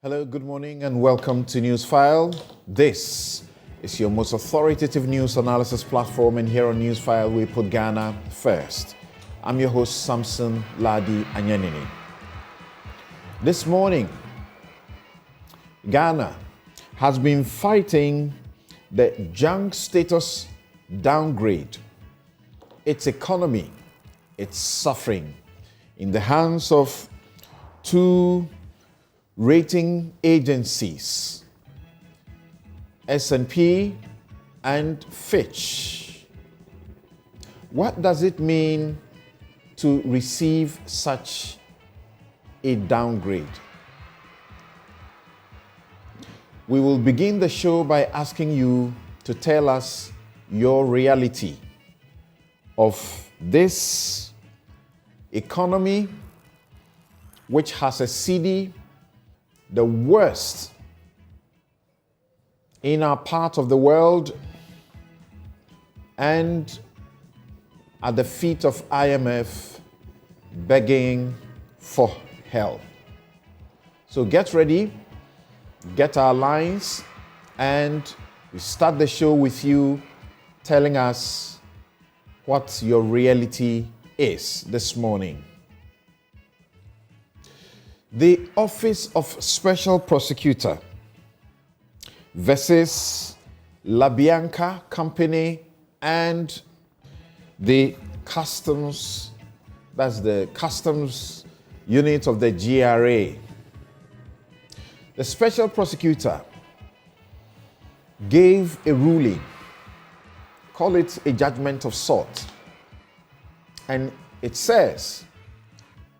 Hello, good morning, and welcome to Newsfile. This is your most authoritative news analysis platform, and here on Newsfile, we put Ghana first. I'm your host, Samson Lardy Anyenini. This morning, Ghana has been fighting the junk status downgrade. Its economy, it's suffering in the hands of two rating agencies, S&P and Fitch. What does it mean to receive such a downgrade? We will begin the show by asking you to tell us your reality of this economy, which has a CD, the worst in our part of the world, and at the feet of IMF begging for help. So get ready, get our lines, and we start the show with you telling us what your reality is this morning. The Office of Special Prosecutor versus La Bianca Company and the Customs, that's the Customs unit of the GRA. The Special Prosecutor gave a ruling, call it a judgment of sort, and it says,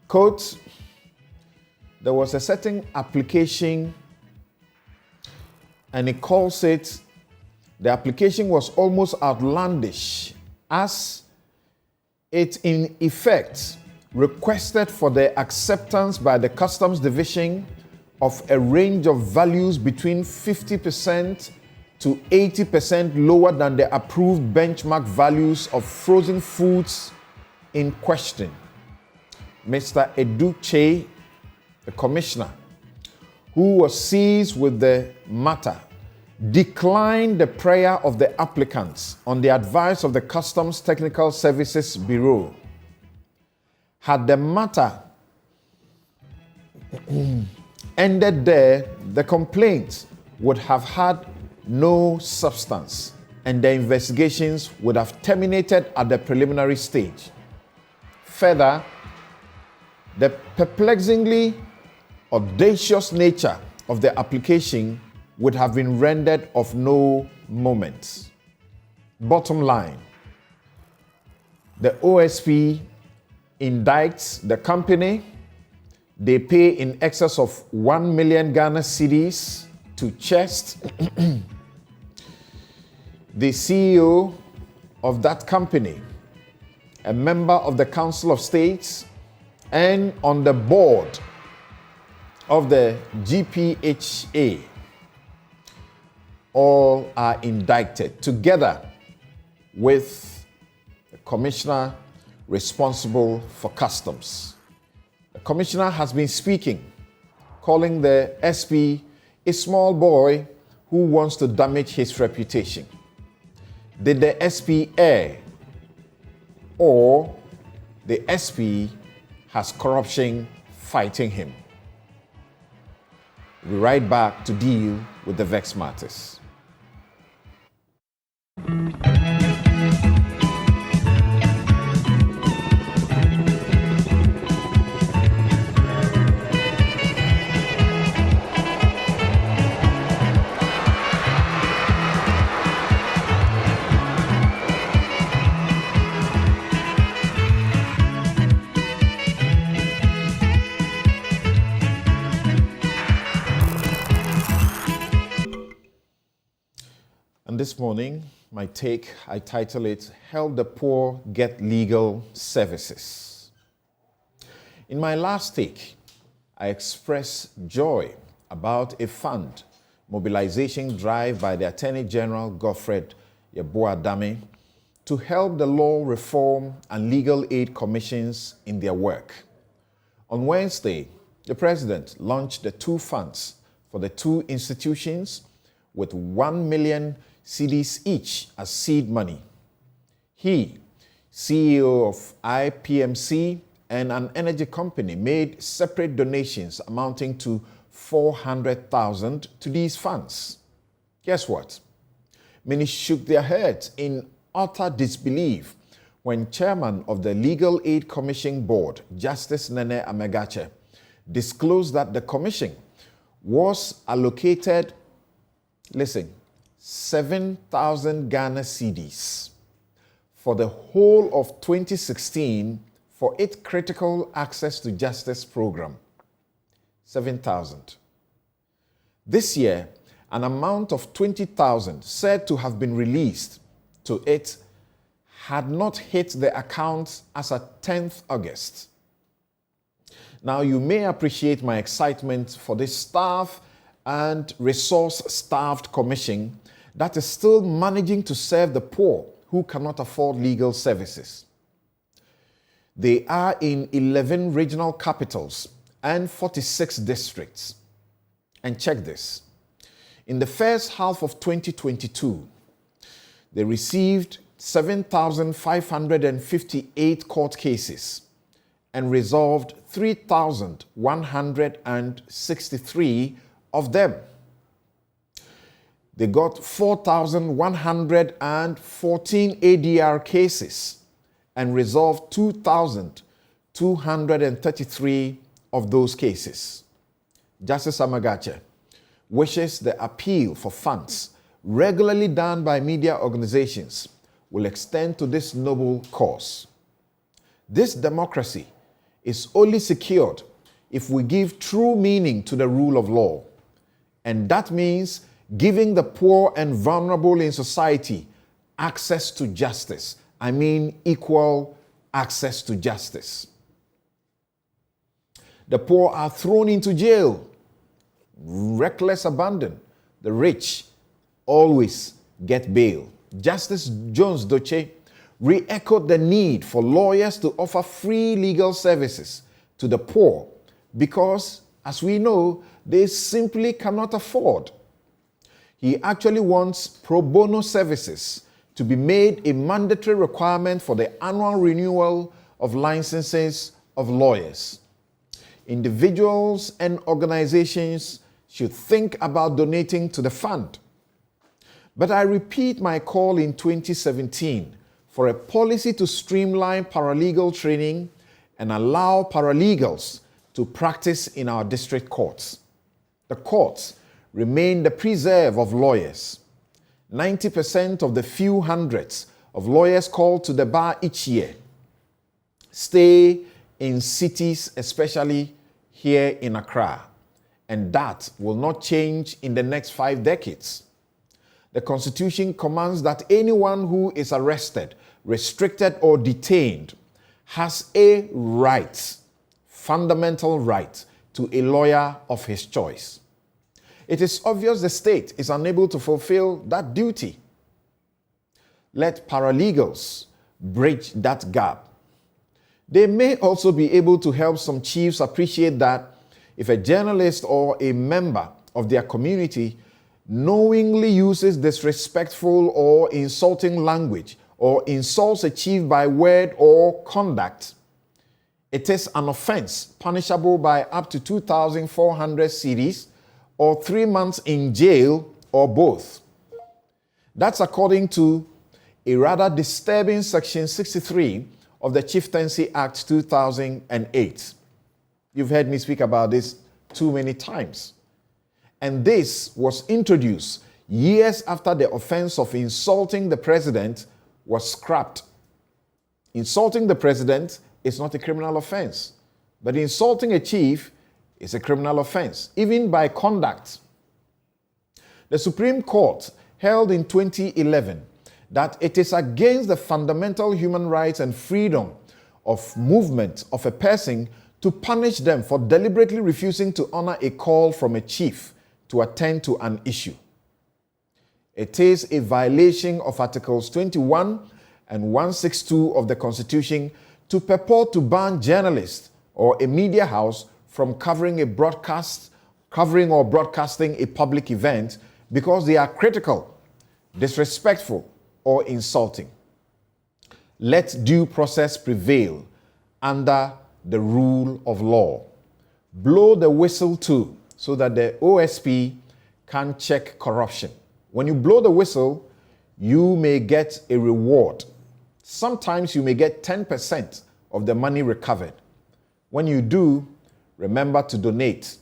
quote, there was a certain application, and it calls it, the application was almost outlandish, as it in effect requested for the acceptance by the Customs Division of a range of values between 50% to 80% lower than the approved benchmark values of frozen foods in question. Mr. Eduche, the commissioner, who was seized with the matter, declined the prayer of the applicants on the advice of the Customs Technical Services Bureau. Had the matter ended there, the complaint would have had no substance, and the investigations would have terminated at the preliminary stage. Further, the perplexingly audacious nature of the application would have been rendered of no moment. Bottom line, the OSP indicts the company. They pay in excess of 1 million Ghana cedis to Chest, the CEO of that company, a member of the Council of States, and on the board of the GPHA. All are indicted together with the commissioner responsible for customs. The commissioner has been speaking, calling the SP a small boy who wants to damage his reputation. Did the SP err, or the SP has corruption fighting him? We'll be right back to deal with the vexed matters. And this morning, my take, I title it, Help the Poor Get Legal Services. In my last take, I expressed joy about a fund mobilization drive by the Attorney General Godfred Yeboah-Dame to help the law reform and legal aid commissions in their work. On Wednesday, the President launched the two funds for the two institutions with 1 million cedis each as seed money. He, CEO of IPMC and an energy company, made separate donations amounting to 400,000 to these funds. Guess what? Many shook their heads in utter disbelief when chairman of the Legal Aid Commission Board, Justice Nene Amegache, disclosed that the commission was allocated, listen, 7,000 Ghana cedis for the whole of 2016 for its critical access to justice program. 7,000. This year, an amount of 20,000 said to have been released to it had not hit the accounts as at 10th August. Now, you may appreciate my excitement for this staff and resource-starved commission that is still managing to serve the poor who cannot afford legal services. They are in 11 regional capitals and 46 districts. And check this. In the first half of 2022, they received 7,558 court cases and resolved 3,163 of them. They got 4,114 ADR cases and resolved 2,233 of those cases. Justice Amegache wishes the appeal for funds regularly done by media organizations will extend to this noble cause. This democracy is only secured if we give true meaning to the rule of law. And that means giving the poor and vulnerable in society access to justice. I mean equal access to justice. The poor are thrown into jail. Reckless abandon. The rich always get bail. Justice Jones Doche re-echoed the need for lawyers to offer free legal services to the poor because, as we know, they simply cannot afford. He actually wants pro bono services to be made a mandatory requirement for the annual renewal of licenses of lawyers. Individuals and organizations should think about donating to the fund. But I repeat my call in 2017 for a policy to streamline paralegal training and allow paralegals to practice in our district courts. The courts remain the preserve of lawyers. 90% of the few hundreds of lawyers called to the bar each year stay in cities, especially here in Accra, and that will not change in the next 5 decades. The Constitution commands that anyone who is arrested, restricted, or detained has a right, fundamental right, to a lawyer of his choice. It is obvious the state is unable to fulfill that duty. Let paralegals bridge that gap. They may also be able to help some chiefs appreciate that if a journalist or a member of their community knowingly uses disrespectful or insulting language or insults a chief by word or conduct, it is an offense punishable by up to 2,400 cedis or 3 months in jail or both. That's according to a rather disturbing Section 63 of the Chieftaincy Act 2008. You've heard me speak about this too many times. And this was introduced years after the offense of insulting the president was scrapped. Insulting the president is not a criminal offense, but insulting a chief is a criminal offense, even by conduct. The Supreme Court held in 2011 that it is against the fundamental human rights and freedom of movement of a person to punish them for deliberately refusing to honor a call from a chief to attend to an issue. It is a violation of Articles 21 and 162 of the Constitution to purport to ban journalists or a media house from covering a broadcast covering or broadcasting a public event because they are critical, disrespectful, or insulting. Let due process prevail under the rule of law. Blow the whistle too, so that the OSP can check corruption. When you blow the whistle, you may get a reward. Sometimes you may get 10% of the money recovered. When you do, remember to donate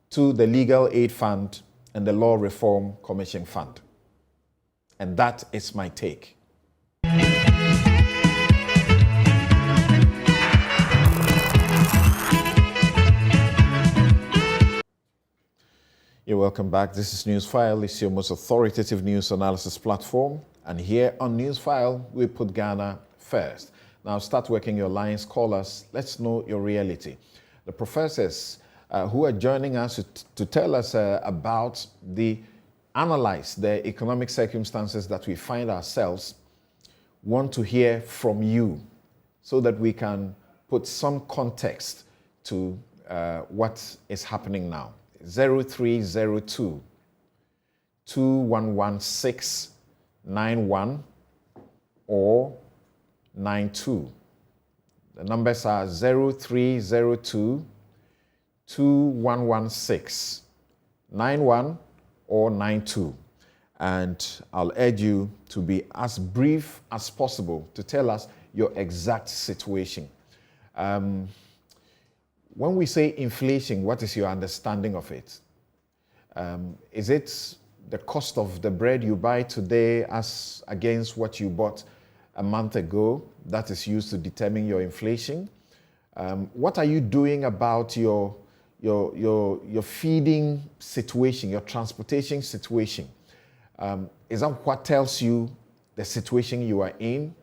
to the Legal Aid Fund and the Law Reform Commission Fund. And that is my take. You're welcome back. This is Newsfile. It's your most authoritative news analysis platform. And here on Newsfile, we put Ghana first. Now start working your lines. Call us. Let's know your reality. The professors who are joining us to tell us analyze the economic circumstances that we find ourselves, want to hear from you so that we can put some context to what is happening now. 0302 2116 91 or 92. The numbers are 0302 2116 91 or 92. And I'll urge you to be as brief as possible to tell us your exact situation. When we say inflation, what is your understanding of it? Is it the cost of the bread you buy today as against what you bought a month ago that is used to determine your inflation? What are you doing about your feeding situation, your transportation situation? Is that what tells you the situation you are in?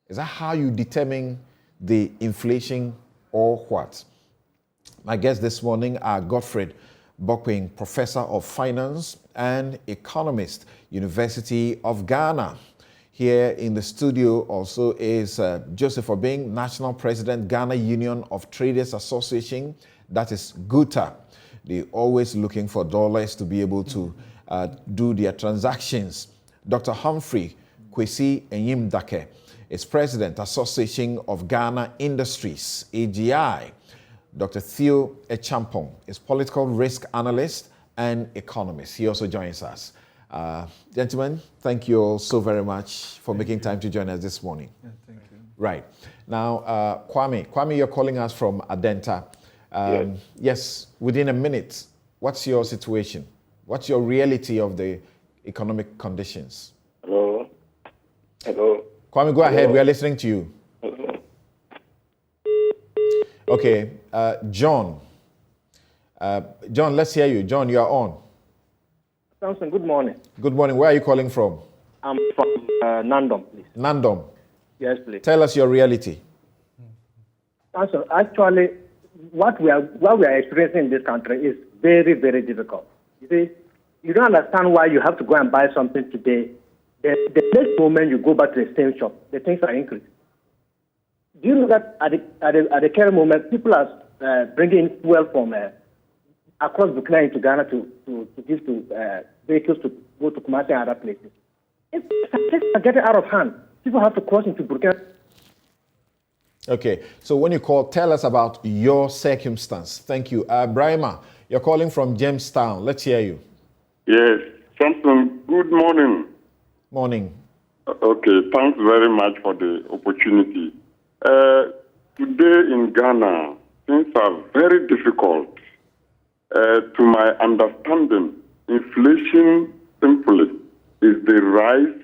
Is that how you determine the inflation or what? My guests this morning are Godfred Bokwing, Professor of Finance and Economist, University of Ghana. Here in the studio also is Joseph Obeng, National President, Ghana Union of Traders Association, that is GUTA. They're always looking for dollars to be able to do their transactions. Dr. Humphrey Kwesi Enyimdake is President, Association of Ghana Industries, AGI. Dr. Theo Echampong is Political Risk Analyst and Economist. He also joins us. Gentlemen, thank you all so very much for making time to join us this morning. Yeah, thank you. Right. Now, Kwame, you're calling us from Adenta. Yes, within a minute, what's your situation? What's your reality of the economic conditions? Hello? Kwame, go ahead. We are listening to you. Okay, John. John, let's hear you. John, you are on. Samson, good morning. Good morning. Where are you calling from? I'm from Nandom, please. Nandom. Yes, please. Tell us your reality. Samson, actually, what we are experiencing in this country is very, very difficult. You see, you don't understand why you have to go and buy something today. The next moment you go back to the same shop, the things are increased. Do you know that at the current moment, people are bringing fuel from across Burkina into Ghana to give to vehicles to go to Kumasi and other places? If things are getting out of hand, people have to cross into Burkina. Okay, so when you call, tell us about your circumstance. Thank you. Brahima, you're calling from Jamestown. Let's hear you. Yes, Samson, good morning. Morning. Okay, thanks very much for the opportunity. Today in Ghana, things are very difficult. To my understanding, inflation simply is the rise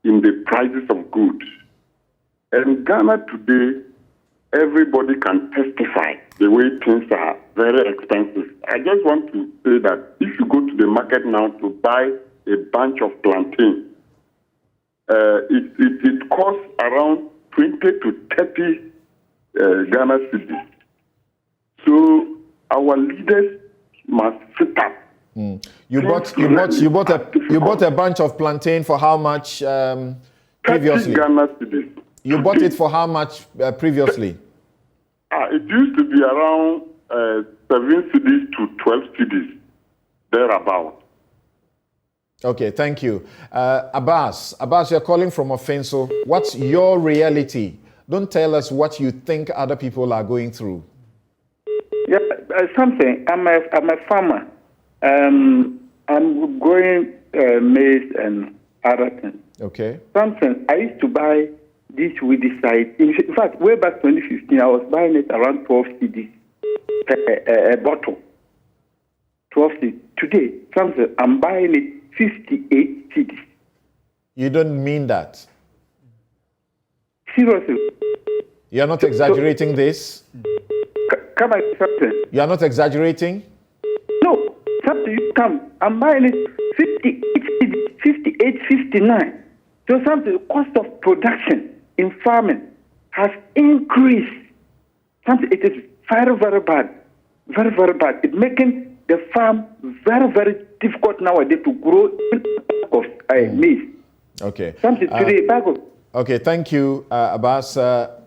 in the prices of goods. And Ghana today, everybody can testify the way things are very expensive. I just want to say that if you go to the market now to buy a bunch of plantain, it costs around 20 to 30 Ghana cedis. So our leaders must sit up. You bought a bunch of plantain for how much previously? 30 Ghana cedis. You bought it for how much previously? It used to be around 7 cities to 12 cities, thereabout. Okay, thank you. Abbas, you're calling from Offenso. What's your reality? Don't tell us what you think other people are going through. Yeah, something. I'm a farmer. I'm growing maize and other things. Okay. Something. I used to buy this with the side. In fact, way back 2015, I was buying it around 12 cedis a bottle. 12 cedis. Today, something. I'm buying it 58 cedis. You don't mean that? Seriously. You're not exaggerating this? Come on, something. You're not exaggerating? No, something you come. I'm buying it 58, 59. So something, the cost of production in farming has increased. Something, it is very, very bad. Very, very bad. It's making the farm very, very difficult nowadays to grow of maize. Okay. Something today, okay, thank you, Abbas.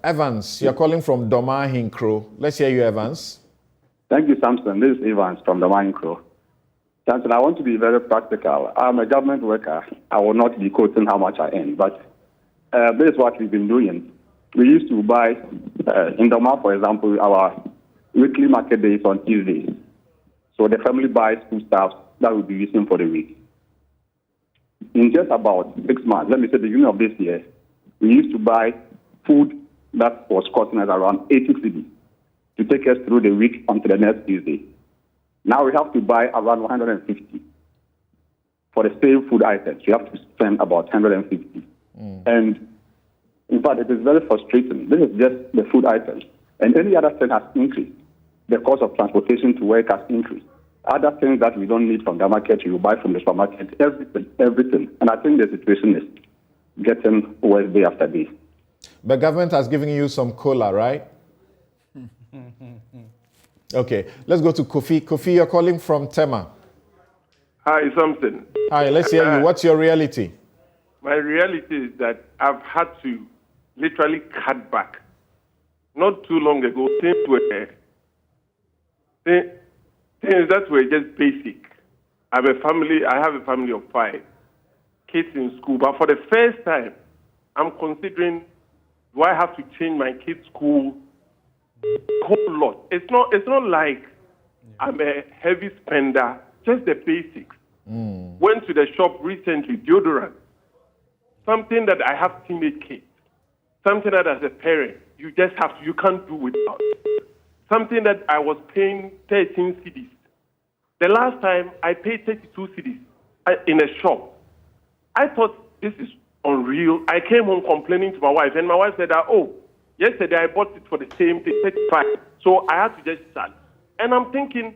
Evans, you're calling from Doma Hinkro. Let's hear you, Evans. Thank you, Samson. This is Evans from Doma Hinkro. Samson, I want to be very practical. I'm a government worker. I will not be quoting how much I earn, but this is what we've been doing. We used to buy, in Doma, for example, our weekly market days on Tuesdays. So the family buys foodstuffs that we'll be using for the week. In just about 6 months, let me say the beginning of this year, we used to buy food that was costing us around 80 cedis to take us through the week until the next Tuesday. Now we have to buy around 150. For the same food items, you have to spend about 150. And in fact, it is very frustrating. This is just the food items. And any other thing has increased. The cost of transportation to work has increased. Other things that we don't need from the market, you buy from the supermarket, everything. And I think the situation is getting worse day after day. The government has given you some cola, right? Okay, let's go to Kofi. Kofi, you're calling from Tema. Hi, Samson. Hi, let's hear you. What's your reality? My reality is that I've had to literally cut back. Not too long ago, things that were just basic. I have a family of 5 kids in school, but for the first time, I'm considering, do I have to change my kids' school? Whole lot. It's not like I'm a heavy spender, just the basics. Went to the shop recently, deodorant. Something that I have teenage kids. Something that as a parent, you can't do without. Something that I was paying 13 cedis. The last time I paid 32 cedis in a shop. I thought this is unreal. I came home complaining to my wife, and my wife said, yesterday I bought it for the same thing, 35. So I had to just start. And I'm thinking,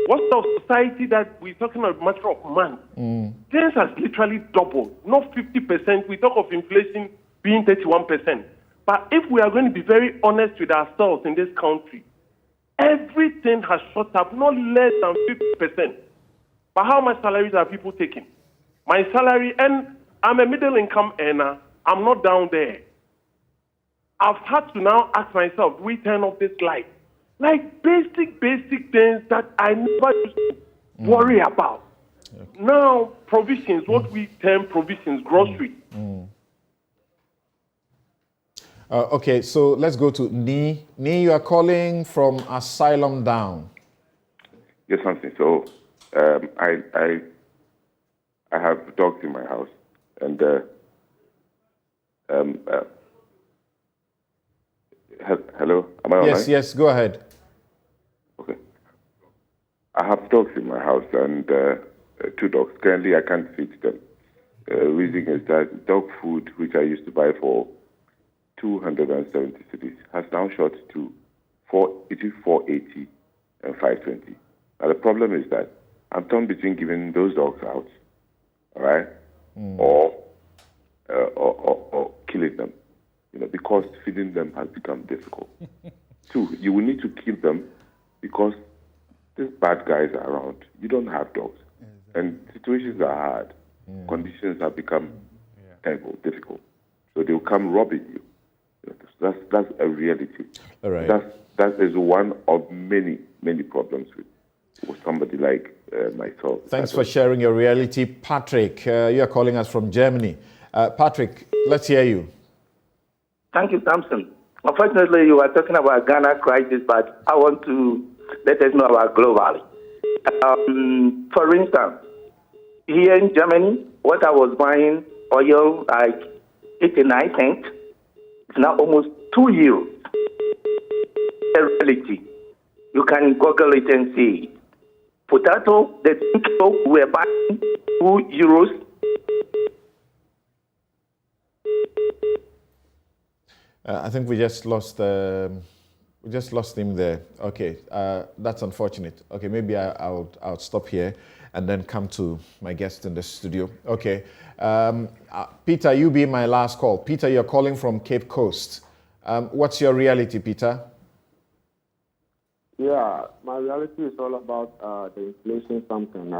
what's the society that we're talking about a matter of months? Things has literally doubled, not 50%. We talk of inflation being 31%. But if we are going to be very honest with ourselves in this country, everything has shot up, not less than 50%. But how much salaries are people taking? My salary, and I'm a middle-income earner, I'm not down there. I've had to now ask myself, do we turn off this light? Like basic things that I never used to worry about. Okay. Now, provisions, what we term provisions, groceries. Okay, so let's go to Ni. Ni, you are calling from Asylum Down. Yes, something. So I have dogs in my house, and hello, am I online? Yes, go ahead. Okay. I have dogs in my house, and 2 dogs. Currently, I can't feed them. Reason is that dog food, which I used to buy for 270 cities, has now shot to between 480 and 520. Now, the problem is that I'm torn between giving those dogs out, all right, or killing them, because feeding them has become difficult. 2, you will need to kill them because these bad guys are around. You don't have dogs, and situations are hard. Conditions have become terrible, difficult. So they'll come robbing you. That's a reality. All right. That is one of many problems with somebody like myself. Thanks for sharing your reality. Patrick, you are calling us from Germany. Patrick, let's hear you. Thank you, Samson. Unfortunately, you are talking about Ghana crisis, but I want to let us know about globally. For instance, here in Germany, what I was buying oil like 89 cents, it's now almost 2 euros. A reality. You can Google it and see. Potato, the kilo we were buying 2 euros. I think we just lost him there. Okay, that's unfortunate. Okay, maybe I'll stop here and then come to my guest in the studio. Okay, Peter, you be my last call. Peter, you're calling from Cape Coast. What's your reality, Peter? Yeah, my reality is all about the inflation something.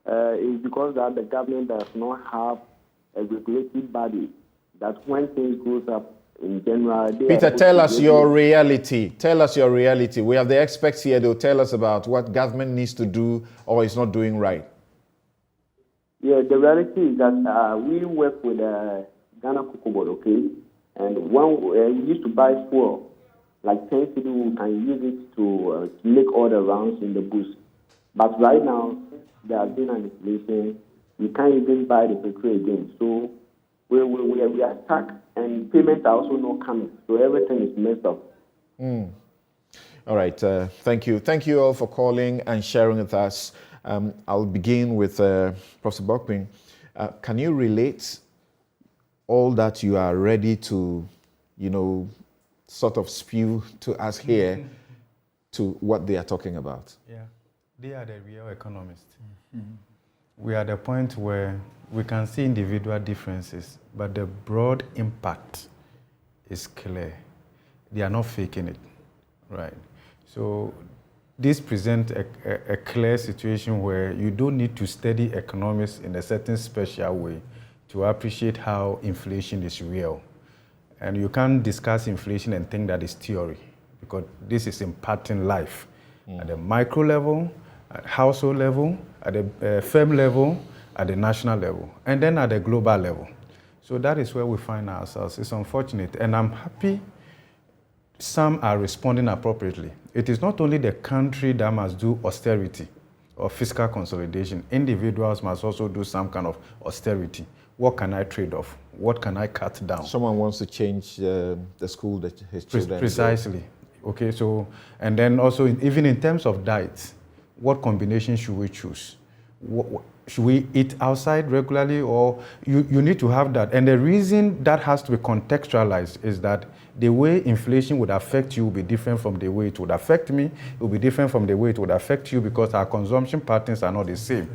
It's because that the government does not have a regulatory body that when things goes up in general. Peter, tell us your reality. Tell us your reality. We have the experts here. They'll tell us about what government needs to do or is not doing right. Yeah, the reality is that we work with Ghana Cocoa Board, okay? And when we used to buy fuel, like 10 cedi, we can use it to make all the rounds in the bush. But right now, there has been an inflation. We can't even buy the petrol again. So we are stuck, and payments are also not coming. So everything is messed up. All right. Thank you. Thank you all for calling and sharing with us. I'll begin with Professor Bokpin. Can you relate all that you are ready to, sort of spew to us here to what they are talking about? Yeah, they are the real economists. We are at the point where we can see individual differences, but the broad impact is clear. They are not faking it, right? So this presents a clear situation where you don't need to study economics in a certain special way to appreciate how inflation is real. And you can't discuss inflation and think that is theory, because this is impacting life at the micro level, at household level, at the firm level, at the national level, and then at the global level. So that is where we find ourselves. It's unfortunate, and I'm happy some are responding appropriately. It is not only the country that must do austerity or fiscal consolidation. Individuals must also do some kind of austerity. What can I trade off? What can I cut down? Someone wants to change the school that his children Precisely. Okay, so, and then also, even in terms of diets, what combination should we choose? Should we eat outside regularly, or you need to have that? And the reason that has to be contextualized is that the way inflation would affect you will be different from the way it would affect me. It will be different from the way it would affect you, because our consumption patterns are not the same.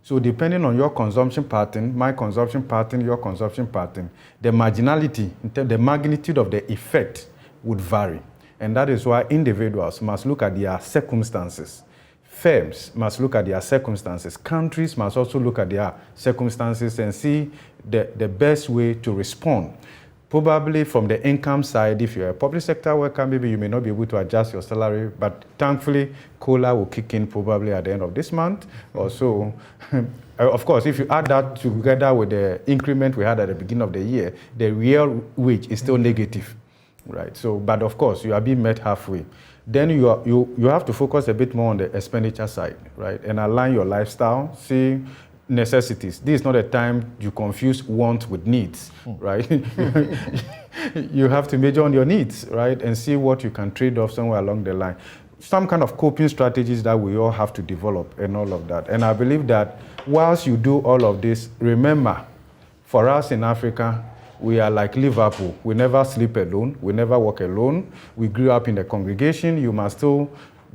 So depending on your consumption pattern, my consumption pattern, your consumption pattern, the marginality, the magnitude of the effect would vary. And that is why individuals must look at their circumstances. Firms must look at their circumstances. Countries must also look at their circumstances and see the best way to respond. Probably from the income side, if you're a public sector worker, maybe you may not be able to adjust your salary, but thankfully, COLA will kick in probably at the end of this month or so. Of course, if you add that together with the increment we had at the beginning of the year, the real wage is still negative, right? So, but of course, you are being met halfway. Then you have to focus a bit more on the expenditure side, right? And align your lifestyle, see necessities. This is not a time you confuse want with needs, right? You have to measure on your needs, right? And see what you can trade off somewhere along the line. Some kind of coping strategies that we all have to develop and all of that. And I believe that whilst you do all of this, remember, for us in Africa, we are like Liverpool. We never sleep alone. We never walk alone. We grew up in a congregation. You must still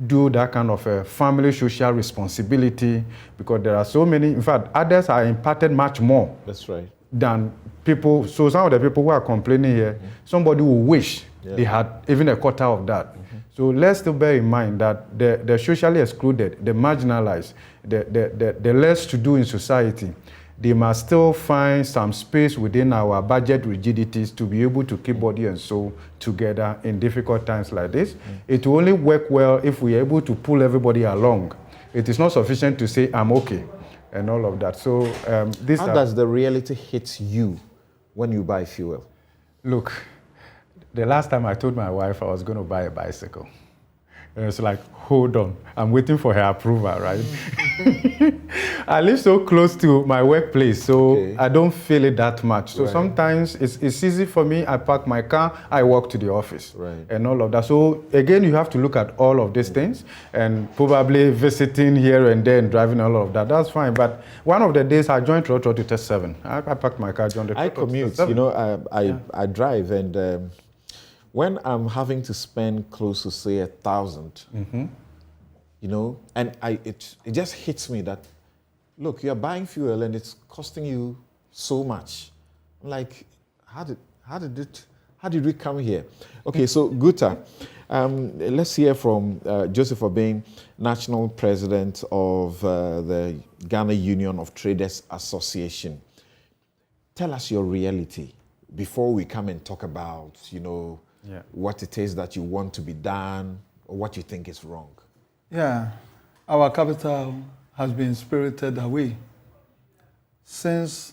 do that kind of a family social responsibility, because there are so many. In fact, others are impacted much more. That's right. Than people. So some of the people who are complaining here, somebody will wish they had even a quarter of that. So let's still bear in mind that the socially excluded, the marginalized, the less to do in society, they must still find some space within our budget rigidities to be able to keep body and soul together in difficult times like this. It will only work well if we are able to pull everybody along. It is not sufficient to say, I'm okay, and all of that. So how does the reality hit you when you buy fuel? Look, the last time I told my wife I was going to buy a bicycle, and it's like, hold on, I'm waiting for her approval, right? I live so close to my workplace, so I don't feel it that much. So sometimes it's easy for me. I park my car, I walk to the office, and all of that. So again, you have to look at all of these things, and probably visiting here and there and driving all of that. That's fine. But one of the days I joined Trotro to test 7. I parked my car, joined the I commute. You know, I drive, and when I'm having to spend close to say 1,000, you know, and it just hits me that, look, you're buying fuel and it's costing you so much. I'm like, how did we come here? Okay, so Guta, let's hear from Joseph Obeng, National President of the Ghana Union of Traders Association. Tell us your reality before we come and talk about, you know, what it is that you want to be done or what you think is wrong. Yeah, our capital has been spirited away since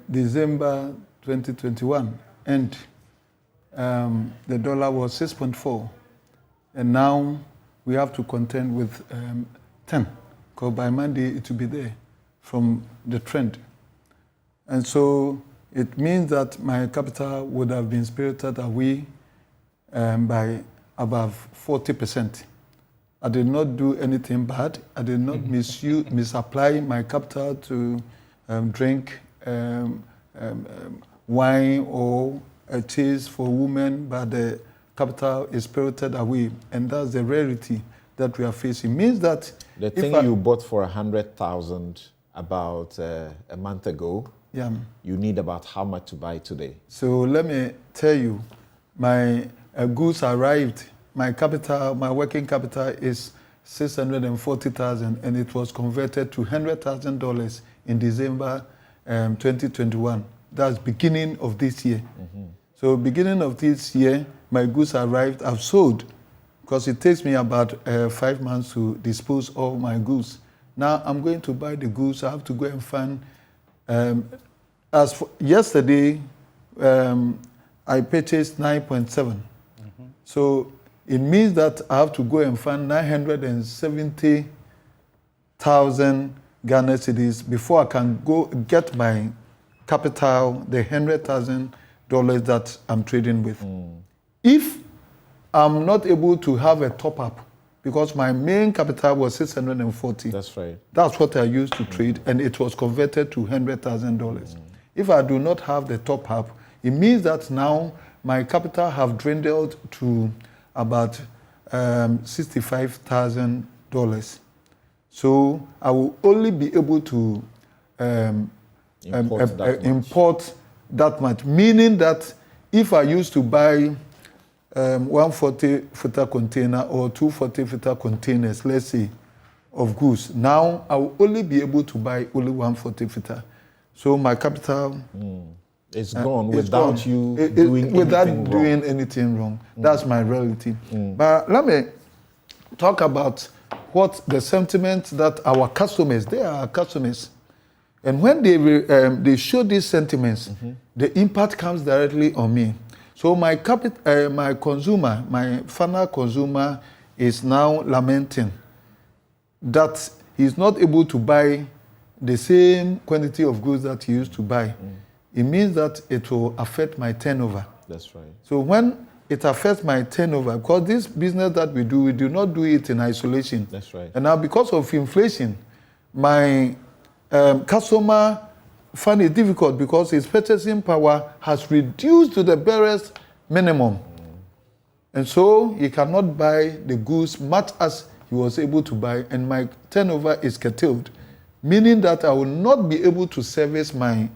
December 2021, and the dollar was 6.4, and now we have to contend with 10, because by Monday it will be there from the trend. And so it means that my capital would have been spirited away by above 40%. I did not do anything bad. I did not misapply my capital to drink wine or a cheese for women, but the capital is spirited away. And that's the rarity that we are facing. Means that the thing you bought for 100,000 about a month ago, you need about how much to buy today? So let me tell you, my goods arrived. My capital, my working capital is 640,000, and it was converted to $100,000 in December 2021. That's beginning of this year. So beginning of this year, my goods arrived. I've sold, because it takes me about 5 months to dispose all my goods. Now I'm going to buy the goods. I have to go and find. As for yesterday, I purchased 9.7. So it means that I have to go and find 970,000 Ghana cedis before I can go get my capital, the $100,000 that I'm trading with. If I'm not able to have a top up, because my main capital was 640. That's right. That's what I used to trade, and it was converted to $100,000. If I do not have the top up, it means that now my capital have dwindled to about $65,000. So I will only be able to import that much, meaning that if I used to buy 140-footer container or 240-footer containers, let's say, of goods, now I will only be able to buy only 140-footer. So my capital it's gone without you doing anything wrong. That's my reality. But let me talk about what the sentiment that our customers, they are our customers. And when they show these sentiments, the impact comes directly on me. So my consumer, my final consumer is now lamenting that he's not able to buy the same quantity of goods that he used to buy. It means that it will affect my turnover. That's right. So when it affects my turnover, because this business that we do not do it in isolation. That's right. And now because of inflation, my customer find it difficult because his purchasing power has reduced to the barest minimum. And so he cannot buy the goods much as he was able to buy, and my turnover is curtailed, meaning that I will not be able to service my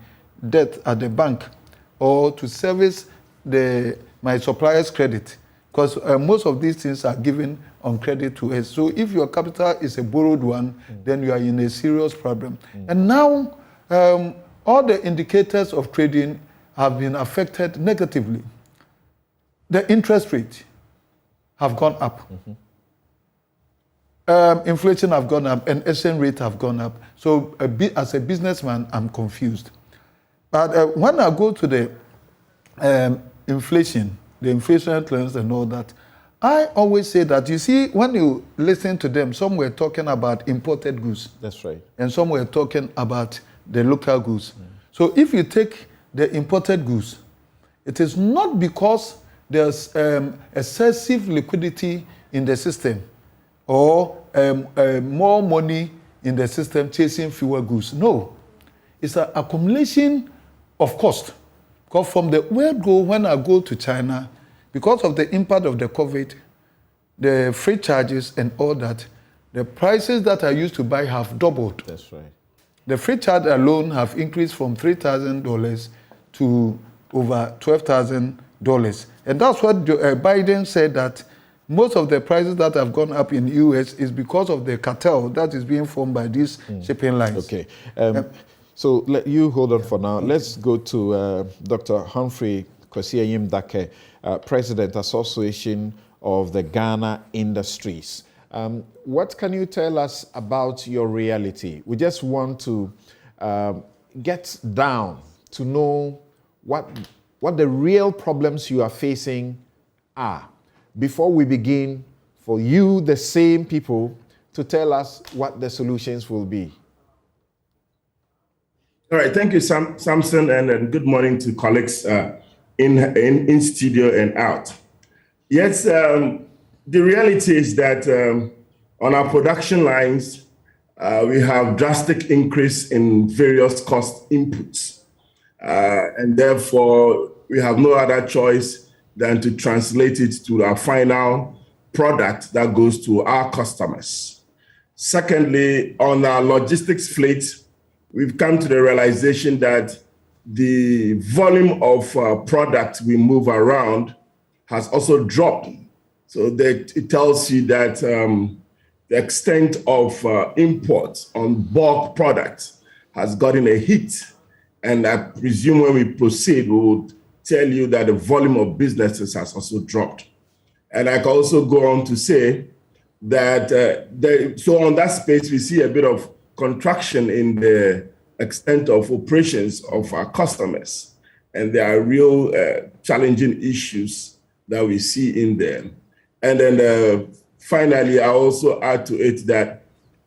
debt at the bank or to service my supplier's credit, because most of these things are given on credit to us. So if your capital is a borrowed one, then you are in a serious problem. And now all the indicators of trading have been affected negatively. The interest rate have gone up. Inflation have gone up and exchange rate have gone up. So as a businessman, I'm confused. But when I go to the inflation trends and all that, I always say that, you see, when you listen to them, some were talking about imported goods. That's right. And some were talking about the local goods. So if you take the imported goods, it is not because there's excessive liquidity in the system or more money in the system chasing fewer goods. No, it's an accumulation of cost. Because from the word go, when I go to China, because of the impact of the COVID, the freight charges and all that, the prices that I used to buy have doubled. That's right. The freight charge alone have increased from $3,000 to over $12,000. And that's what Biden said, that most of the prices that have gone up in the US is because of the cartel that is being formed by these shipping lines. Okay. So let you hold on for now. Let's go to Dr. Humphrey Kwesi-Enyim-Dake, President, Association of the Ghana Industries. What can you tell us about your reality? We just want to get down to know what the real problems you are facing are before we begin for you, the same people, to tell us what the solutions will be. All right, thank you, Samson, and good morning to colleagues in studio and out. Yes, the reality is that on our production lines, we have drastic increase in various cost inputs. And therefore, we have no other choice than to translate it to our final product that goes to our customers. Secondly, on our logistics fleet, we've come to the realization that the volume of product we move around has also dropped. So that it tells you that the extent of imports on bulk products has gotten a hit. And I presume when we proceed, we will tell you that the volume of businesses has also dropped. And I can also go on to say that, so on that space, we see a bit of contraction in the extent of operations of our customers. And there are real challenging issues that we see in there. And then finally, I also add to it that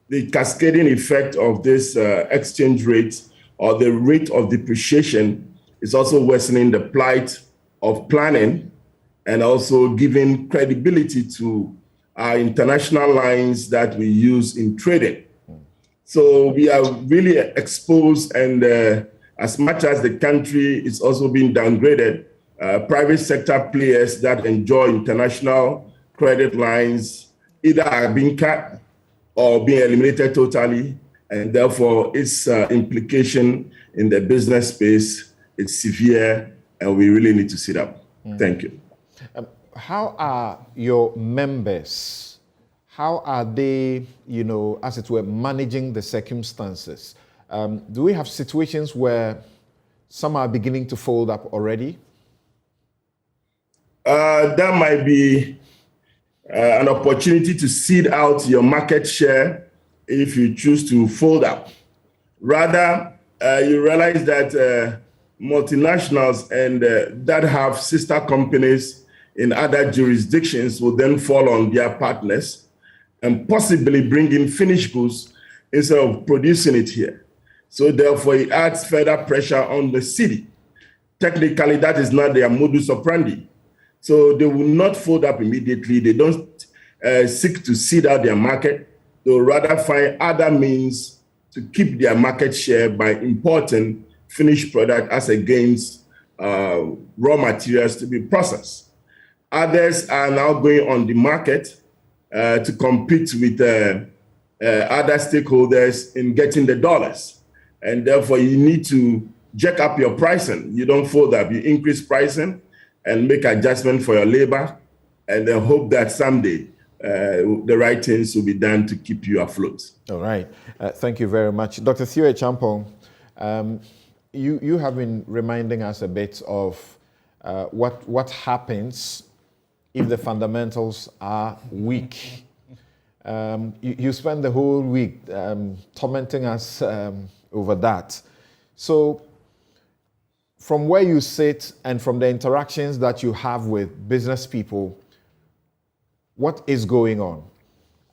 the cascading effect of this exchange rate or the rate of depreciation is also worsening the plight of planning and also giving credibility to our international lines that we use in trading. So we are really exposed, and as much as the country is also being downgraded, private sector players that enjoy international credit lines either are being cut or being eliminated totally, and therefore its implication in the business space is severe, and we really need to sit up. Thank you. How are your members? How are they, as it were, managing the circumstances? Do we have situations where some are beginning to fold up already? That might be an opportunity to seed out your market share if you choose to fold up. Rather, you realize that multinationals and that have sister companies in other jurisdictions will then fall on their partners and possibly bring in finished goods instead of producing it here. So therefore, it adds further pressure on the city. Technically, that is not their modus operandi. So they will not fold up immediately. They don't seek to seed out their market. They will rather find other means to keep their market share by importing finished product as against raw materials to be processed. Others are now going on the market to compete with other stakeholders in getting the dollars. And therefore, you need to jack up your pricing. You don't fold up, you increase pricing and make adjustment for your labor, and then hope that someday the right things will be done to keep you afloat. All right. Thank you very much. Dr. Theo Champong, You have been reminding us a bit of what happens if the fundamentals are weak. You spend the whole week tormenting us over that. So from where you sit and from the interactions that you have with business people, what is going on?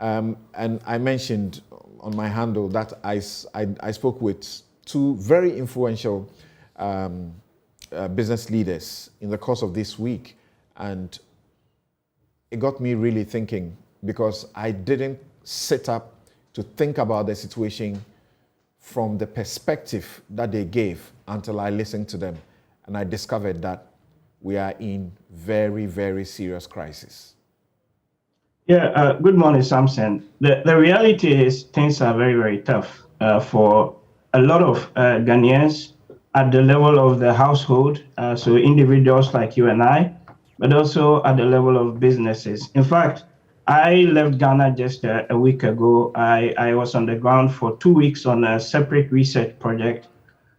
And I mentioned on my handle that I spoke with two very influential business leaders in the course of this week, and it got me really thinking, because I didn't sit up to think about the situation from the perspective that they gave until I listened to them, and I discovered that we are in very, very serious crisis. Yeah, good morning, Samson. The reality is things are very, very tough for a lot of Ghanaians at the level of the household, so individuals like you and I, but also at the level of businesses. In fact, I left Ghana just a week ago. I was on the ground for 2 weeks on a separate research project.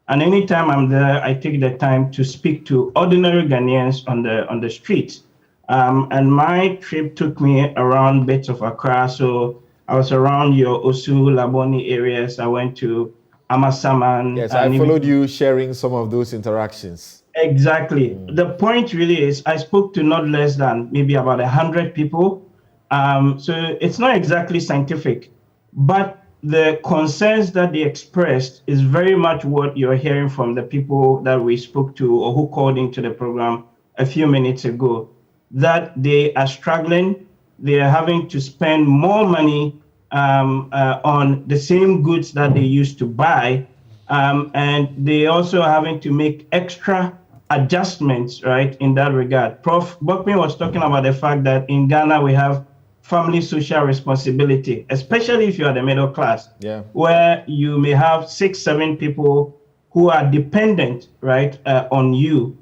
And anytime I'm there, I take the time to speak to ordinary Ghanaians on the streets. And my trip took me around bits of Accra. So I was around your Osu, Laboni areas. I went to Amasaman. Yes, I followed you sharing some of those interactions. Exactly. The point really is I spoke to not less than maybe about 100 people. So it's not exactly scientific, but the concerns that they expressed is very much what you're hearing from the people that we spoke to or who called into the program a few minutes ago, that they are struggling. They are having to spend more money on the same goods that they used to buy. And they also are having to make extra adjustments, right, in that regard. Prof. Bokmin was talking about the fact that in Ghana we have family social responsibility, especially if you are the middle class, where you may have 6, 7 people who are dependent, right, on you.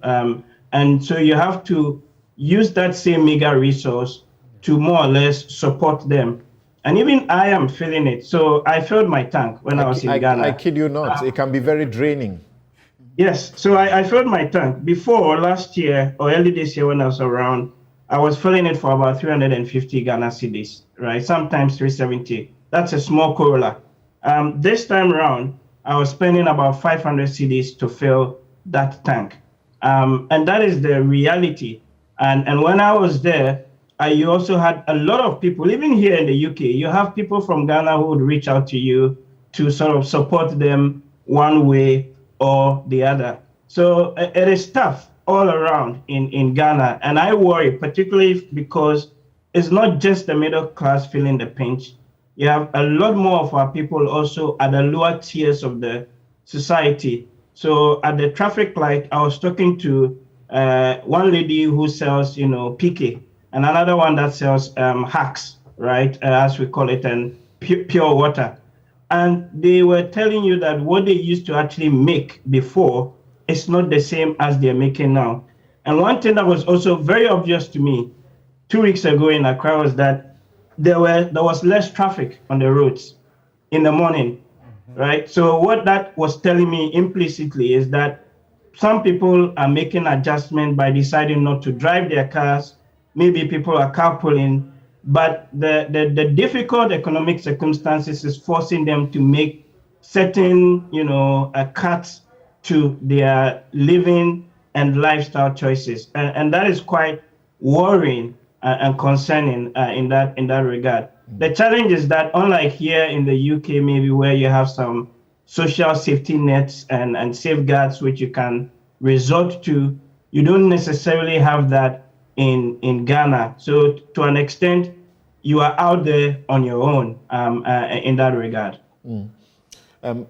And so you have to use that same meager resource to more or less support them. And even I am feeling it. So I filled my tank when I was in Ghana. I kid you not, it can be very draining. Yes, so I filled my tank. Before last year or early this year when I was around, I was filling it for about 350 Ghana cedis, right? Sometimes 370. That's a small Corolla. This time around, I was spending about 500 cedis to fill that tank. And that is the reality. And when I was there, you also had a lot of people, even here in the UK, you have people from Ghana who would reach out to you to sort of support them one way or the other. So it is tough all around in Ghana. And I worry, particularly because it's not just the middle class feeling the pinch. You have a lot more of our people also at the lower tiers of the society. So at the traffic light, I was talking to one lady who sells, PK, and another one that sells hacks, right, as we call it, and pure water. And they were telling you that what they used to actually make before is not the same as they're making now. And one thing that was also very obvious to me 2 weeks ago in Accra was that there was less traffic on the roads in the morning, right? So what that was telling me implicitly is that some people are making adjustment by deciding not to drive their cars. Maybe people are carpooling, but the difficult economic circumstances is forcing them to make certain, cuts to their living and lifestyle choices. And that is quite worrying and concerning in that regard. The challenge is that unlike here in the UK, maybe where you have some social safety nets and safeguards which you can resort to, you don't necessarily have that in Ghana. So to an extent, you are out there on your own in that regard.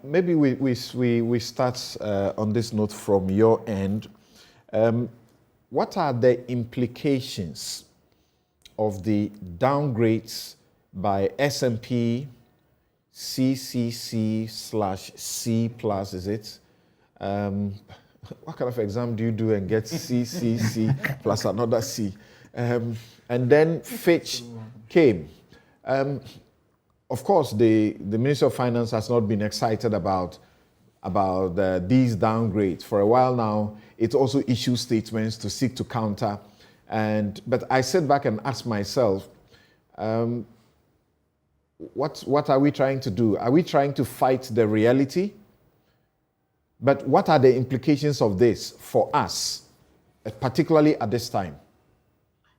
Maybe we start on this note from your end. What are the implications of the downgrades by S&P, CCC/C+, is it? What kind of exam do you do and get CCC plus another C? And then Fitch came. Of course, the Ministry of Finance has not been excited about about these downgrades. For a while now, it also issues statements to seek to counter. But I sit back and ask myself, what are we trying to do? Are we trying to fight the reality? But what are the implications of this for us, particularly at this time?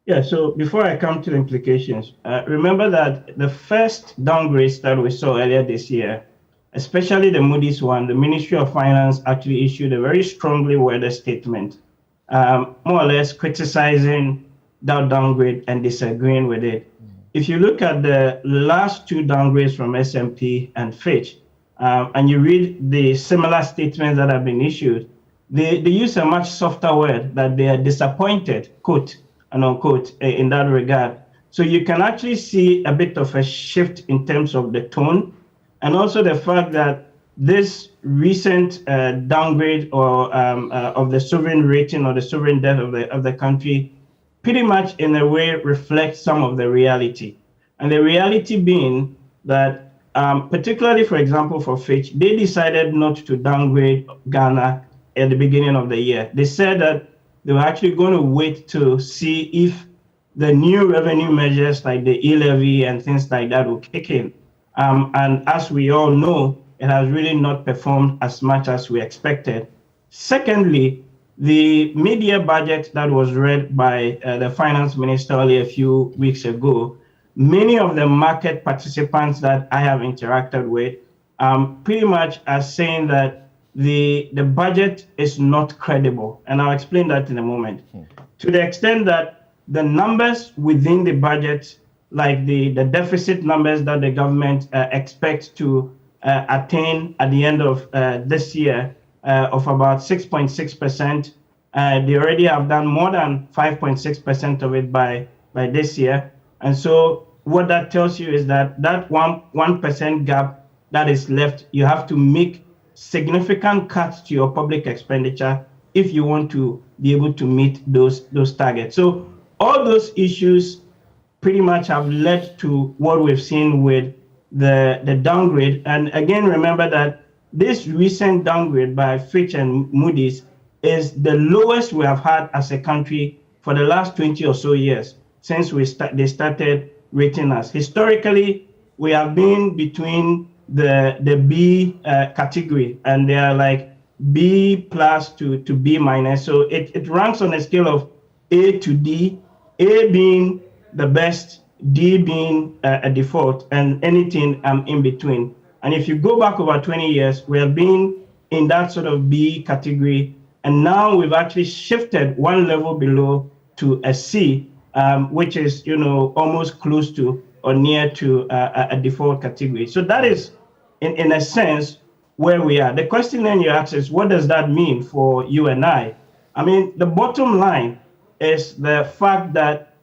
Yeah, so before I come to the implications, remember that the first downgrades that we saw earlier this year, especially the Moody's one, the Ministry of Finance actually issued a very strongly worded statement, more or less criticizing that downgrade and disagreeing with it. If you look at the last two downgrades from S&P and Fitch, and you read the similar statements that have been issued, they use a much softer word, that they are disappointed, quote and unquote, in that regard. So you can actually see a bit of a shift in terms of the tone, and also the fact that this recent downgrade or of the sovereign rating or the sovereign debt of the country pretty much in a way reflects some of the reality. And the reality being that particularly, for example, for Fitch, they decided not to downgrade Ghana at the beginning of the year. They said that they were actually going to wait to see if the new revenue measures like the e-levy and things like that will kick in. And as we all know, it has really not performed as much as we expected. Secondly, the mid-year budget that was read by the finance minister only a few weeks ago, many of the market participants that I have interacted with pretty much are saying that the budget is not credible. And I'll explain that in a moment. To the extent that the numbers within the budget, like the deficit numbers that the government expects to attain at the end of this year of about 6.6%, they already have done more than 5.6% of it by this year. And so what that tells you is that 1% gap that is left, you have to make significant cuts to your public expenditure if you want to be able to meet those targets. So all those issues pretty much have led to what we've seen with the downgrade. And again, remember that this recent downgrade by Fitch and Moody's is the lowest we have had as a country for the last 20 or so years since they started rating us. Historically, we have been between the B category, and they are like B plus to B minus. So it ranks on a scale of A to D, A being the best, D being a default, and anything in between. And if you go back over 20 years, we have been in that sort of B category, and now we've actually shifted one level below to a C, which is almost close to or near to a default category. So that is, in a sense, where we are. The question then you ask is, what does that mean for you and I? I mean, the bottom line is the fact that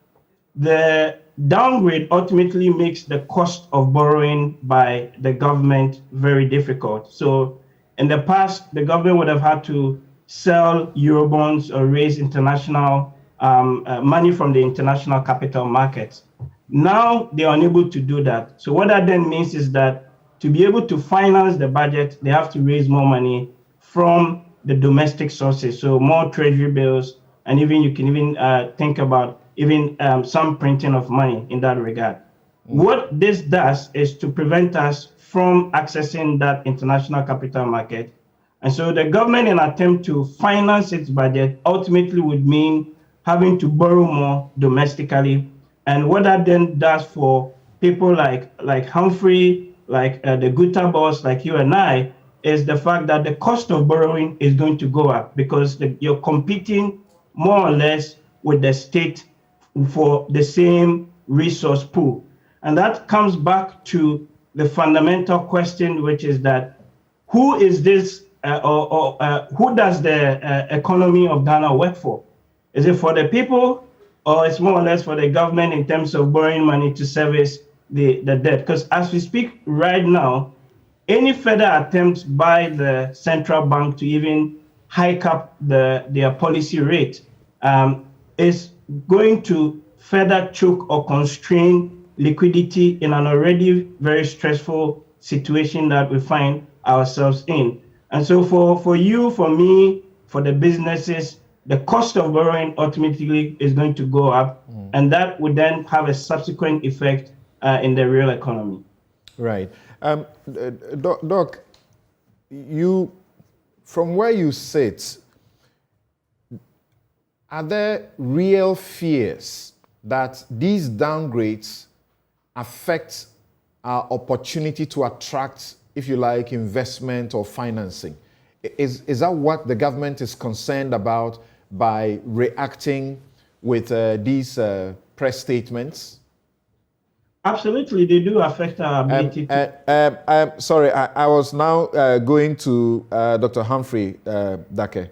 the downgrade ultimately makes the cost of borrowing by the government very difficult. So in the past, the government would have had to sell Eurobonds or raise international money from the international capital markets. Now they are unable to do that. So what that then means is that to be able to finance the budget, they have to raise more money from the domestic sources. So more treasury bills, and even you can even think about even some printing of money in that regard. What this does is to prevent us from accessing that international capital market. And so the government, in an attempt to finance its budget, ultimately would mean having to borrow more domestically. And what that then does for people like Humphrey, like the Guta boss, like you and I, is the fact that the cost of borrowing is going to go up because you're competing more or less with the state for the same resource pool. And that comes back to the fundamental question, which is that who is this, who does the economy of Ghana work for? Is it for the people, or it's more or less for the government in terms of borrowing money to service the debt? Because as we speak right now, any further attempt by the central bank to even hike up their policy rate is going to further choke or constrain liquidity in an already very stressful situation that we find ourselves in. And so for you, for me, for the businesses, the cost of borrowing ultimately is going to go up, and that would then have a subsequent effect in the real economy. Right. Doc, you, from where you sit, are there real fears that these downgrades affect our opportunity to attract, if you like, investment or financing? Is that what the government is concerned about by reacting with these press statements? Absolutely, they do affect our ability to... sorry, I was now going to Dr. Humphrey Dake.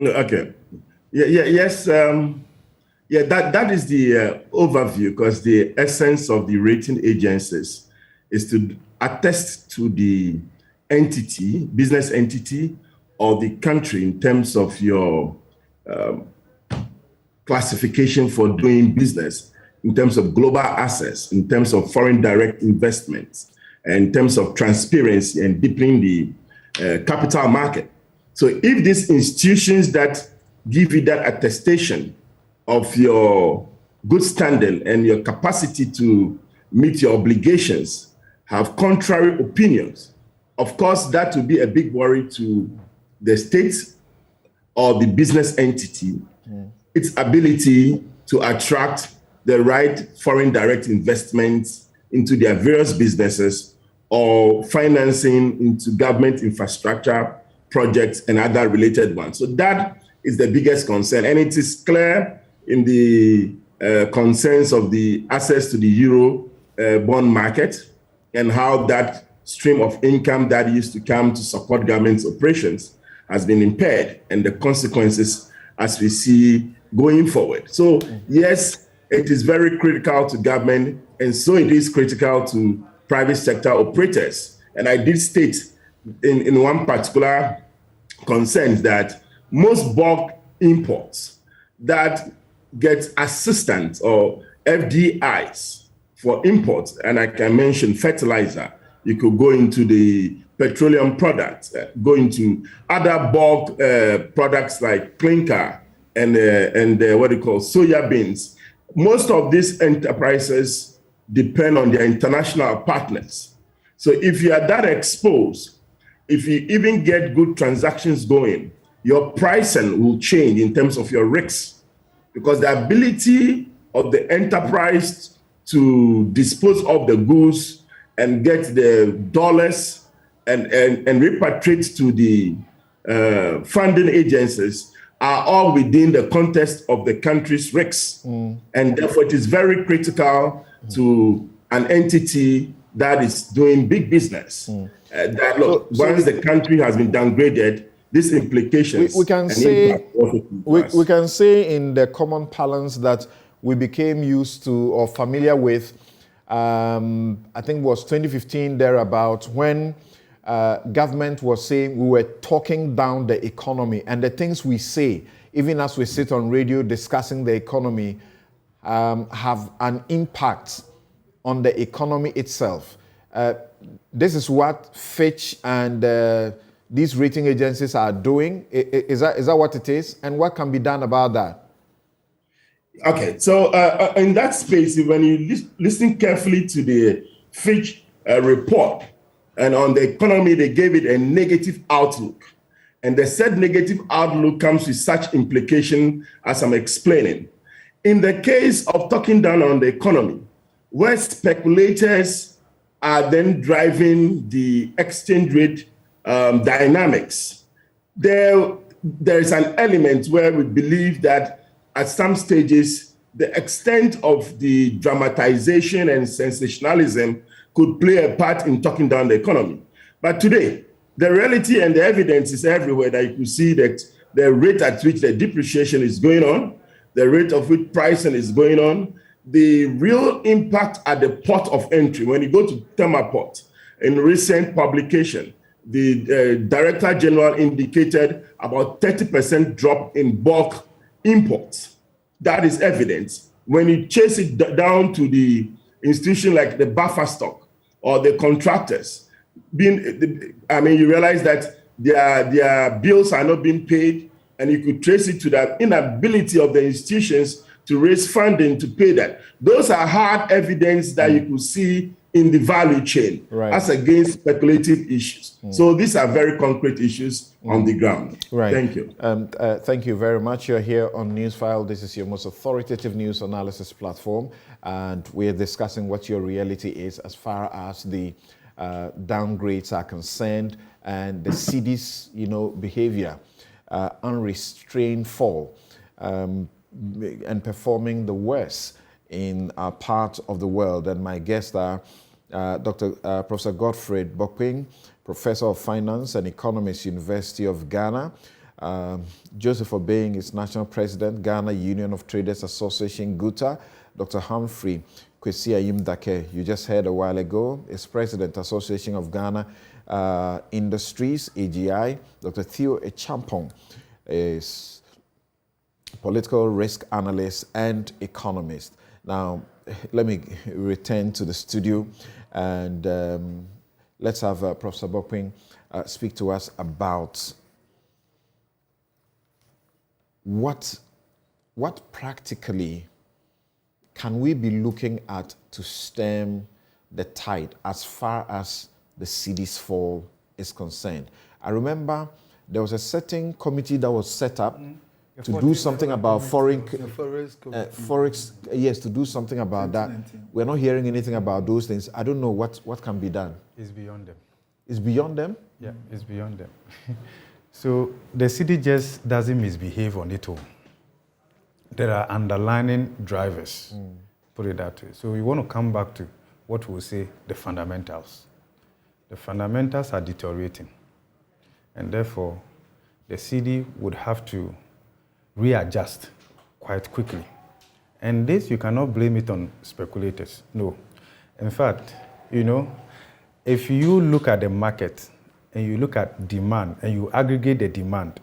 Okay. Yes. That is the overview, because the essence of the rating agencies is to attest to the entity, business entity, or the country in terms of your classification for doing business, in terms of global assets, in terms of foreign direct investments, and in terms of transparency and deepening the capital market. So if these institutions that give you that attestation of your good standing and your capacity to meet your obligations have contrary opinions, of course, that will be a big worry to the state or the business entity, its ability to attract the right foreign direct investments into their various businesses or financing into government infrastructure projects and other related ones. So that is the biggest concern. And it is clear in the concerns of the access to the euro bond market and how that stream of income that used to come to support government's operations has been impaired, and the consequences as we see going forward. So yes, it is very critical to government, and so it is critical to private sector operators. And I did state in one particular concern that most bulk imports that get assistance or FDIs for imports, and I can mention fertilizer, you could go into the petroleum products, go into other bulk products like clinker and what they call soya beans. Most of these enterprises depend on their international partners. So if you are that exposed, if you even get good transactions going, your pricing will change in terms of your risks, because the ability of the enterprise to dispose of the goods and get the dollars and repatriate to the funding agencies are all within the context of the country's risks. And therefore, it is very critical to an entity that is doing big business. That look, once the country has been downgraded, these implications we can say in the common parlance that we became used to or familiar with, I think it was 2015 thereabout, when government was saying we were talking down the economy, and the things we say, even as we sit on radio discussing the economy, have an impact on the economy itself. This is what Fitch and these rating agencies are doing. Is that what it is? And what can be done about that? Okay, so in that space, when you listen carefully to the Fitch report, and on the economy, they gave it a negative outlook. And the said negative outlook comes with such implication as I'm explaining. In the case of talking down on the economy, where speculators are then driving the exchange rate dynamics, there is an element where we believe that at some stages, the extent of the dramatization and sensationalism could play a part in talking down the economy. But today, the reality and the evidence is everywhere that you can see that the rate at which the depreciation is going on, the rate of which pricing is going on, the real impact at the port of entry. When you go to Tema Port, in recent publication, the Director General indicated about 30% drop in bulk imports. That is evidence. When you chase it down to the institution like the buffer stock or the contractors, you realize that their bills are not being paid, and you could trace it to that inability of the institutions to raise funding to pay that. Those are hard evidence that you could see in the value chain as against speculative issues. So these are very concrete issues on the ground. Thank you. Thank you very much. You're here on Newsfile. This is your most authoritative news analysis platform, and we're discussing what your reality is as far as the downgrades are concerned and the city's, behavior, unrestrained fall, and performing the worst in our part of the world. And my guests are Professor Godfred Bokwing, Professor of Finance and Economist, University of Ghana. Joseph Obeying is National President, Ghana Union of Traders Association, GUTA. Dr. Humphrey Kwesi Ayimdake, you just heard a while ago, is President, Association of Ghana Industries, AGI. Dr. Theo Echampong is political risk analyst and economist. Now, let me return to the studio and let's have Professor Bokwing speak to us about what practically can we be looking at to stem the tide as far as the city's fall is concerned. I remember there was a certain committee that was set up to do something about forex, yes, to do something about that. We're not hearing anything about those things. I don't know what can be done. It's beyond them. It's beyond them? Yeah, it's beyond them. So the city just doesn't misbehave on its own. There are underlying drivers, put it that way. So we want to come back to what we'll say the fundamentals. The fundamentals are deteriorating, and therefore the city would have to readjust quite quickly. And this, you cannot blame it on speculators. No. In fact, if you look at the market and you look at demand and you aggregate the demand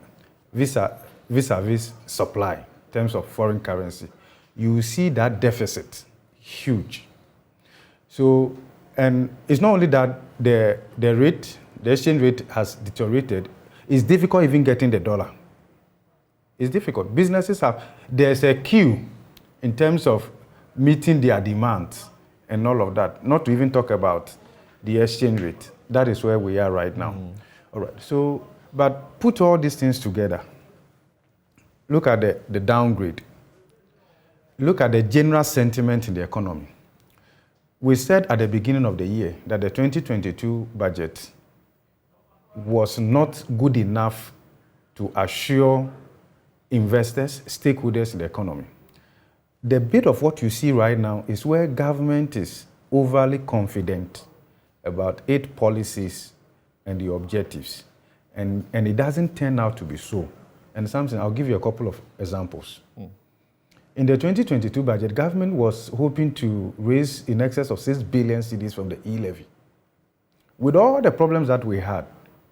vis-a-vis supply in terms of foreign currency, you see that deficit huge. So, and it's not only that the exchange rate has deteriorated, it's difficult even getting the dollar. It's difficult. Businesses there's a queue in terms of meeting their demands and all of that, not to even talk about the exchange rate. That is where we are right now. All right, so, but put all these things together. Look at the downgrade. Look at the general sentiment in the economy. We said at the beginning of the year that the 2022 budget was not good enough to assure investors, stakeholders in the economy. The bit of what you see right now is where government is overly confident about its policies and the objectives. And it doesn't turn out to be so. And Samson, I'll give you a couple of examples. In the 2022 budget, government was hoping to raise in excess of 6 billion cedis from the e-levy. With all the problems that we had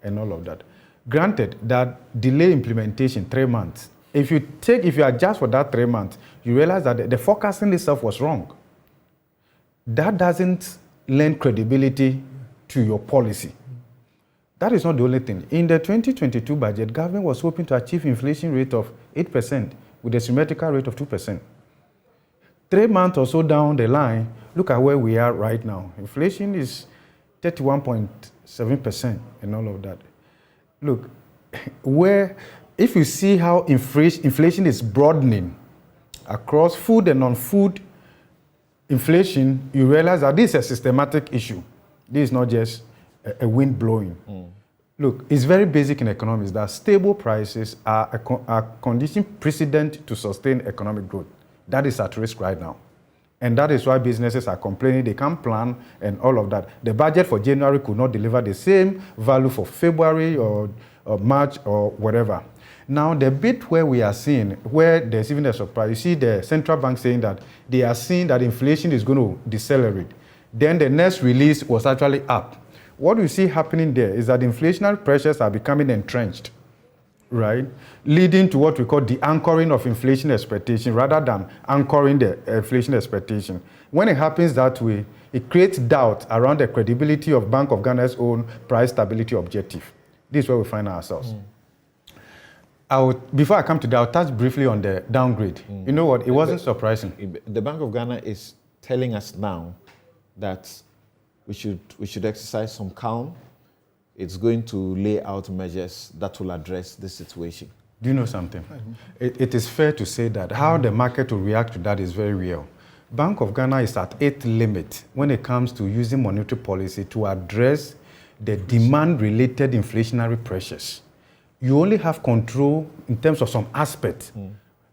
and all of that, granted that delay implementation 3 months, if you adjust for that 3 months, you realize that the forecasting itself was wrong. That doesn't lend credibility to your policy. That is not the only thing. In the 2022 budget, government was hoping to achieve inflation rate of 8% with a symmetrical rate of 2%. 3 months or so down the line, look at where we are right now. Inflation is 31.7% and all of that. Look, if you see how inflation is broadening across food and non-food inflation, you realize that this is a systematic issue. This is not just a wind blowing. Look, it's very basic in economics that stable prices are a condition precedent to sustain economic growth. That is at risk right now. And that is why businesses are complaining they can't plan and all of that. The budget for January could not deliver the same value for February or March or whatever. Now, the bit where we are seeing, where there's even a surprise, you see the central bank saying that they are seeing that inflation is going to decelerate. Then the next release was actually up. What we see happening there is that inflationary pressures are becoming entrenched, right? Leading to what we call the anchoring of inflation expectation rather than anchoring the inflation expectation. When it happens that way, it creates doubt around the credibility of Bank of Ghana's own price stability objective. This is where we find ourselves. Before I come to that, I'll touch briefly on the downgrade. You know what? It wasn't surprising. The Bank of Ghana is telling us now that we should exercise some calm. It's going to lay out measures that will address the situation. Do you know something? It is fair to say that how the market will react to that is very real. Bank of Ghana is at its limit when it comes to using monetary policy to address the demand-related inflationary pressures. You only have control in terms of some aspects.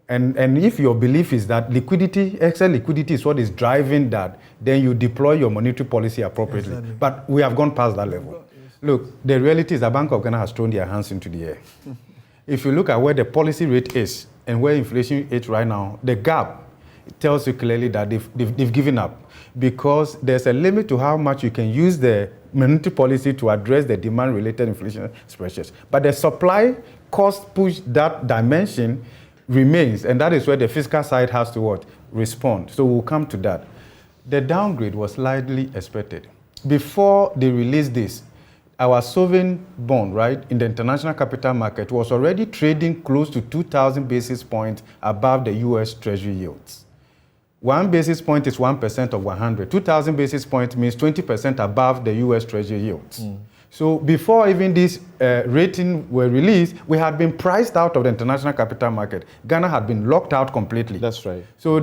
And if your belief is that liquidity, excess liquidity is what is driving that, then you deploy your monetary policy appropriately. Exactly. But we have gone past that level. Look, the reality is the Bank of Ghana has thrown their hands into the air. If you look at where the policy rate is and where inflation is right now, the gap tells you clearly that they've given up, because there's a limit to how much you can use the monetary policy to address the demand-related inflation pressures. But the supply cost push, that dimension remains, and that is where the fiscal side has to respond. So we'll come to that. The downgrade was largely expected. Before they released this, our sovereign bond, right, in the international capital market was already trading close to 2,000 basis points above the US Treasury yields. 1 basis point is 1% of 100. 2,000 basis points means 20% above the US Treasury yields. So before even these ratings were released, we had been priced out of the international capital market. Ghana had been locked out completely. That's right. So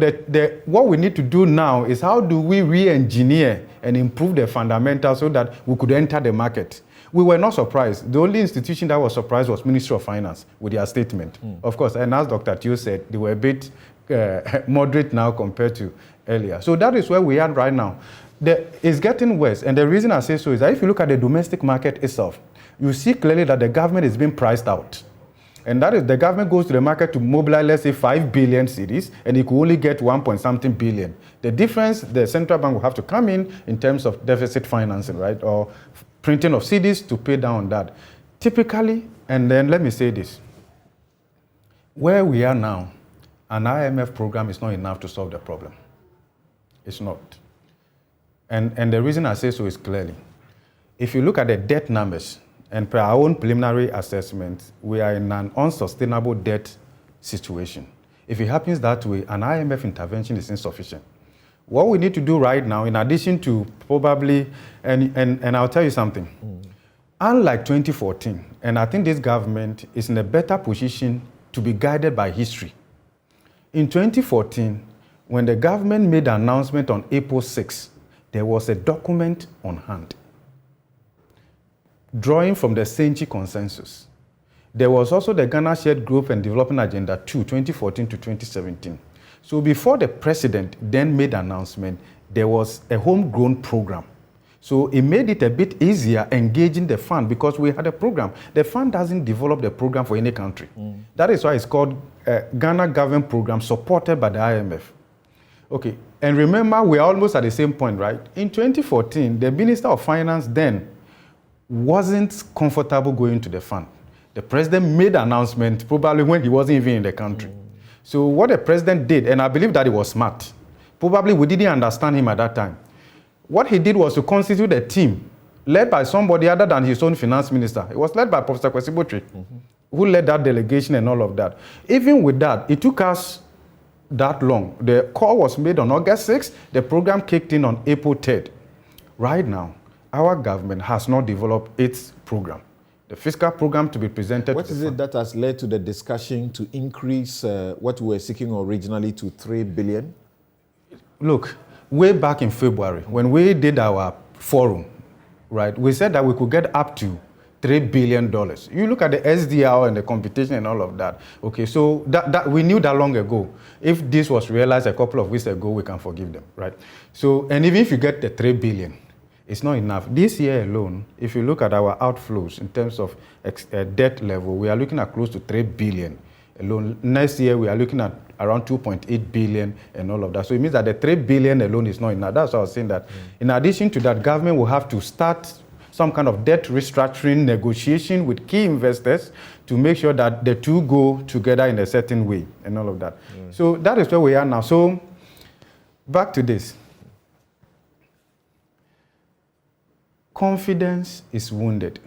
what we need to do now is how do we re-engineer and improve the fundamentals so that we could enter the market. We were not surprised. The only institution that was surprised was Ministry of Finance with their statement. Of course, and as Dr. Teo said, they were a bit moderate now compared to earlier. So that is where we are right now. It's getting worse, and the reason I say so is that if you look at the domestic market itself, you see clearly that the government is being priced out. And that is, the government goes to the market to mobilize, let's say, 5 billion cedis, and it could only get 1-point-something billion. The difference, the central bank will have to come in terms of deficit financing, right, or printing of cedis to pay down that. Typically, and then let me say this, where we are now, an IMF program is not enough to solve the problem. It's not. And the reason I say so is clearly, if you look at the debt numbers, and per our own preliminary assessment, we are in an unsustainable debt situation. If it happens that way, an IMF intervention is insufficient. What we need to do right now, in addition to probably, and I'll tell you something, unlike 2014, and I think this government is in a better position to be guided by history. In 2014, when the government made an announcement on April 6, there was a document on hand, drawing from the Senchi Consensus. There was also the Ghana Shared Growth and Development Agenda 2, 2014 to 2017. So before the president then made an announcement, there was a homegrown program. So it made it a bit easier engaging the fund because we had a program. The fund doesn't develop the program for any country. That is why it's called Ghana Government Program supported by the IMF. Okay, and remember, we're almost at the same point, right? In 2014, the Minister of Finance then wasn't comfortable going to the fund. The president made an announcement probably when he wasn't even in the country. So what the president did, and I believe that it was smart, probably we didn't understand him at that time. What he did was to constitute a team led by somebody other than his own finance minister. It was led by Professor Kwesi Botry, who led that delegation and all of that. Even with that, it took us that long. The call was made on August 6th. The program kicked in on April 3rd. Right now, our government has not developed its program. The fiscal program to be presented. What is it that has led to the discussion to increase what we were seeking originally to 3 billion? Look, way back in February, when we did our forum, right, we said that we could get up to $3 billion. You look at the SDR and the computation and all of that. Okay, so that we knew that long ago. If this was realized a couple of weeks ago, we can forgive them, right? So, and even if you get the 3 billion, it's not enough. This year alone, if you look at our outflows in terms of debt level, we are looking at close to 3 billion alone. Next year, we are looking at around 2.8 billion and all of that. So it means that the 3 billion alone is not enough. That's why I was saying that. In addition to that, government will have to start some kind of debt restructuring negotiation with key investors to make sure that the two go together in a certain way and all of that. So that is where we are now. So back to this. Confidence is wounded.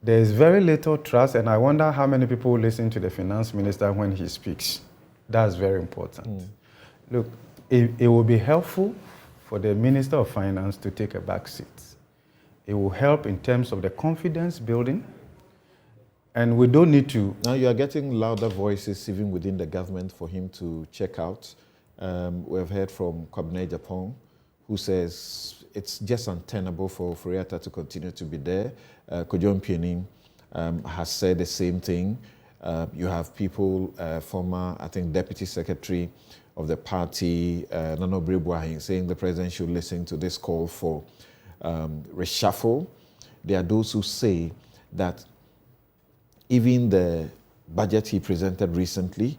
there is very little trust, and I wonder how many people listen to the finance minister when he speaks. That's very important. Look, it will be helpful for the Minister of Finance to take a back seat. It will help in terms of the confidence building, and we don't need to... Now you are getting louder voices even within the government for him to check out. We've heard from Kwabena Japan, who says it's just untenable for Furiata to continue to be there. Kojo Mpieni has said the same thing. You have people, former, I think, Deputy Secretary of the party, Nano Brebuahin, saying the president should listen to this call for reshuffle. There are those who say that even the budget he presented recently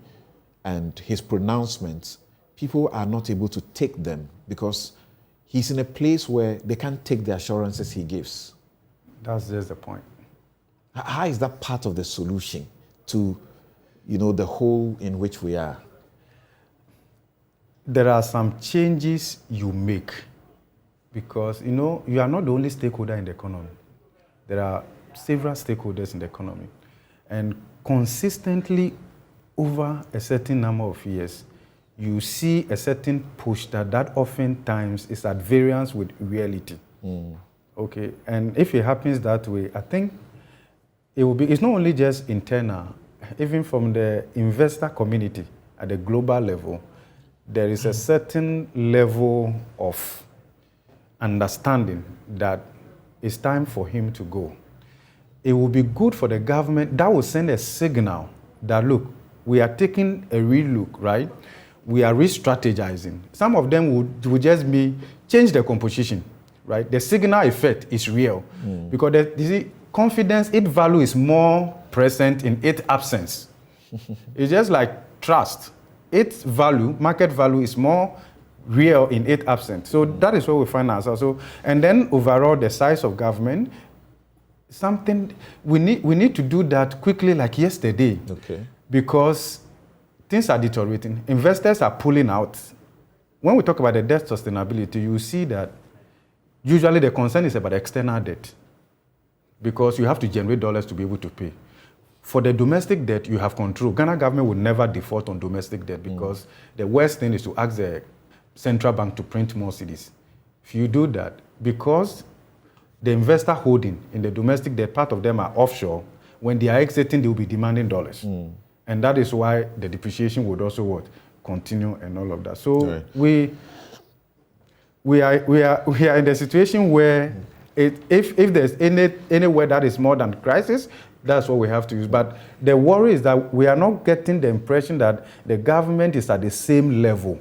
and his pronouncements, people are not able to take them because he's in a place where they can't take the assurances he gives. That's just the point. How is that part of the solution to, the hole in which we are? There are some changes you make because, you are not the only stakeholder in the economy. There are several stakeholders in the economy. And consistently over a certain number of years, you see a certain push that oftentimes is at variance with reality. Okay, and if it happens that way, I think it's not only just internal, even from the investor community at the global level, there is a certain level of understanding that it's time for him to go. It will be good for the government. That will send a signal that, look, we are taking a real look, right? We are re-strategizing. Some of them would just be change the composition, right? The signal effect is real because confidence, its value is more present in its absence. It's just like trust. Its value, market value, is more real in its absence. So that is where we find ourselves. So, and then overall, the size of government, something we need to do that quickly, like yesterday. Okay. Because things are deteriorating. Investors are pulling out. When we talk about the debt sustainability, you see that usually the concern is about external debt because you have to generate dollars to be able to pay. For the domestic debt, you have control. Ghana government would never default on domestic debt because the worst thing is to ask the central bank to print more cedis. If you do that, because the investor holding in the domestic debt, part of them are offshore, when they are exiting, they will be demanding dollars. And that is why the depreciation would also continue and all of that. So we are in the situation where if there's anywhere that is more than crisis, that's what we have to use. But the worry is that we are not getting the impression that the government is at the same level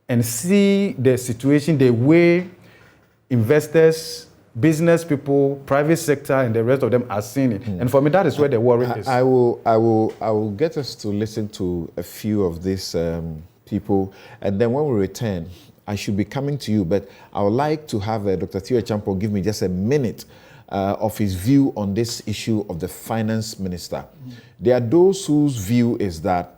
and see the situation the way investors, business people, private sector, and the rest of them are seeing it. And for me, that is where the worry is. I will get us to listen to a few of these people, and then when we return, I should be coming to you, but I would like to have Dr. Theo Champo give me just a minute of his view on this issue of the finance minister. There are those whose view is that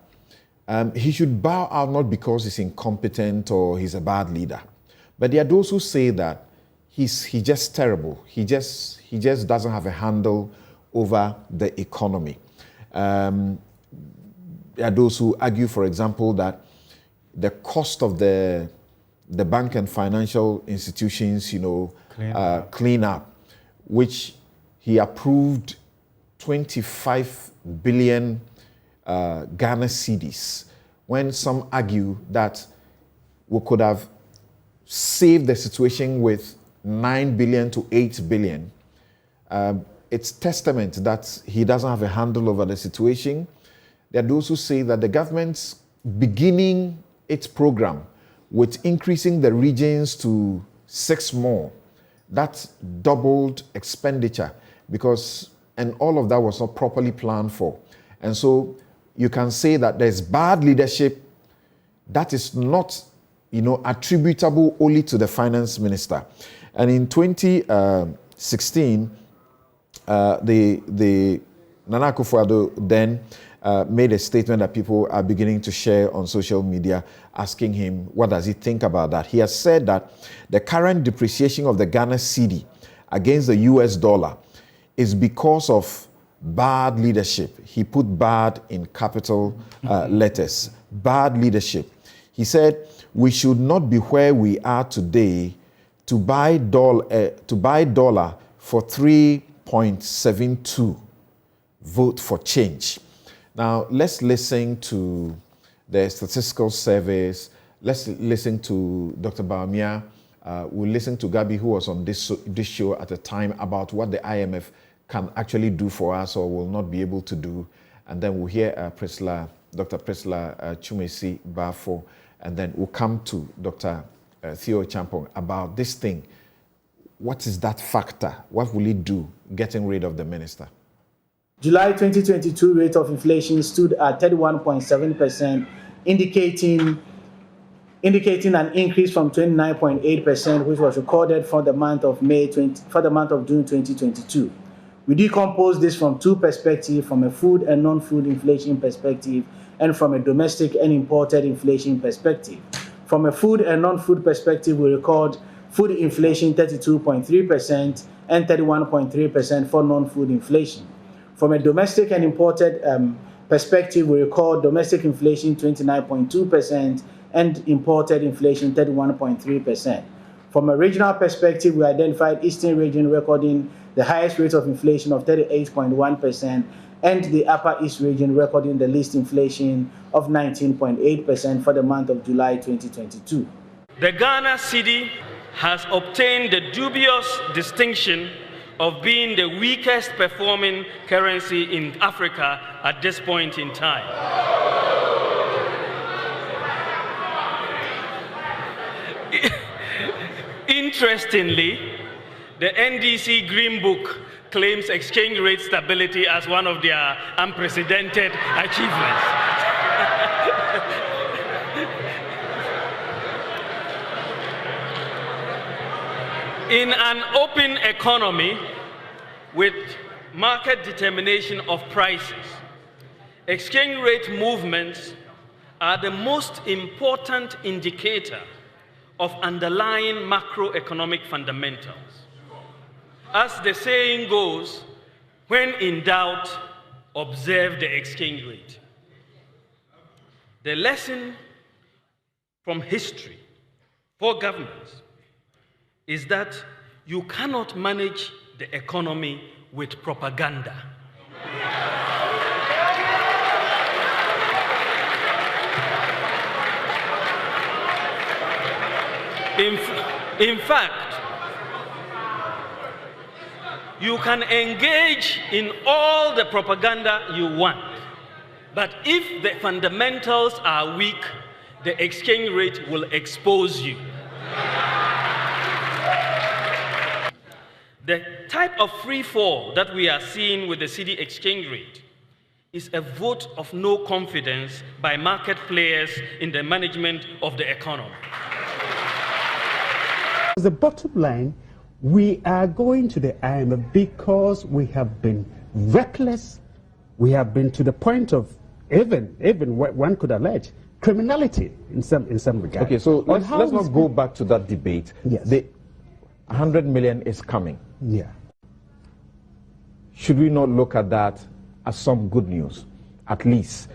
he should bow out not because he's incompetent or he's a bad leader, but there are those who say that he's just terrible. He just doesn't have a handle over the economy. There are those who argue, for example, that the cost of the bank and financial institutions, clean up, which he approved 25 billion Ghana cedis, when some argue that we could have saved the situation with 9 billion to 8 billion. It's testament that he doesn't have a handle over the situation. There are those who say that the government's beginning its program with increasing the regions to 6 more, that's doubled expenditure and all of that was not properly planned for. And so you can say that there's bad leadership that is not, attributable only to the finance minister. And in 2016, the Nana Akufo-Addo then made a statement that people are beginning to share on social media, asking him what does he think about that. He has said that the current depreciation of the Ghana cedi against the US dollar is because of bad leadership. He put bad in capital letters. Bad leadership. He said, we should not be where we are today to buy dollar for 3.72. Vote for change. Now, let's listen to the statistical surveys. Let's listen to Dr. Bawumia. We'll listen to Gabi, who was on this show at the time, about what the IMF can actually do for us or will not be able to do. And then we'll hear Dr. Priscilla Chumesi Bafo, and then we'll come to Dr. Theo Champong about this thing. What is that factor? What will it do, getting rid of the minister? July 2022 rate of inflation stood at 31.7%, indicating an increase from 29.8%, which was recorded for the month of June 2022. We decompose this from two perspectives, from a food and non-food inflation perspective, and from a domestic and imported inflation perspective. From a food and non-food perspective, we record food inflation 32.3% and 31.3% for non-food inflation. From a domestic and imported perspective, we record domestic inflation 29.2% and imported inflation 31.3%. From a regional perspective, we identified Eastern region recording the highest rate of inflation of 38.1%, and the Upper East region recording the least inflation of 19.8% for the month of July 2022. The Ghana cedi has obtained the dubious distinction of being the weakest performing currency in Africa at this point in time. Interestingly, the NDC Green Book claims exchange rate stability as one of their unprecedented achievements. In an open economy with market determination of prices, exchange rate movements are the most important indicator of underlying macroeconomic fundamentals. As the saying goes, when in doubt, observe the exchange rate. The lesson from history for governments is that you cannot manage the economy with propaganda. In fact, you can engage in all the propaganda you want, but if the fundamentals are weak, the exchange rate will expose you. The type of free fall that we are seeing with the cedi exchange rate is a vote of no confidence by market players in the management of the economy. The bottom line, we are going to the IMF because we have been reckless. We have been to the point of even what one could allege criminality in some regard. Okay, so let's not go back to that debate. Yes. The 100 million is coming. Yeah. Should we not look at that as some good news? At least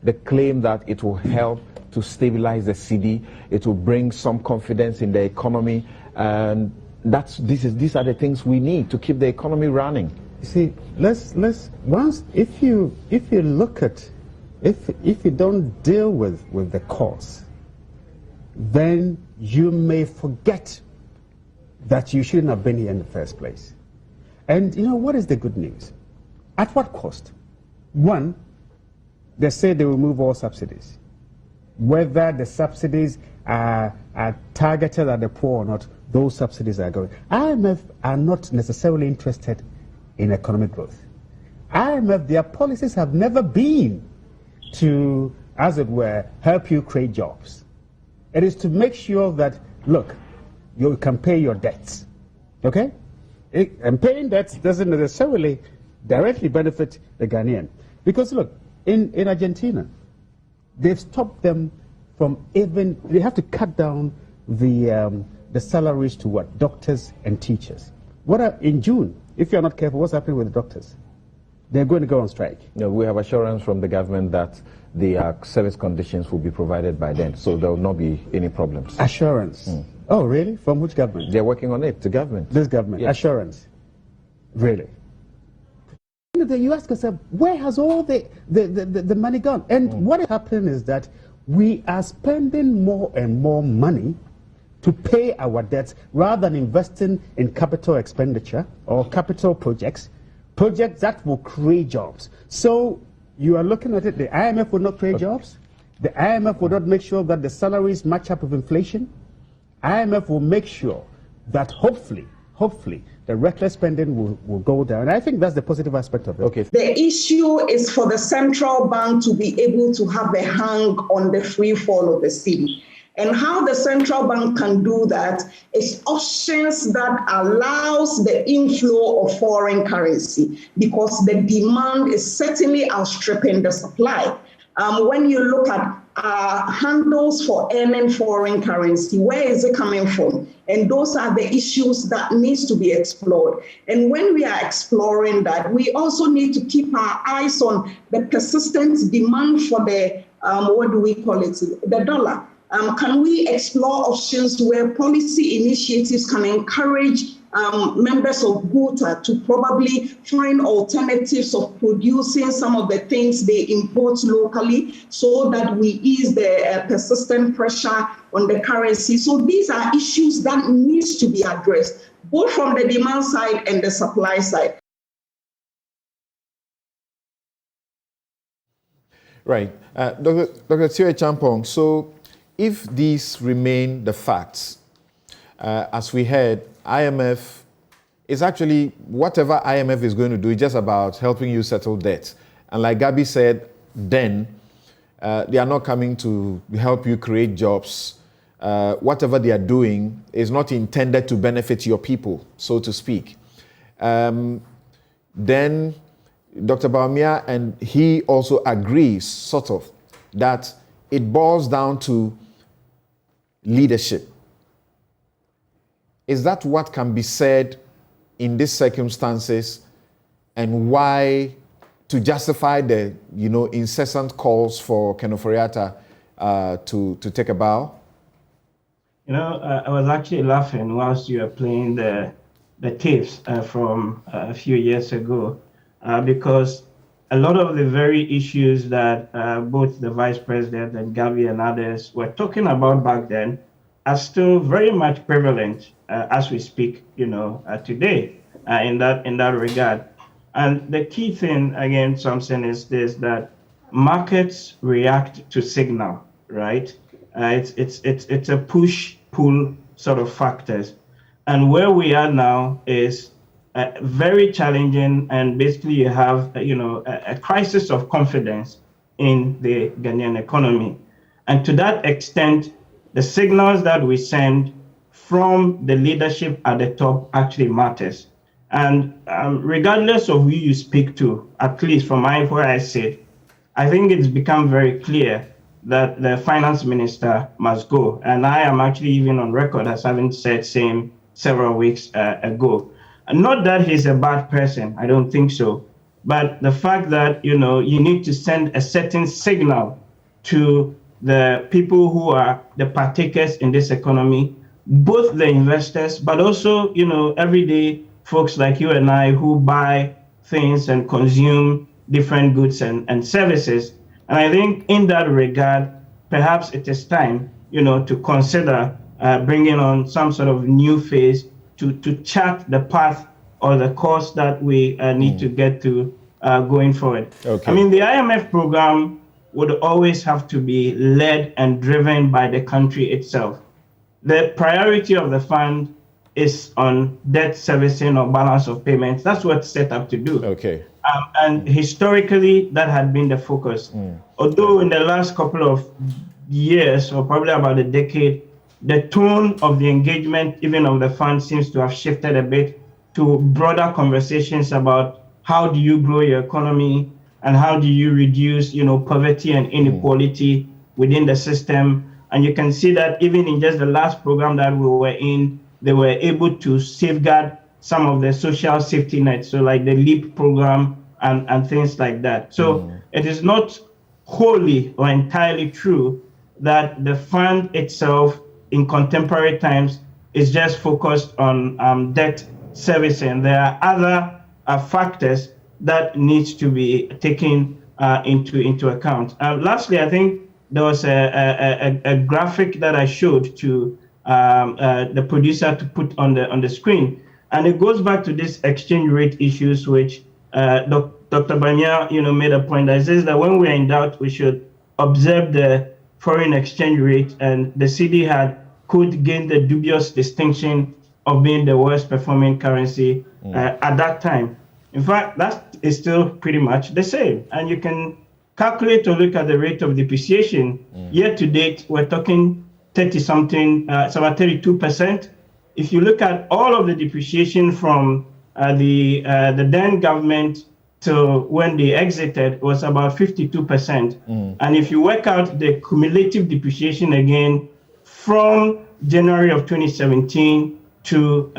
the claim that it will help to stabilize the cedi, it will bring some confidence in the economy, and these are the things we need to keep the economy running. You see, if you look at, if you don't deal with the cause, then you may forget that you shouldn't have been here in the first place. And you know, what is the good news? At what cost? One, they say they will remove all subsidies. Whether the subsidies are targeted at the poor or not, those subsidies are going. IMF are not necessarily interested in economic growth. IMF, their policies have never been to, as it were, help you create jobs. It is to make sure that, look, you can pay your debts, okay? And paying debts doesn't necessarily directly benefit the Ghanaian. Because look, in Argentina, they've stopped them from even, they have to cut down the salaries to what? Doctors and teachers. In June, If you're not careful, what's happening with the doctors? They're going to go on strike. No, we have assurance from the government that the service conditions will be provided by then, so there will not be any problems. Assurance? Oh, really? From which government? They're working on it, the government. This government? Yes. Assurance? Really? You ask yourself, where has all the money gone? And what is happening is that we are spending more and more money to pay our debts rather than investing in capital expenditure or capital projects that will create jobs. So you are looking at it, the IMF will not create jobs. The IMF will not make sure that the salaries match up with inflation. IMF will make sure that hopefully, the reckless spending will go down. And I think that's the positive aspect of it. Okay. The issue is for the central bank to be able to have a hang on the free fall of the cedi. And how the central bank can do that is options that allows the inflow of foreign currency, because the demand is certainly outstripping the supply. When you look at handles for earning foreign currency, where is it coming from? And those are the issues that needs to be explored. And when we are exploring that, we also need to keep our eyes on the persistent demand for the, the dollar. Can we explore options where policy initiatives can encourage members of GUTA to probably find alternatives of producing some of the things they import locally, so that we ease the persistent pressure on the currency? So these are issues that needs to be addressed, both from the demand side and the supply side. Right. Dr. Tsiri Champong, so if these remain the facts, as we heard, IMF is actually, whatever IMF is going to do, is just about helping you settle debt. And like Gabby said, then they are not coming to help you create jobs. Whatever they are doing is not intended to benefit your people, so to speak. Then Dr. Bawumia, and he also agrees, sort of, that it boils down to leadership. Is that what can be said in these circumstances, and why to justify the incessant calls for Ken Ofori-Atta to take a bow? I was actually laughing whilst you were playing the tapes from a few years ago, because a lot of the very issues that both the Vice President and Gabby and others were talking about back then are still very much prevalent as we speak, today in that regard. And the key thing, again, Samson, is this, that markets react to signal, right? It's a push-pull sort of factors. And where we are now is very challenging, and basically you have a crisis of confidence in the Ghanaian economy. And to that extent, the signals that we send from the leadership at the top actually matters. And regardless of who you speak to, at least from where I sit, I think it's become very clear that the finance minister must go. And I am actually even on record as having said same several weeks ago. Not that he's a bad person, I don't think so. But the fact that, you need to send a certain signal to the people who are the partakers in this economy, both the investors, but also, everyday folks like you and I who buy things and consume different goods and services. And I think in that regard, perhaps it is time, to consider bringing on some sort of new phase to chart the path or the course that we need to get to going forward. Okay. I mean, the IMF program would always have to be led and driven by the country itself. The priority of the fund is on debt servicing or balance of payments. That's what it's set up to do. Okay. And historically, that had been the focus. Although in the last couple of years, or probably about a decade, the tone of the engagement, even of the fund, seems to have shifted a bit to broader conversations about how do you grow your economy and how do you reduce, poverty and inequality within the system. And you can see that even in just the last program that we were in, they were able to safeguard some of the social safety nets, so like the LEAP program and things like that. So it is not wholly or entirely true that the fund itself in contemporary times is just focused on debt servicing. There are other factors that needs to be taken into account. Lastly, I think there was a graphic that I showed to the producer to put on the screen, and it goes back to this exchange rate issues, which Dr. Banya, made a point that says that when we're in doubt, we should observe the foreign exchange rate, and the cedi could gain the dubious distinction of being the worst performing currency at that time. In fact, that is still pretty much the same, and you can calculate or look at the rate of depreciation. Year to date, we're talking 30-something, it's about 32%. If you look at all of the depreciation from the then government to when they exited, it was about 52%. And if you work out the cumulative depreciation again from January of 2017 to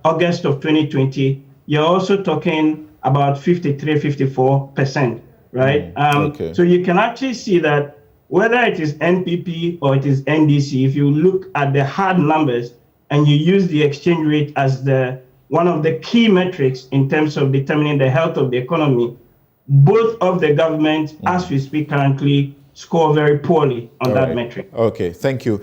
August of 2020, you're also talking about 53-54%, right? Okay. So you can actually see that whether it is NPP or it is NDC, if you look at the hard numbers and you use the exchange rate as one of the key metrics in terms of determining the health of the economy, both of the governments, as we speak currently, score very poorly on that metric. Okay, thank you.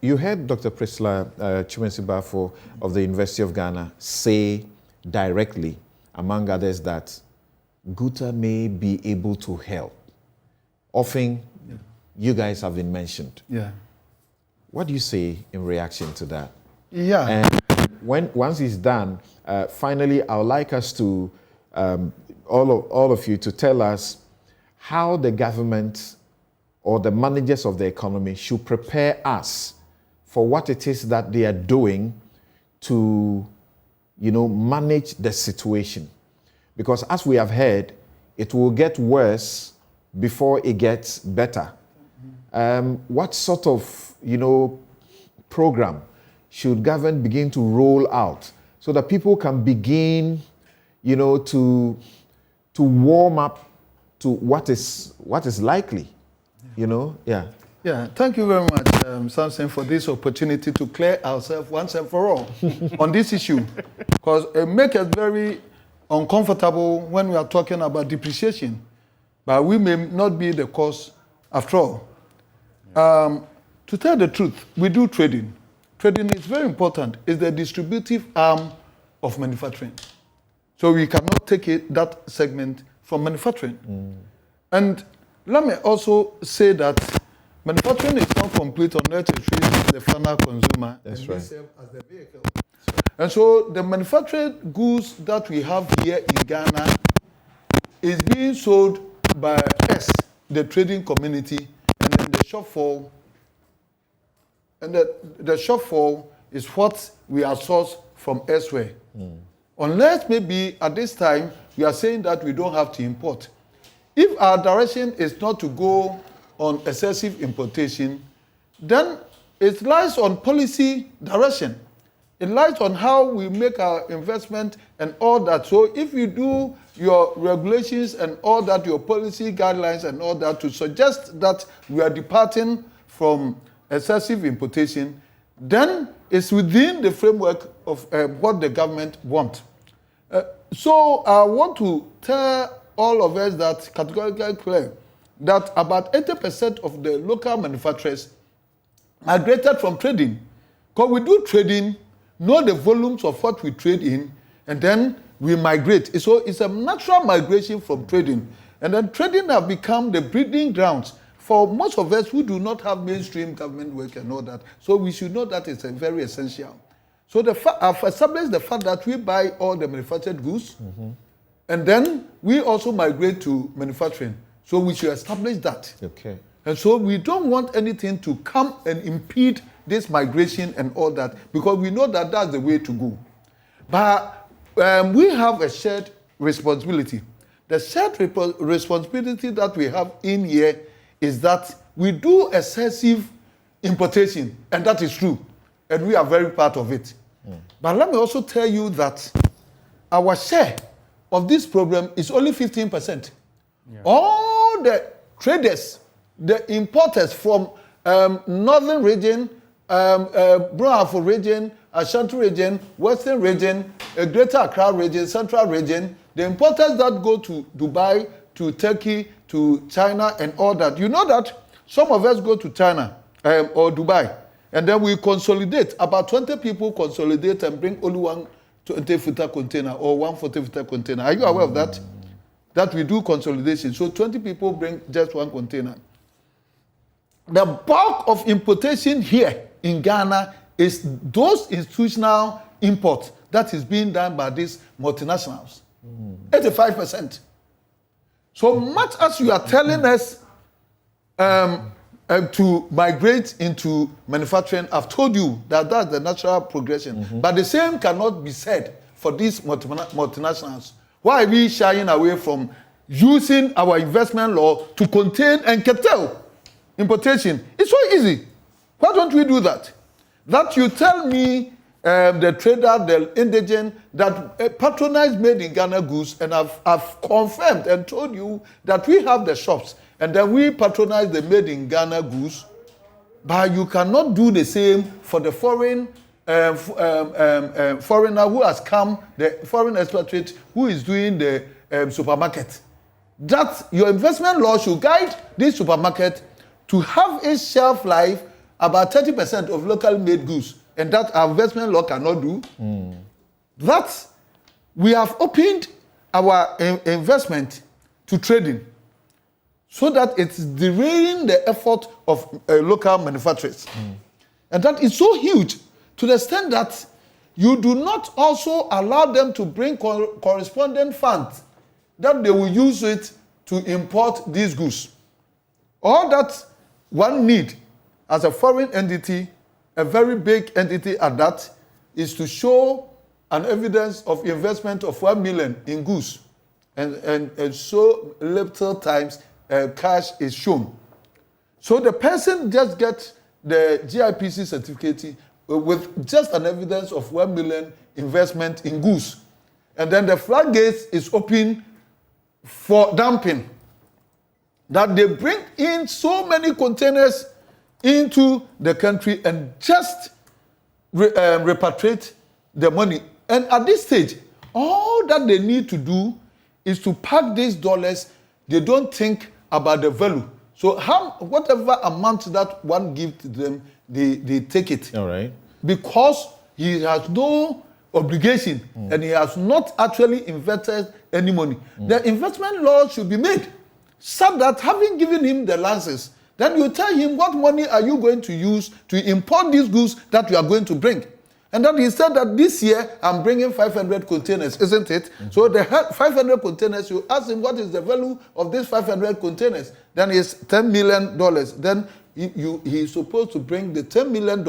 You heard Dr. Priscilla Chumesi-Bafo of the University of Ghana say directly, among others, that Guta may be able to help. Often, you guys have been mentioned. Yeah. What do you say in reaction to that? Yeah. And once it's done, finally, I would like us to, all of you, to tell us how the government or the managers of the economy should prepare us for what it is that they are doing to, manage the situation. Because as we have heard, it will get worse before it gets better. What sort of, program should government begin to roll out so that people can begin, to warm up to what is likely, Yeah. Yeah, thank you very much, Samson, for this opportunity to clear ourselves once and for all on this issue, because it makes us very uncomfortable when we are talking about depreciation, but we may not be the cause after all. To tell the truth, we do trading. Trading is very important. It's the distributive arm of manufacturing. So we cannot take that segment from manufacturing. And let me also say that manufacturing is not complete unless it reaches the final consumer. That's right. As the vehicle. And so the manufactured goods that we have here in Ghana is being sold by us, the trading community, and then the shortfall. And the shortfall is what we are sourced from elsewhere. Unless maybe at this time we are saying that we don't have to import. If our direction is not to go on excessive importation, then it lies on policy direction. It lies on how we make our investment and all that. So if you do your regulations and all that, your policy guidelines and all that, to suggest that we are departing from excessive importation, then it's within the framework of what the government wants. So I want to tell all of us that categorically clear that about 80% of the local manufacturers migrated from trading. Because we do trading, know the volumes of what we trade in, and then we migrate. So it's a natural migration from trading. And then trading have become the breeding grounds for most of us who do not have mainstream government work and all that. So we should know that it's very essential. So I've established the fact that we buy all the manufactured goods, and then we also migrate to manufacturing. So we should establish that. Okay. And so we don't want anything to come and impede this migration and all that, because we know that that's the way to go. But we have a shared responsibility. The shared responsibility that we have in here is that we do excessive importation, and that is true, and we are very part of it. But let me also tell you that our share of this problem is only 15%. Yeah. All the traders, the importers from northern region, Brunafo region, Ashanti region, Western region, Greater Accra region, Central region, the importers that go to Dubai, to Turkey, to China and all that. You know that some of us go to China or Dubai and then we consolidate. About 20 people consolidate and bring only one 20-footer container or 140-footer container. Are you aware of that? That we do consolidation. So 20 people bring just one container. The bulk of importation here in Ghana is those institutional imports that is being done by these multinationals. 85%. So much as you are telling us to migrate into manufacturing, I've told you that that's the natural progression. But the same cannot be said for these multinationals. Why are we shying away from using our investment law to contain and curtail importation? It's so easy. Why don't we do that? That you tell me, the trader, the indigent, that patronize made in Ghana goods, and I've confirmed and told you that we have the shops, and then we patronize the made in Ghana goods, but you cannot do the same for the foreign foreigner who has come, the foreign expatriate who is doing the supermarket. That your investment law should guide this supermarket to have a shelf life about 30% of local made goods, and that our investment law cannot do. That we have opened our investment to trading so that it's derailing the effort of local manufacturers. And that is so huge to the extent that you do not also allow them to bring correspondent funds that they will use it to import these goods. All that one need as a foreign entity, a very big entity at that, is to show an evidence of investment of 1 million in goods. And so little times cash is shown. So the person just gets the GIPC certificate with just an evidence of 1 million investment in goods. And then the floodgates is open for dumping. That they bring in so many containers into the country and just repatriate the money. And at this stage, all that they need to do is to pack these dollars. They don't think about the value. So whatever amount that one gives to them, they take it. All right. Because he has no obligation and he has not actually invested any money. The investment law should be made so that having given him the license, then you tell him what money are you going to use to import these goods that you are going to bring. And then he said that this year I'm bringing 500 containers, isn't it? So the 500 containers, you ask him what is the value of these 500 containers. Then it's $10 million. Then he is supposed to bring the $10 million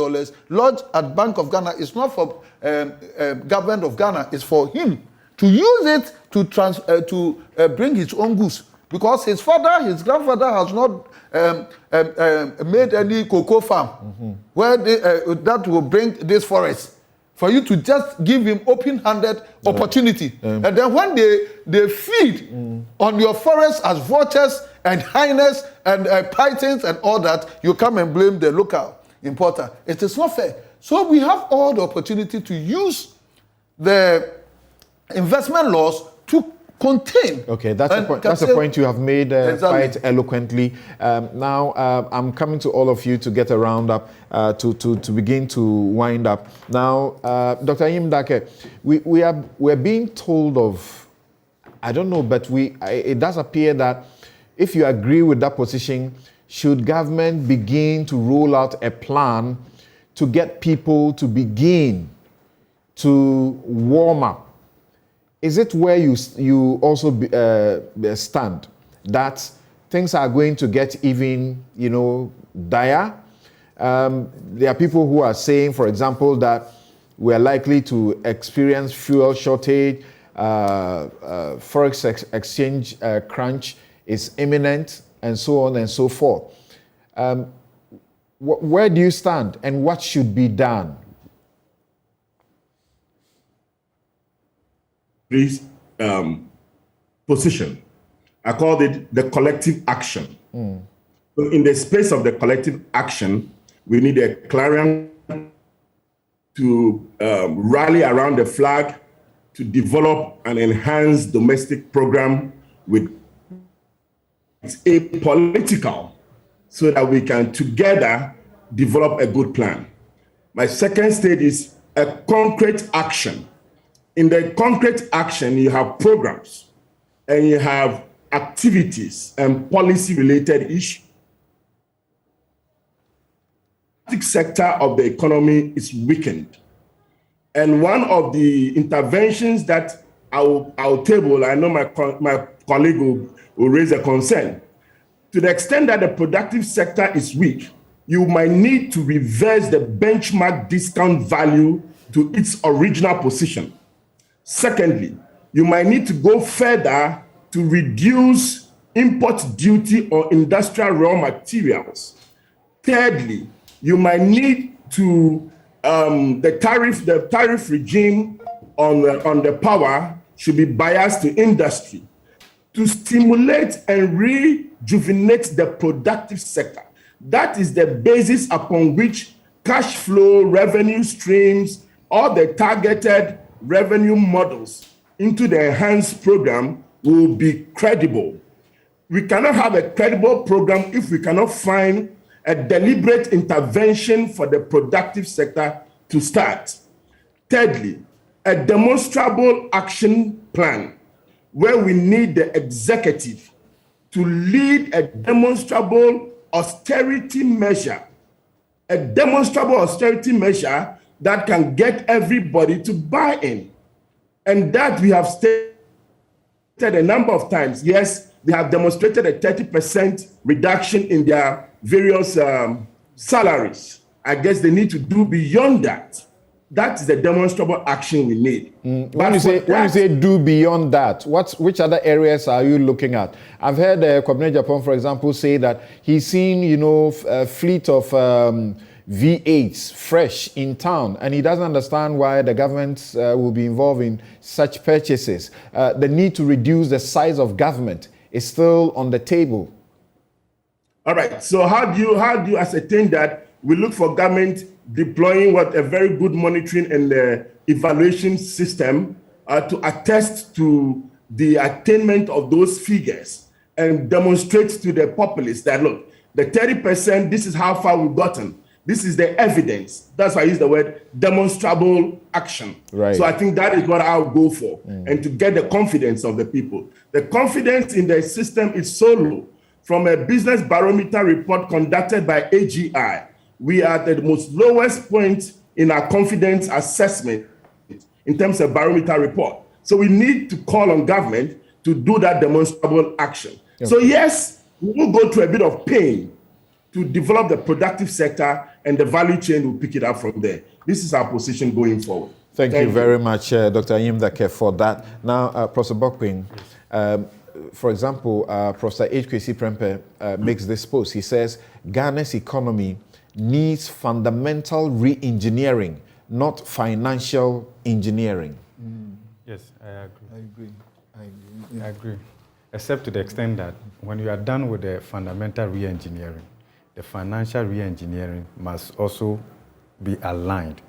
lodged at Bank of Ghana. It's not for government of Ghana. It's for him to use it to bring his own goods. Because his grandfather has not made any cocoa farm where that will bring this forest. For you to just give him open-handed opportunity. And then when they feed on your forest as vultures and hyenas and pythons and all that, you come and blame the local importer. It is not fair. So we have all the opportunity to use the investment laws to contain. Okay, that's a point you have made quite eloquently. Now, I'm coming to all of you to get a roundup, to begin to wind up. Now, Dr. Yimdake, we're being told of, I don't know, but it does appear that if you agree with that position, should government begin to roll out a plan to get people to begin to warm up? Is it where you also stand, that things are going to get even, dire? There are people who are saying, for example, that we are likely to experience fuel shortage, forex exchange crunch is imminent, and so on and so forth. Where do you stand, and what should be done? position. I called it the collective action. So in the space of the collective action, we need a clarion to rally around the flag to develop an enhanced domestic program with a political, so that we can together develop a good plan. My second stage is a concrete action. In the concrete action, you have programs and you have activities and policy-related issues. The sector of the economy is weakened. And one of the interventions that I'll table, I know my colleague will raise a concern. To the extent that the productive sector is weak, you might need to reverse the benchmark discount value to its original position. Secondly, you might need to go further to reduce import duty on industrial raw materials. Thirdly, you might need to, the tariff regime on the power should be biased to industry to stimulate and rejuvenate the productive sector. That is the basis upon which cash flow, revenue streams, all the targeted revenue models into the enhanced program will be credible. We cannot have a credible program if we cannot find a deliberate intervention for the productive sector to start. Thirdly, a demonstrable action plan where we need the executive to lead a demonstrable austerity measure, that can get everybody to buy in. And that we have stated a number of times. Yes, they have demonstrated a 30% reduction in their various salaries. I guess they need to do beyond that. That's the demonstrable action we need. When you say do beyond that, which other areas are you looking at? I've heard Kwabena Japan, for example, say that he's seen, a fleet of V8s fresh in town, and he doesn't understand why the government will be involved in such purchases. The need to reduce the size of government is still on the table. All right. So how do you ascertain that? We look for government deploying a very good monitoring and evaluation system to attest to the attainment of those figures and demonstrate to the populace that, look, the 30%, this is how far we've gotten. This is the evidence. That's why I use the word demonstrable action. Right. So I think that is what I'll go for, and to get the confidence of the people. The confidence in the system is so low. From a business barometer report conducted by AGI, we are at the most lowest point in our confidence assessment in terms of barometer report. So we need to call on government to do that demonstrable action. Okay. So yes, we will go through a bit of pain to develop the productive sector, and the value chain will pick it up from there. This is our position going forward. Thank you very much, Dr. Anyimdake, for that. Now, Professor Bokwin, for example, Professor H. Kwesi Prempeh makes this post. He says, Ghana's economy needs fundamental re-engineering, not financial engineering. Yes, I agree. Except to the extent that when you are done with the fundamental re-engineering, the financial re-engineering must also be aligned,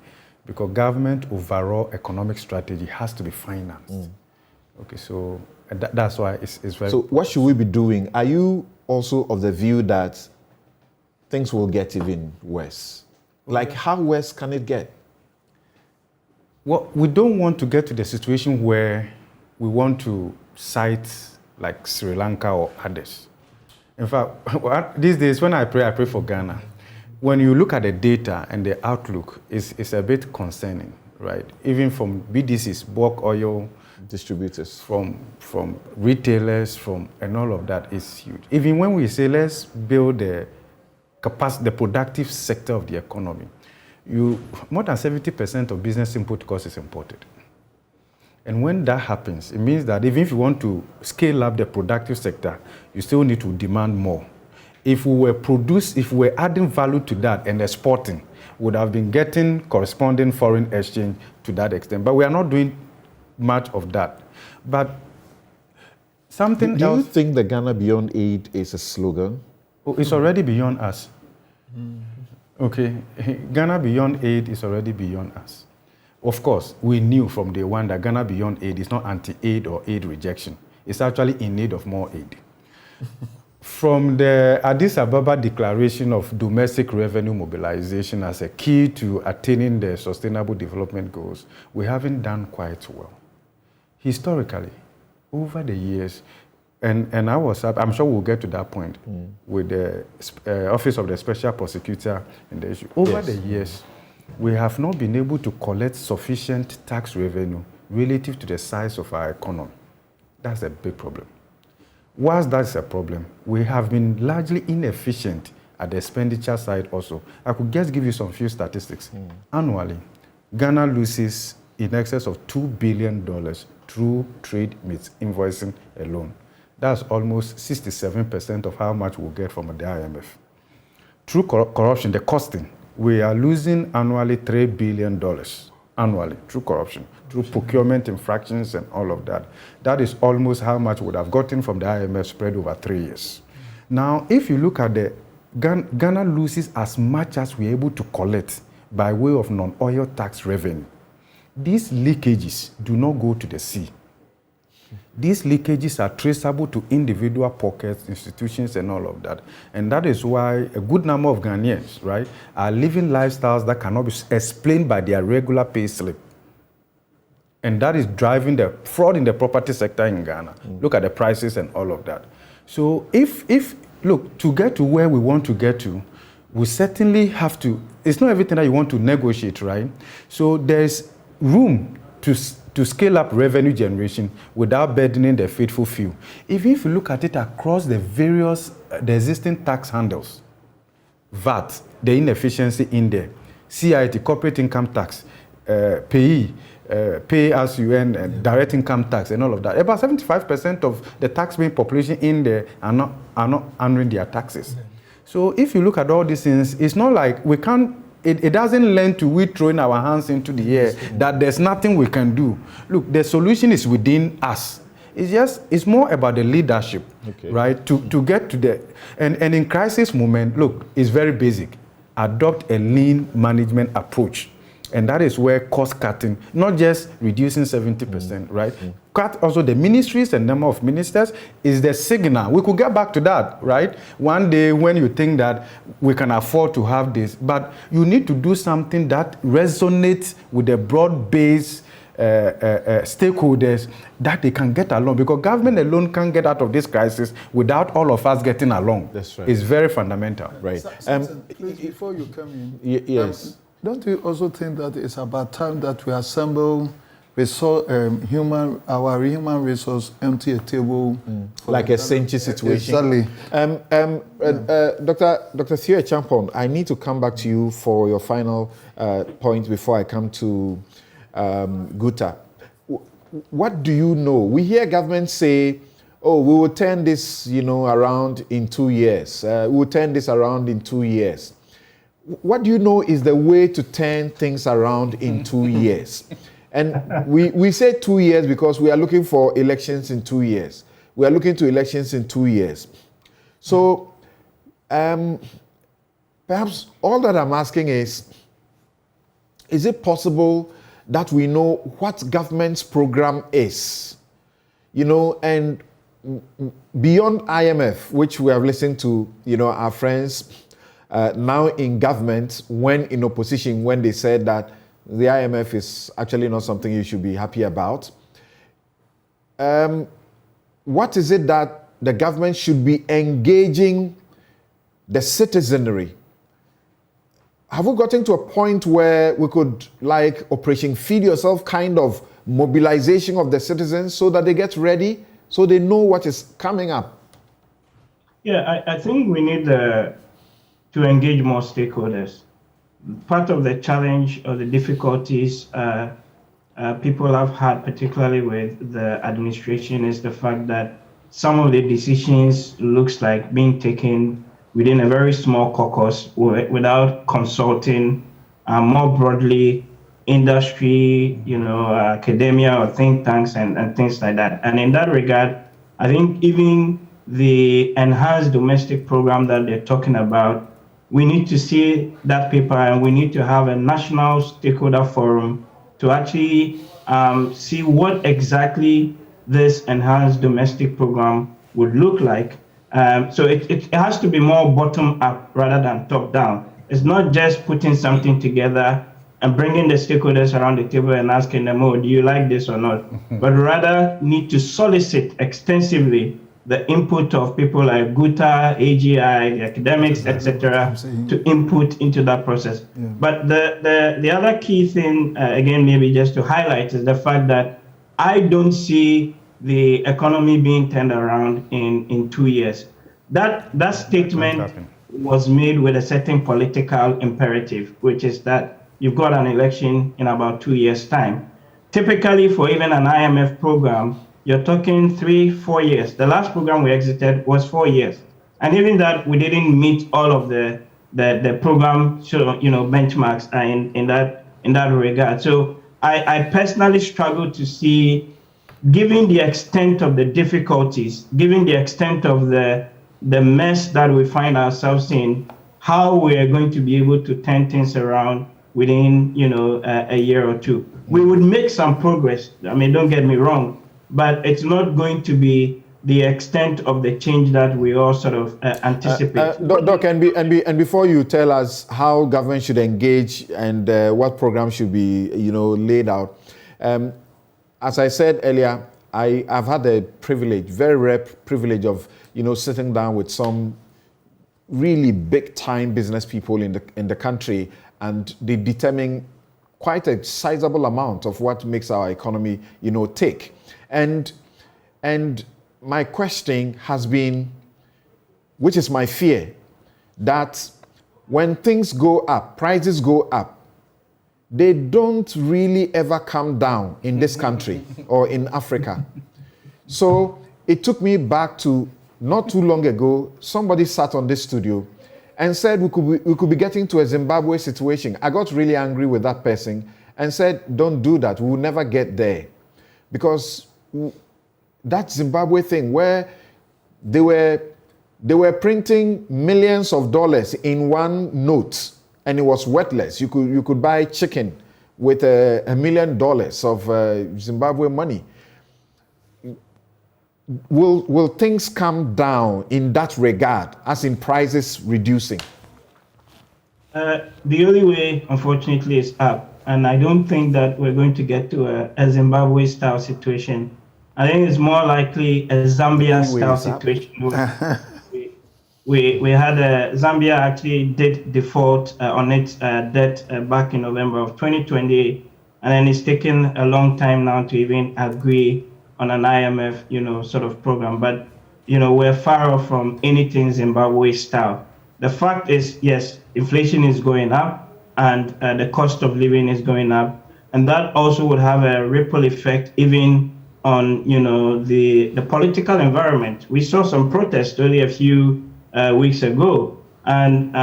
because government overall economic strategy has to be financed. Okay, so that's why it's very... So what should we be doing? Are you also of the view that things will get even worse? Like, how worse can it get? Well, we don't want to get to the situation where we want to cite like Sri Lanka or others. In fact, these days when I pray for Ghana. When you look at the data and the outlook, it's a bit concerning, right? Even from BDCs, bulk oil distributors, from retailers, and all of that is huge. Even when we say let's build the productive sector of the economy, more than 70% of business input cost is imported. And when that happens, it means that even if you want to scale up the productive sector, you still need to demand more. If we were adding value to that and exporting, we would have been getting corresponding foreign exchange to that extent. But we are not doing much of that. But something do else. Do you think the Ghana Beyond Aid is a slogan? Oh, it's already beyond us. Okay, Ghana Beyond Aid is already beyond us. Of course, we knew from day one that Ghana Beyond Aid is not anti-aid or aid rejection. It's actually in need of more aid. From the Addis Ababa Declaration of Domestic Revenue Mobilization as a key to attaining the Sustainable Development Goals, we haven't done quite well. Historically, over the years, and I'm sure we'll get to that point with the Office of the Special Prosecutor in the issue. Over the years, we have not been able to collect sufficient tax revenue relative to the size of our economy. That's a big problem. Whilst that's a problem, we have been largely inefficient at the expenditure side also. I could just give you some few statistics. Annually, Ghana loses in excess of $2 billion through trade meets invoicing alone. That's almost 67% of how much we'll get from the IMF. Through corruption, the costing, we are losing annually $3 billion annually through corruption, through procurement infractions and all of that. That is almost how much we would have gotten from the IMF spread over 3 years. Now, if you look at the Ghana loses as much as we're able to collect by way of non-oil tax revenue. These leakages do not go to the sea. These leakages are traceable to individual pockets, institutions, and all of that. And that is why a good number of Ghanaians, right, are living lifestyles that cannot be explained by their regular pay slip. And that is driving the fraud in the property sector in Ghana. Look at the prices and all of that. So look, to get to where we want to get to, we certainly have to, it's not everything that you want to negotiate, right? So there's room to scale up revenue generation without burdening the faithful few. Even if you look at it across the existing tax handles, VAT, the inefficiency in there, CIT, corporate income tax, PE, pay as you earn, direct income tax, and all of that. About 75% of the tax-paying population in there are not honoring their taxes. So if you look at all these things, it's not like we can't. It doesn't lend to we throwing our hands into the air that there's nothing we can do. Look, the solution is within us. It's more about the leadership, right? To get to the and in crisis moment, look, it's very basic. Adopt a lean management approach. And that is where cost cutting, not just reducing 70%, right? Cut also the ministries and number of ministers is the signal. We could get back to that, right? One day when you think that we can afford to have this, but you need to do something that resonates with the broad-based stakeholders that they can get along, because government alone can't get out of this crisis without all of us getting along. That's right. It's very fundamental. Right. Please, before you come in, yes. Don't you also think that it's about time that we assemble our human resource empty a table? Like a Senchi situation. Exactly. Dr. Theo Champon, I need to come back to you for your final point before I come to Guta. What do you know? We hear government say, oh, we will turn this around in 2 years. We will turn this around in 2 years. What do you know is the way to turn things around in 2 years? And we say 2 years because we are looking for elections in 2 years. We are looking to elections in 2 years. So perhaps all that I'm asking is it possible that we know what government's program is? And beyond IMF, which we have listened to, our friends now in government, when in opposition, when they said that the IMF is actually not something you should be happy about. What is it that the government should be engaging the citizenry? Have we gotten to a point where we could, like Operation Feed Yourself kind of mobilization of the citizens so that they get ready, so they know what is coming up? Yeah, I think we need to engage more stakeholders. Part of the challenge or the difficulties people have had, particularly with the administration, is the fact that some of the decisions looks like being taken within a very small caucus without consulting more broadly industry, academia or think tanks and things like that. And in that regard, I think even the enhanced domestic program that they're talking about, we need to see that paper and we need to have a national stakeholder forum to actually see what exactly this enhanced domestic program would look like. So it has to be more bottom up rather than top down. It's not just putting something together and bringing the stakeholders around the table and asking them, oh, do you like this or not? But rather need to solicit extensively the input of people like GUTA, AGI, the academics, etc., to input into that process. Yeah. But the other key thing, again, maybe just to highlight, is the fact that I don't see the economy being turned around in 2 years. That statement was made with a certain political imperative, which is that you've got an election in about 2 years' time. Typically, for even an IMF program, you're talking 3-4 years. The last program we exited was 4 years. And even that, we didn't meet all of the program benchmarks in that regard. So I personally struggle to see, given the extent of the difficulties, given the extent of the mess that we find ourselves in, how we are going to be able to turn things around within a year or two. We would make some progress. I mean, don't get me wrong, but it's not going to be the extent of the change that we all sort of anticipate. Doc, and before you tell us how government should engage and what programs should be laid out, as I said earlier, I've had the privilege, very rare privilege of sitting down with some really big time business people in the country, and they determine quite a sizable amount of what makes our economy tick. And my question has been, which is my fear, that when things go up, prices go up, they don't really ever come down in this country or in Africa. So it took me back to not too long ago, somebody sat on this studio and said we could be getting to a Zimbabwe situation. I got really angry with that person and said, don't do that. We will never get there. Because that Zimbabwe thing where they were printing millions of dollars in one note and it was worthless. You could buy chicken with $1 million of Zimbabwe money. Will things come down in that regard, as in prices reducing? The only way, unfortunately, is up. And I don't think that we're going to get to a Zimbabwe-style situation. I think it's more likely a Zambia-style situation. We had Zambia actually did default on its debt back in November of 2020, and then it's taken a long time now to even agree on an IMF, sort of program. But, we're far off from anything Zimbabwe style. The fact is, yes, inflation is going up and the cost of living is going up. And that also would have a ripple effect even on, the political environment. We saw some protests only a few weeks ago. And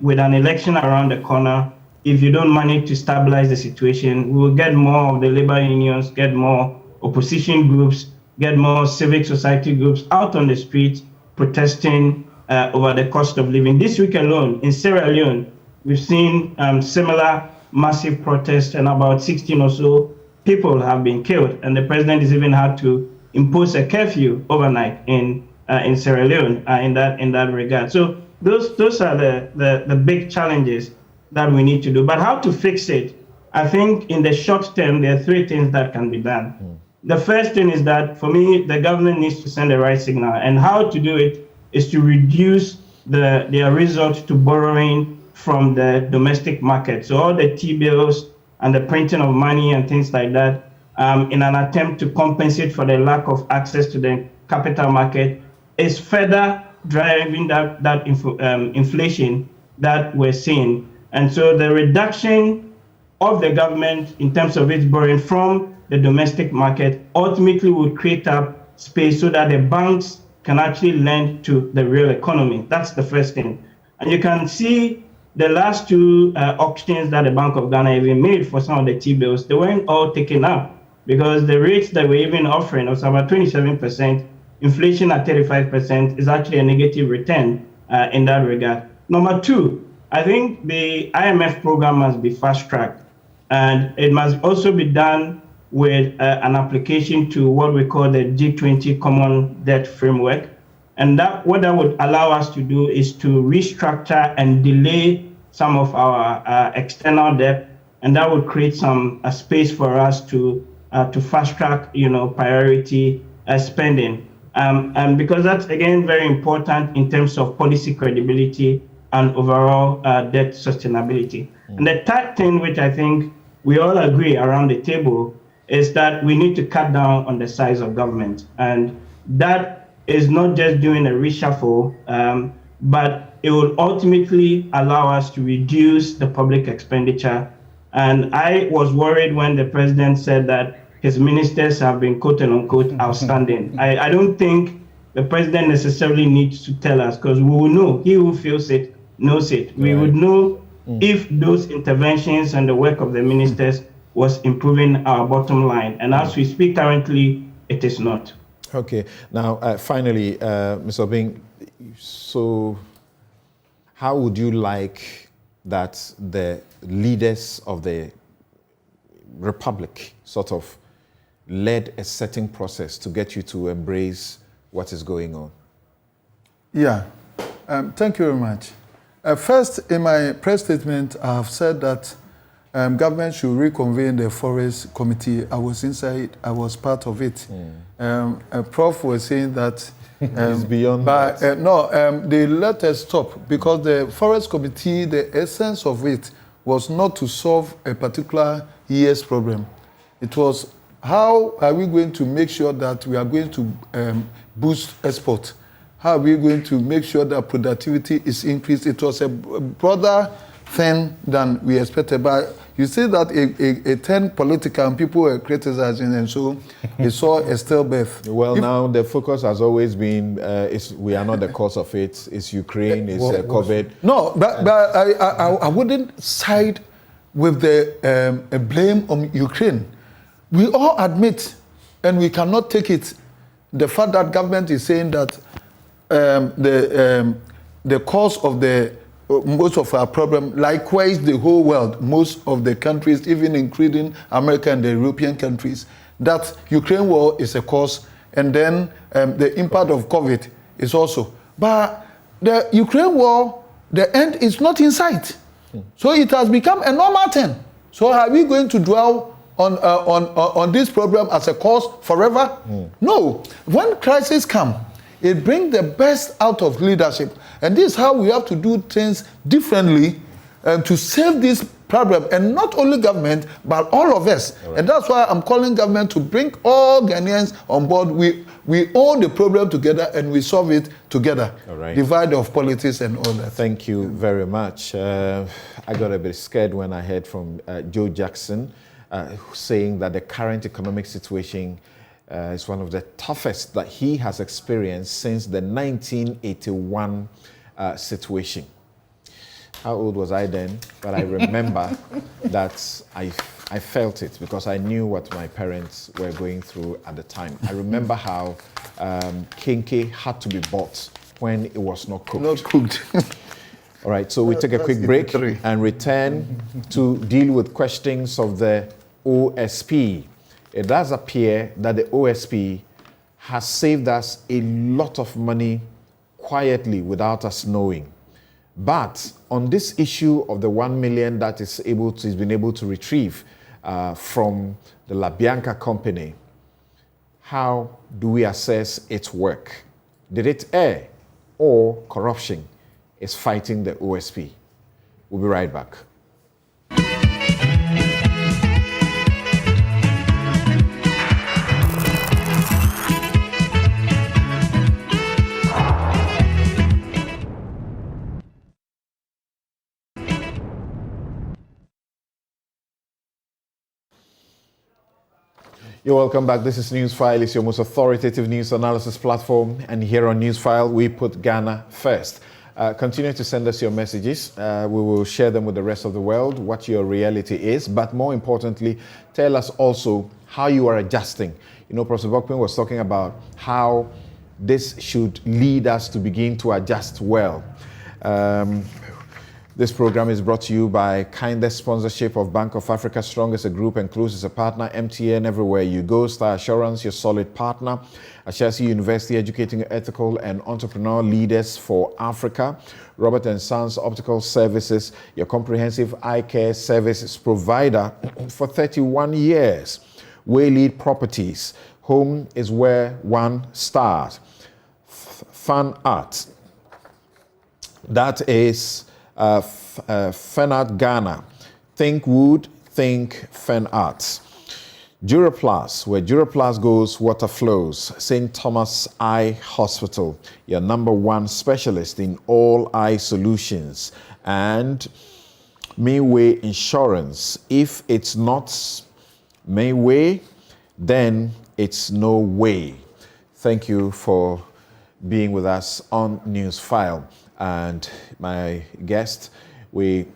with an election around the corner, if you don't manage to stabilize the situation, we will get more of the labor unions, get more opposition groups, get more civic society groups out on the streets protesting over the cost of living. This week alone, in Sierra Leone, we've seen similar massive protests, and about 16 or so people have been killed. And the president has even had to impose a curfew overnight in Sierra Leone in that regard. So those are the big challenges that we need to do. But how to fix it? I think in the short term, there are three things that can be done. The first thing is that, for me, the government needs to send the right signal. And how to do it is to reduce their resort to borrowing from the domestic market. So all the T-bills and the printing of money and things like that, in an attempt to compensate for the lack of access to the capital market, is further driving that inflation that we're seeing. And so the reduction of the government in terms of its borrowing from the domestic market ultimately will create up space so that the banks can actually lend to the real economy. That's the first thing. And you can see the last two auctions that the Bank of Ghana even made for some of the T-bills, they weren't all taken up because the rates that we're even offering was about 27%. Inflation at 35% is actually a negative return in that regard. Number two, I think the IMF program must be fast-tracked, and it must also be done with an application to what we call the G20 Common Debt Framework. And what that would allow us to do is to restructure and delay some of our external debt, and that would create some space for us to fast-track, priority spending. And because that's, again, very important in terms of policy credibility and overall debt sustainability. And the third thing, which I think we all agree around the table, is that we need to cut down on the size of government. And that is not just doing a reshuffle, but it will ultimately allow us to reduce the public expenditure. And I was worried when the president said that his ministers have been quote unquote outstanding. I don't think the president necessarily needs to tell us, because we will know. He who feels it knows it. We would know if those interventions and the work of the ministers was improving our bottom line. And as we speak currently, it is not. Okay. Now, finally, Mr. Obing, so how would you like that the leaders of the Republic sort of led a certain process to get you to embrace what is going on? Yeah. Thank you very much. First, in my press statement, I have said that government should reconvene the Forest Committee. I was inside, I was part of it. Prof was saying that it's beyond that. They let us stop because the Forest Committee, the essence of it was not to solve a particular year's problem. It was how are we going to make sure that we are going to boost export? How are we going to make sure that productivity is increased? It was a broader thing than we expected. But you see that it turned political and people were criticizing, and so it saw a stillbirth. Well, now the focus has always been, we are not the cause of it. It's Ukraine, it's COVID. No, but I wouldn't side with the blame on Ukraine. We all admit, and we cannot take it, the fact that government is saying that the cause of most of our problem, likewise the whole world, most of the countries, even including America and the European countries, that Ukraine war is a cause, and then the impact of COVID is also. But the Ukraine war, the end is not in sight. So it has become a normal thing. So are we going to dwell on this problem as a cause forever? No. When crises come, it brings the best out of leadership. And this is how we have to do things differently to save this problem. And not only government, but all of us. Right. And that's why I'm calling government to bring all Ghanaians on board. We own the problem together and we solve it together. All right. Divide of politics and all that. Thank you very much. I got a bit scared when I heard from Joe Jackson saying that the current economic situation is one of the toughest that he has experienced since the 1981 situation. How old was I then? But I remember that I felt it because I knew what my parents were going through at the time. I remember how kinky had to be bought when it was not cooked. Not cooked. All right, so we take a quick break and return to deal with questions of the OSP. It does appear that the OSP has saved us a lot of money quietly without us knowing. But on this issue of the 1 million that is been able to retrieve from the Bianca company, how do we assess its work? Did it err, or corruption is fighting the OSP? We'll be right back. You're welcome back. This is Newsfile. It's your most authoritative news analysis platform. And here on Newsfile, we put Ghana first. Continue to send us your messages. We will share them with the rest of the world, what your reality is. But more importantly, tell us also how you are adjusting. You know, Professor Bokpin was talking about how this should lead us to begin to adjust well. This program is brought to you by kindest sponsorship of Bank of Africa, Strong as a group and close as a partner, MTN everywhere you go, Star Assurance, your solid partner, Ashesi University, educating ethical and entrepreneurial leaders for Africa, Robert & Sons Optical Services, your comprehensive eye care services provider for 31 years, Waylead Properties, home is where one starts, Fan Art, that is Fan Art Ghana. Think wood, think Fan Arts. Duraplus, where Duraplus goes, water flows. St. Thomas Eye Hospital, your #1 specialist in all eye solutions. And Mayway Insurance. If it's not Mayway, then it's no way. Thank you for being with us on Newsfile. And my guest, we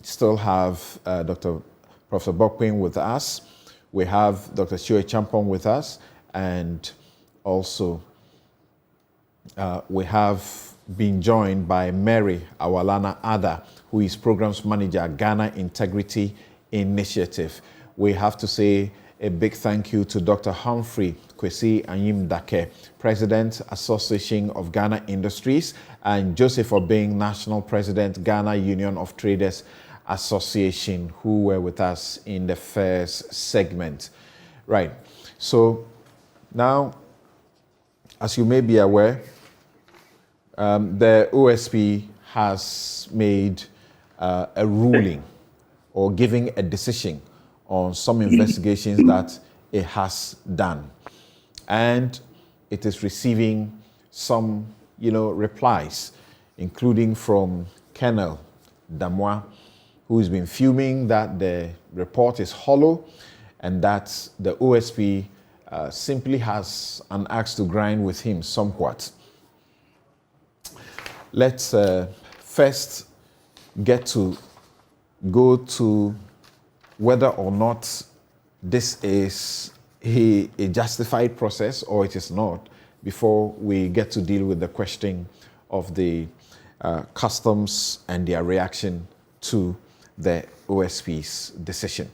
still have Professor Bokpin with us. We have Dr. Chue Champong with us. And also, we have been joined by Mary Awalana Ada, who is Programs Manager, Ghana Integrity Initiative. We have to say a big thank you to Dr. Humphrey Kwesi Anyimdake, President, Association of Ghana Industries, and Joseph Obeng, National President, Ghana Union of Traders Association, who were with us in the first segment. Right. So now, as you may be aware, the OSP has made a ruling or giving a decision on some investigations that it has done. And it is receiving some, replies, including from Colonel Damois, who has been fuming that the report is hollow and that the OSP simply has an axe to grind with him somewhat. Let's first go to whether or not this is a justified process or it is not, before we get to deal with the question of the customs and their reaction to the OSP's decision.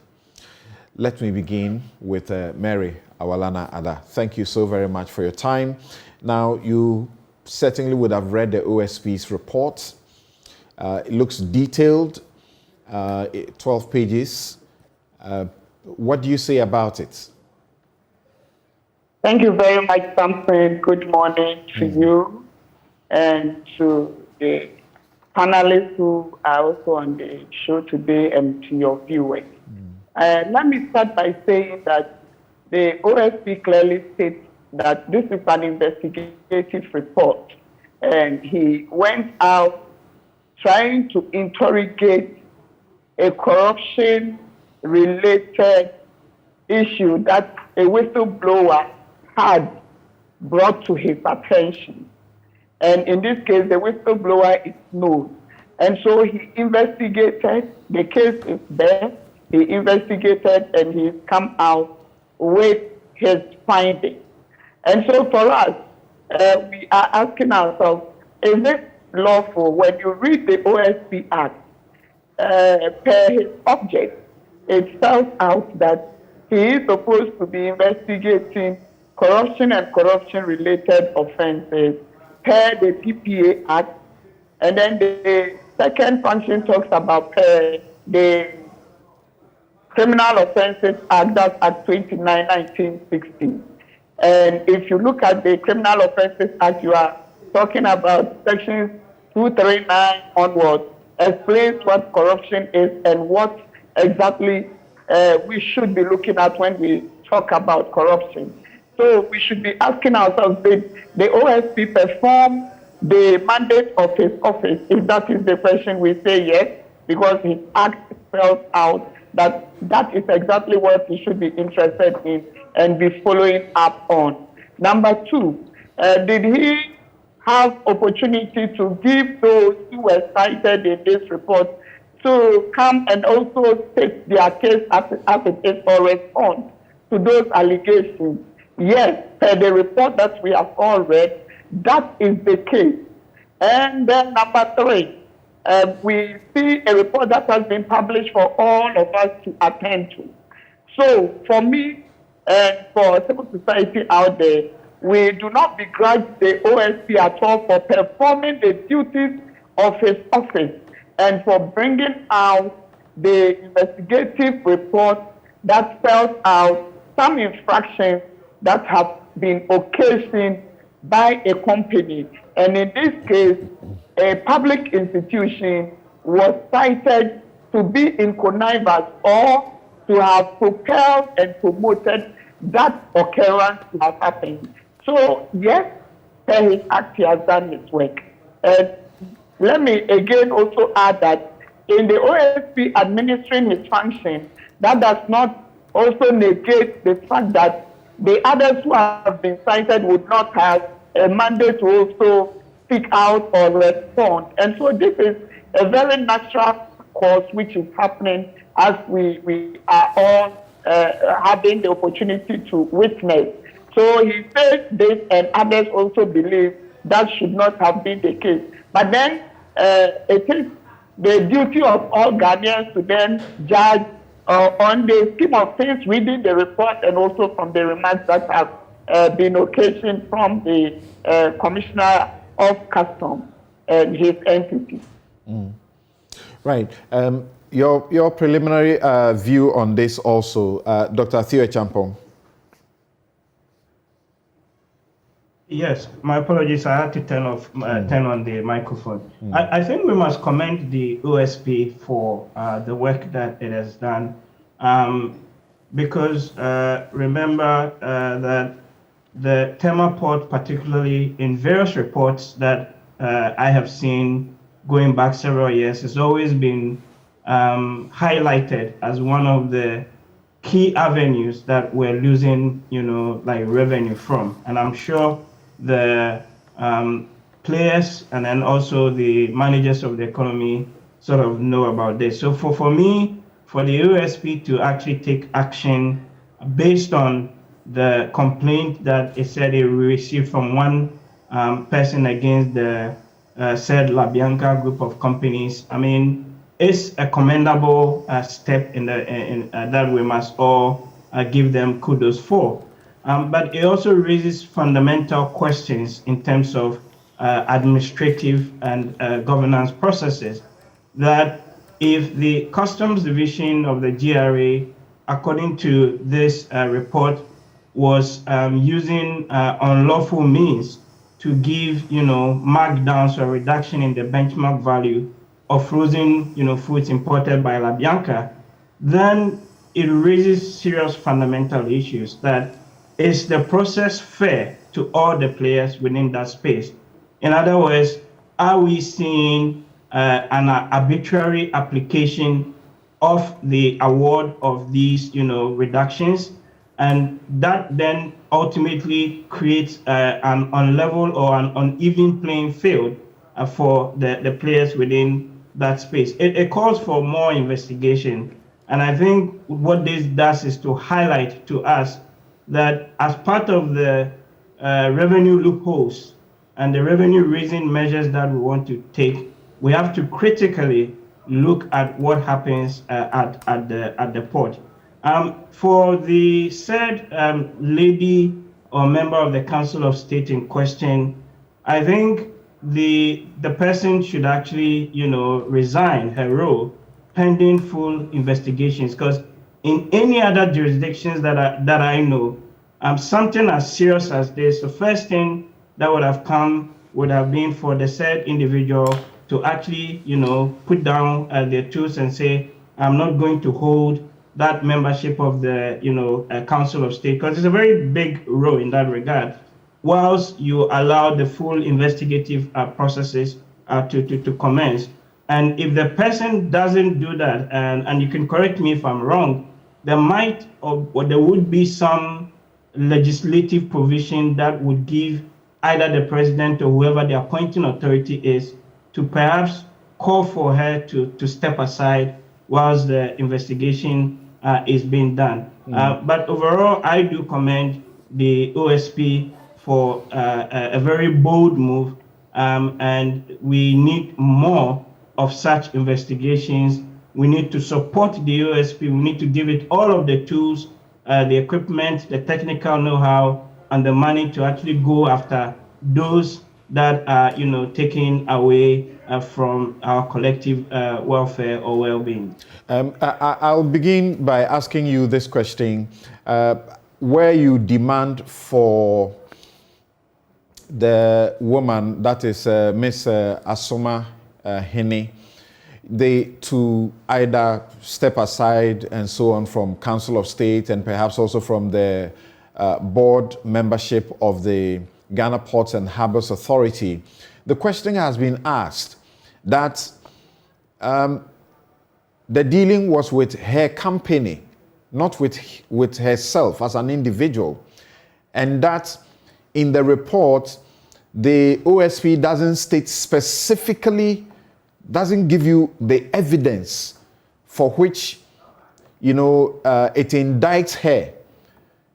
Let me begin with Mary Awalana Ada. Thank you so very much for your time. Now, you certainly would have read the OSP's report. It looks detailed, 12 pages. What do you say about it? Thank you very much, Samson. Good morning to you and to the panelists who are also on the show today and to your viewers. Let me start by saying that the OSP clearly states that this is an investigative report, and he went out trying to interrogate a corruption-related issue that a whistleblower had brought to his attention. And in this case, the whistleblower is known. And so he investigated, the case is there, he investigated and he's come out with his findings. And so for us, we are asking ourselves, is it lawful? When you read the OSP Act, per his object, it spells out that he is supposed to be investigating corruption and corruption-related offenses per the PPA Act. And then the second function talks about the Criminal Offences Act, that's Act 29, 1960. And if you look at the Criminal Offences Act, you are talking about sections 239 onwards, explains what corruption is and what exactly we should be looking at when we talk about corruption. So we should be asking ourselves, did the OSP perform the mandate of his office? If that is the question, we say yes, because his act spells out that that is exactly what he should be interested in and be following up on. Number two, did he have opportunity to give those who were cited in this report to come and also state their case as it is or respond to those allegations. Yes, per the report that we have all read, that is the case. And then number 3, we see a report that has been published for all of us to attend to. So for me and for civil society out there, we do not begrudge the OSP at all for performing the duties of his office and for bringing out the investigative report that spells out some infractions that have been occasioned by a company. And in this case, a public institution was cited to be in connivance or to have propelled and promoted that occurrence to have happened. So, yes, per his act, he has done his work. And let me again also add that in the OSP administering his function, that does not also negate the fact that the others who have been cited would not have a mandate to also speak out or respond. And so this is a very natural course which is happening as we are all having the opportunity to witness. So he says this, and others also believe that should not have been the case. But then it is the duty of all Ghanaians to then judge on the scheme of things reading the report and also from the remarks that have been occasioned from the Commissioner of Customs and his entity. Right. Your preliminary view on this also, Dr. Theo Champong. Yes, my apologies. I had to turn on the microphone. I think we must commend the OSP for the work that it has done, because remember that the Tema port, particularly in various reports that I have seen going back several years, has always been highlighted as one of the key avenues that we're losing, like revenue from. And I'm sure the players and then also the managers of the economy sort of know about this. So for me, for the OSP to actually take action based on the complaint that it said it received from one person against the said La Bianca group of companies, I mean, it's a commendable step in that we must all give them kudos for. But it also raises fundamental questions in terms of administrative and governance processes, that if the Customs Division of the GRA, according to this report, was using unlawful means to give, markdowns or reduction in the benchmark value of frozen, foods imported by La Bianca, then it raises serious fundamental issues. That is the process fair to all the players within that space? In other words, are we seeing an arbitrary application of the award of these, reductions? And that then ultimately creates an unlevel or an uneven playing field for the players within that space. It calls for more investigation. And I think what this does is to highlight to us that as part of the revenue loopholes and the revenue raising measures that we want to take, we have to critically look at what happens at the port. For the said lady or member of the Council of State in question, I think the person should actually, resign her role pending full investigations, because in any other jurisdictions that I know, something as serious as this, the first thing that would have come would have been for the said individual to actually, put down their tools and say, I'm not going to hold that membership of the, Council of State, because it's a very big role in that regard, whilst you allow the full investigative processes to commence. And if the person doesn't do that, and you can correct me if I'm wrong, there might or there would be some legislative provision that would give either the president or whoever the appointing authority is to perhaps call for her to step aside whilst the investigation is being done. But overall, I do commend the OSP for a very bold move, and we need more of such investigations. We need to support the OSP. We need to give it all of the tools, the equipment, the technical know-how, and the money to actually go after those that are, taking away from our collective welfare or well-being. I'll begin by asking you this question. Where you demand for the woman, that is Miss Asoma Hene, to either step aside and so on from Council of State and perhaps also from the board membership of the Ghana Ports and Harbors Authority. The question has been asked that the dealing was with her company, not with herself as an individual, and that in the report, the OSP doesn't state specifically, doesn't give you the evidence for which, it indicts her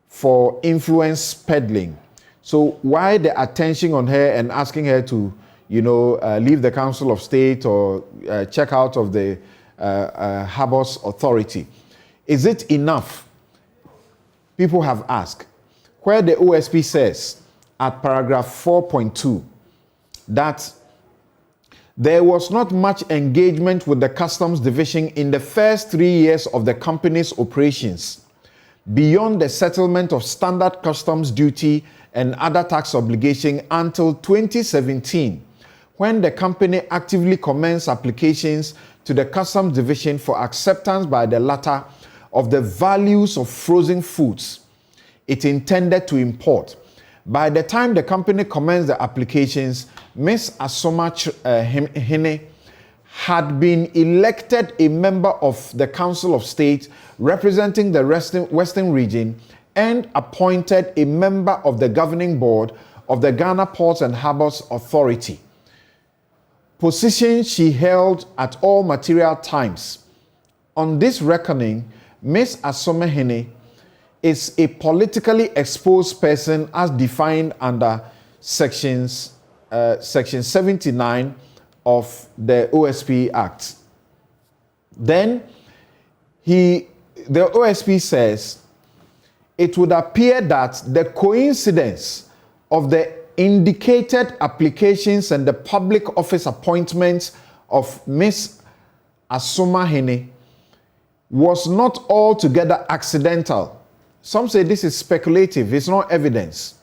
for influence peddling. So why the attention on her and asking her to, leave the Council of State or check out of the Harbors Authority? Is it enough? People have asked. Where the OSP says at paragraph 4.2 that there was not much engagement with the Customs Division in the first 3 years of the company's operations, beyond the settlement of standard customs duty and other tax obligation until 2017, when the company actively commenced applications to the Customs Division for acceptance by the latter of the values of frozen foods it intended to import. By the time the company commenced the applications, Ms. Asoma Hene had been elected a member of the Council of State representing the Western region and appointed a member of the governing board of the Ghana Ports and Harbors Authority, position she held at all material times. On this reckoning, Ms. Asoma Hene is a politically exposed person as defined under Section 79 of the OSP Act. Then the OSP says it would appear that the coincidence of the indicated applications and the public office appointments of Ms. Asoma Hene was not altogether accidental. Some say this is speculative, it's not evidence.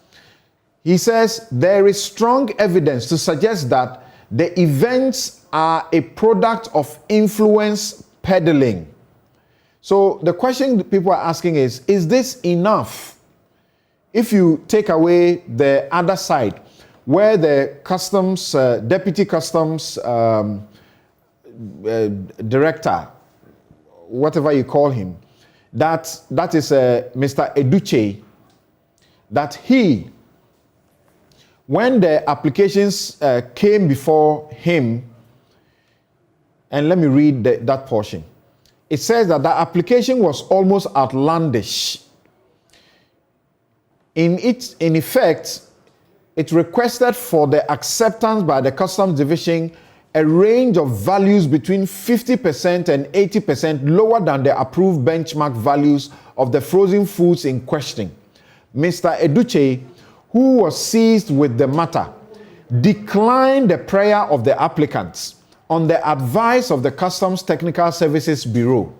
He says there is strong evidence to suggest that the events are a product of influence peddling. So the question people are asking is this enough? If you take away the other side, where the customs, deputy customs director, whatever you call him, that is Mr. Eduche, that he, when the applications came before him, and let me read that portion. It says that the application was almost outlandish. In effect, it requested for the acceptance by the Customs Division a range of values between 50% and 80% lower than the approved benchmark values of the frozen foods in question. Mr. Eduche, who was seized with the matter, declined the prayer of the applicants on the advice of the Customs Technical Services Bureau.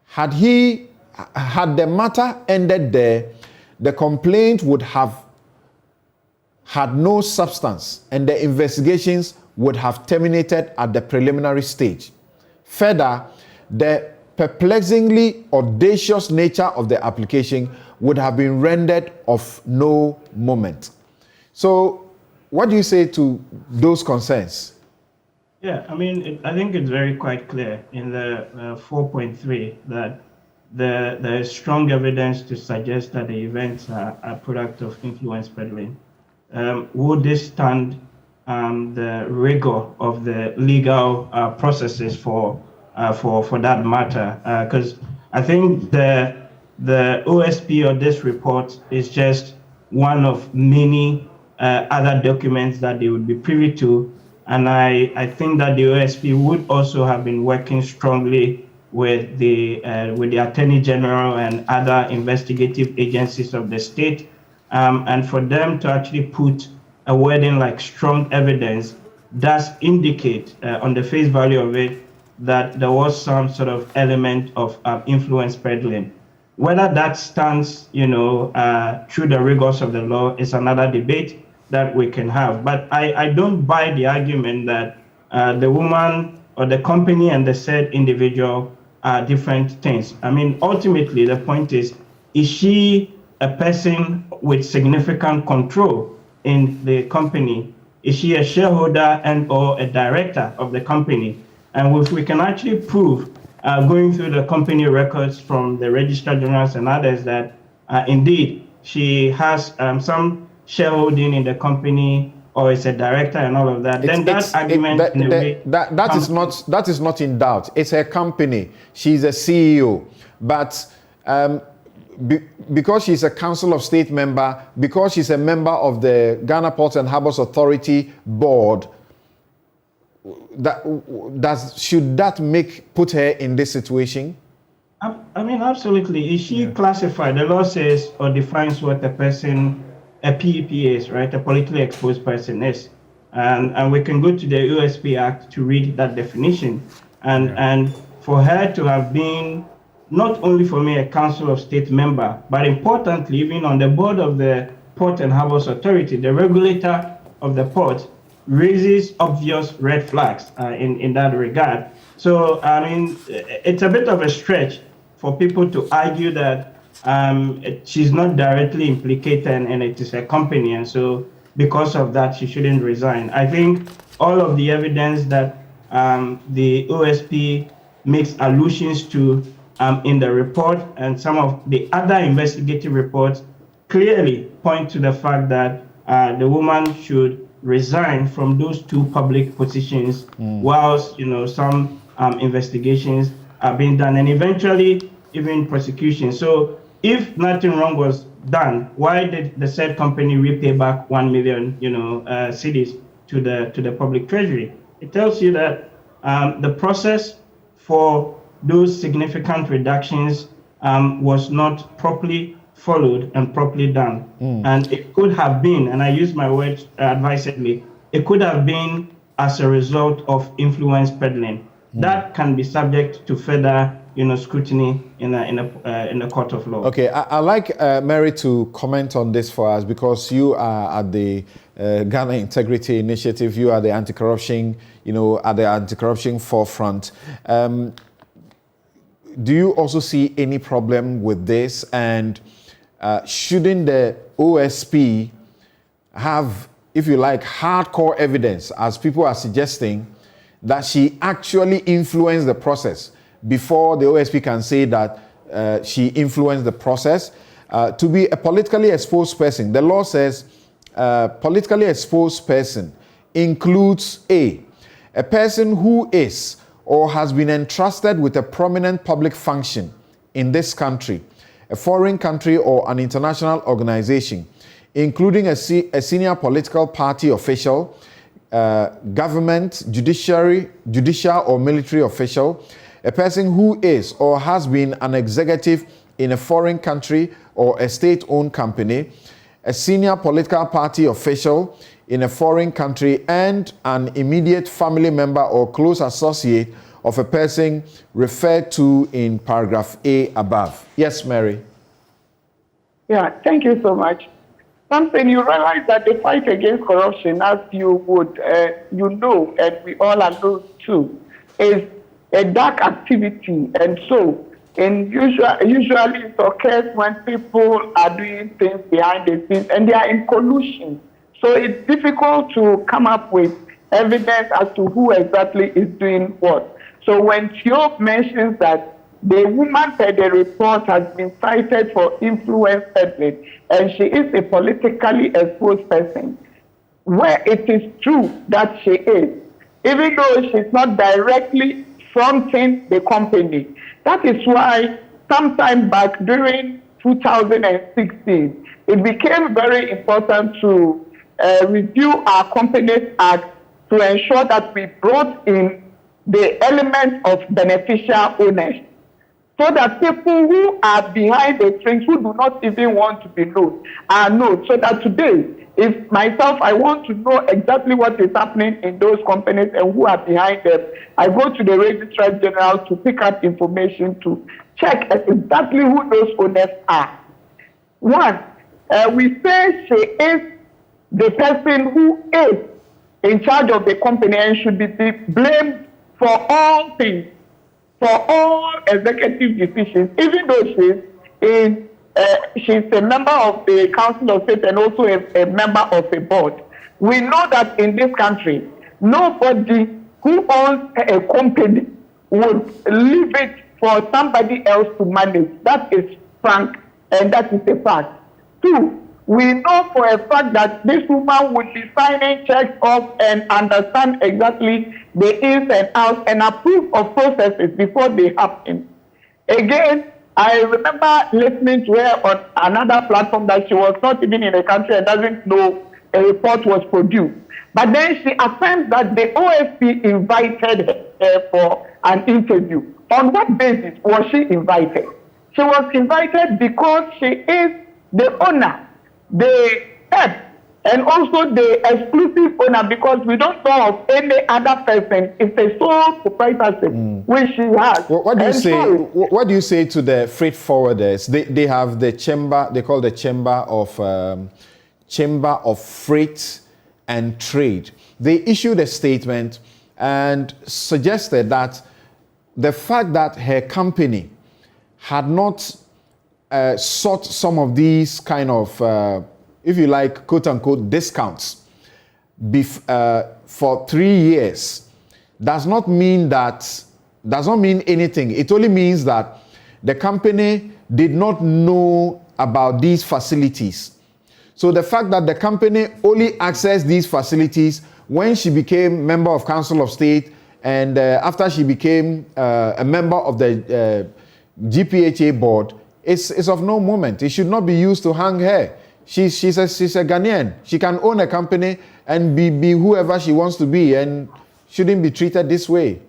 Had the matter ended there, the complaint would have had no substance and the investigations would have terminated at the preliminary stage. Further, the perplexingly audacious nature of the application would have been rendered of no moment. So, what do you say to those concerns? Yeah, I think it's very quite clear in the 4.3 that there is strong evidence to suggest that the events are a product of influence peddling. would this stand the rigor of the legal processes for that matter? Because I think the OSP or this report is just one of many other documents that they would be privy to, and I think that the OSP would also have been working strongly with the Attorney General and other investigative agencies of the state, and for them to actually put a wording like strong evidence does indicate on the face value of it that there was some sort of element of influence peddling. Whether that stands, through the rigors of the law is another debate that we can have. But I don't buy the argument that the woman or the company and the said individual are different things. I mean, ultimately, the point is she a person with significant control in the company? Is she a shareholder and or a director of the company? And if we can actually prove, going through the company records from the Registrar Generals and others, that indeed she has some shareholding in the company or is a director and all of that, then that argument in a way... That is not in doubt. It's her company. She's a CEO. But because she's a Council of State member, because she's a member of the Ghana Ports and Harbours Authority board, should that put her in this situation? I mean, absolutely. Is she classified? The law says or defines what a person, a PEP is, right? A politically exposed person is. And we can go to the USP Act to read that definition. And for her to have been, not only for me, a Council of State member, but importantly, even on the board of the Port and Harbours Authority, the regulator of the port, raises obvious red flags in that regard. So, I mean, it's a bit of a stretch for people to argue that she's not directly implicated and it is a company, and so because of that, she shouldn't resign. I think all of the evidence that the OSP makes allusions to in the report and some of the other investigative reports clearly point to the fact that the woman should resign from those two public positions whilst some investigations are being done and eventually even prosecution. So if nothing wrong was done, why did the said company repay back 1 million cedis to the public treasury? It tells you that the process for those significant reductions was not properly followed and properly done. And it could have been, and I use my words advisedly, it could have been as a result of influence peddling. That can be subject to further scrutiny in a court of law. Okay, I'd like Mary to comment on this for us, because you are at the Ghana Integrity Initiative, you are the anti-corruption, at the anti-corruption forefront. Do you also see any problem with this? And shouldn't the OSP have, if you like, hardcore evidence, as people are suggesting, that she actually influenced the process before the OSP can say that she influenced the process? To be a politically exposed person, the law says politically exposed person includes a person who is or has been entrusted with a prominent public function in this country, a foreign country, or an international organization, including a senior political party official, government, judicial or military official, a person who is or has been an executive in a foreign country or a state-owned company, a senior political party official in a foreign country, and an immediate family member or close associate of a person referred to in paragraph A above. Yes, Mary. Yeah, thank you so much. Samson, you realize that the fight against corruption, as you would, and we all know too, is a dark activity. And so, usually it occurs when people are doing things behind the scenes and they are in collusion. So it's difficult to come up with evidence as to who exactly is doing what. So when Theo mentions that the woman per the report has been cited for influence peddling, and she is a politically exposed person. Where it is true that she is, even though she's not directly fronting the company. That is why sometime back during 2016, it became very important to review our Companies Act to ensure that we brought in the element of beneficial owners, so that people who are behind the strings, who do not even want to be known, are known. So that today, if myself, I want to know exactly what is happening in those companies and who are behind them, I go to the Registrar General to pick up information to check exactly who those owners are. One, we say she is the person who is in charge of the company and should be blamed for all things, for all executive decisions, even though she's a member of the Council of State and also a member of a board. We know that in this country, nobody who owns a company would leave it for somebody else to manage. That is frank, and that is a fact. Two, we know for a fact that this woman would be signing checks off and understand exactly the ins and outs and approve of processes before they happen. Again, I remember listening to her on another platform that she was not even in the country and doesn't know a report was produced. But then she affirms that the OSP invited her for an interview. On what basis was she invited? She was invited because she is the owner, the head, and also the exclusive owner, because we don't know of any other person. It's a sole proprietorship which she has. What do you say? What do you say to the freight forwarders? They have the chamber. They call the Chamber of Freight and Trade. They issued a statement and suggested that the fact that her company had not sought some of these kind of, if you like, quote unquote, discounts for 3 years does not mean anything. It only means that the company did not know about these facilities. So the fact that the company only accessed these facilities when she became member of Council of State and after she became a member of the GPHA board is of no moment. It should not be used to hang her. She's a Ghanaian. She can own a company and be whoever she wants to be and shouldn't be treated this way.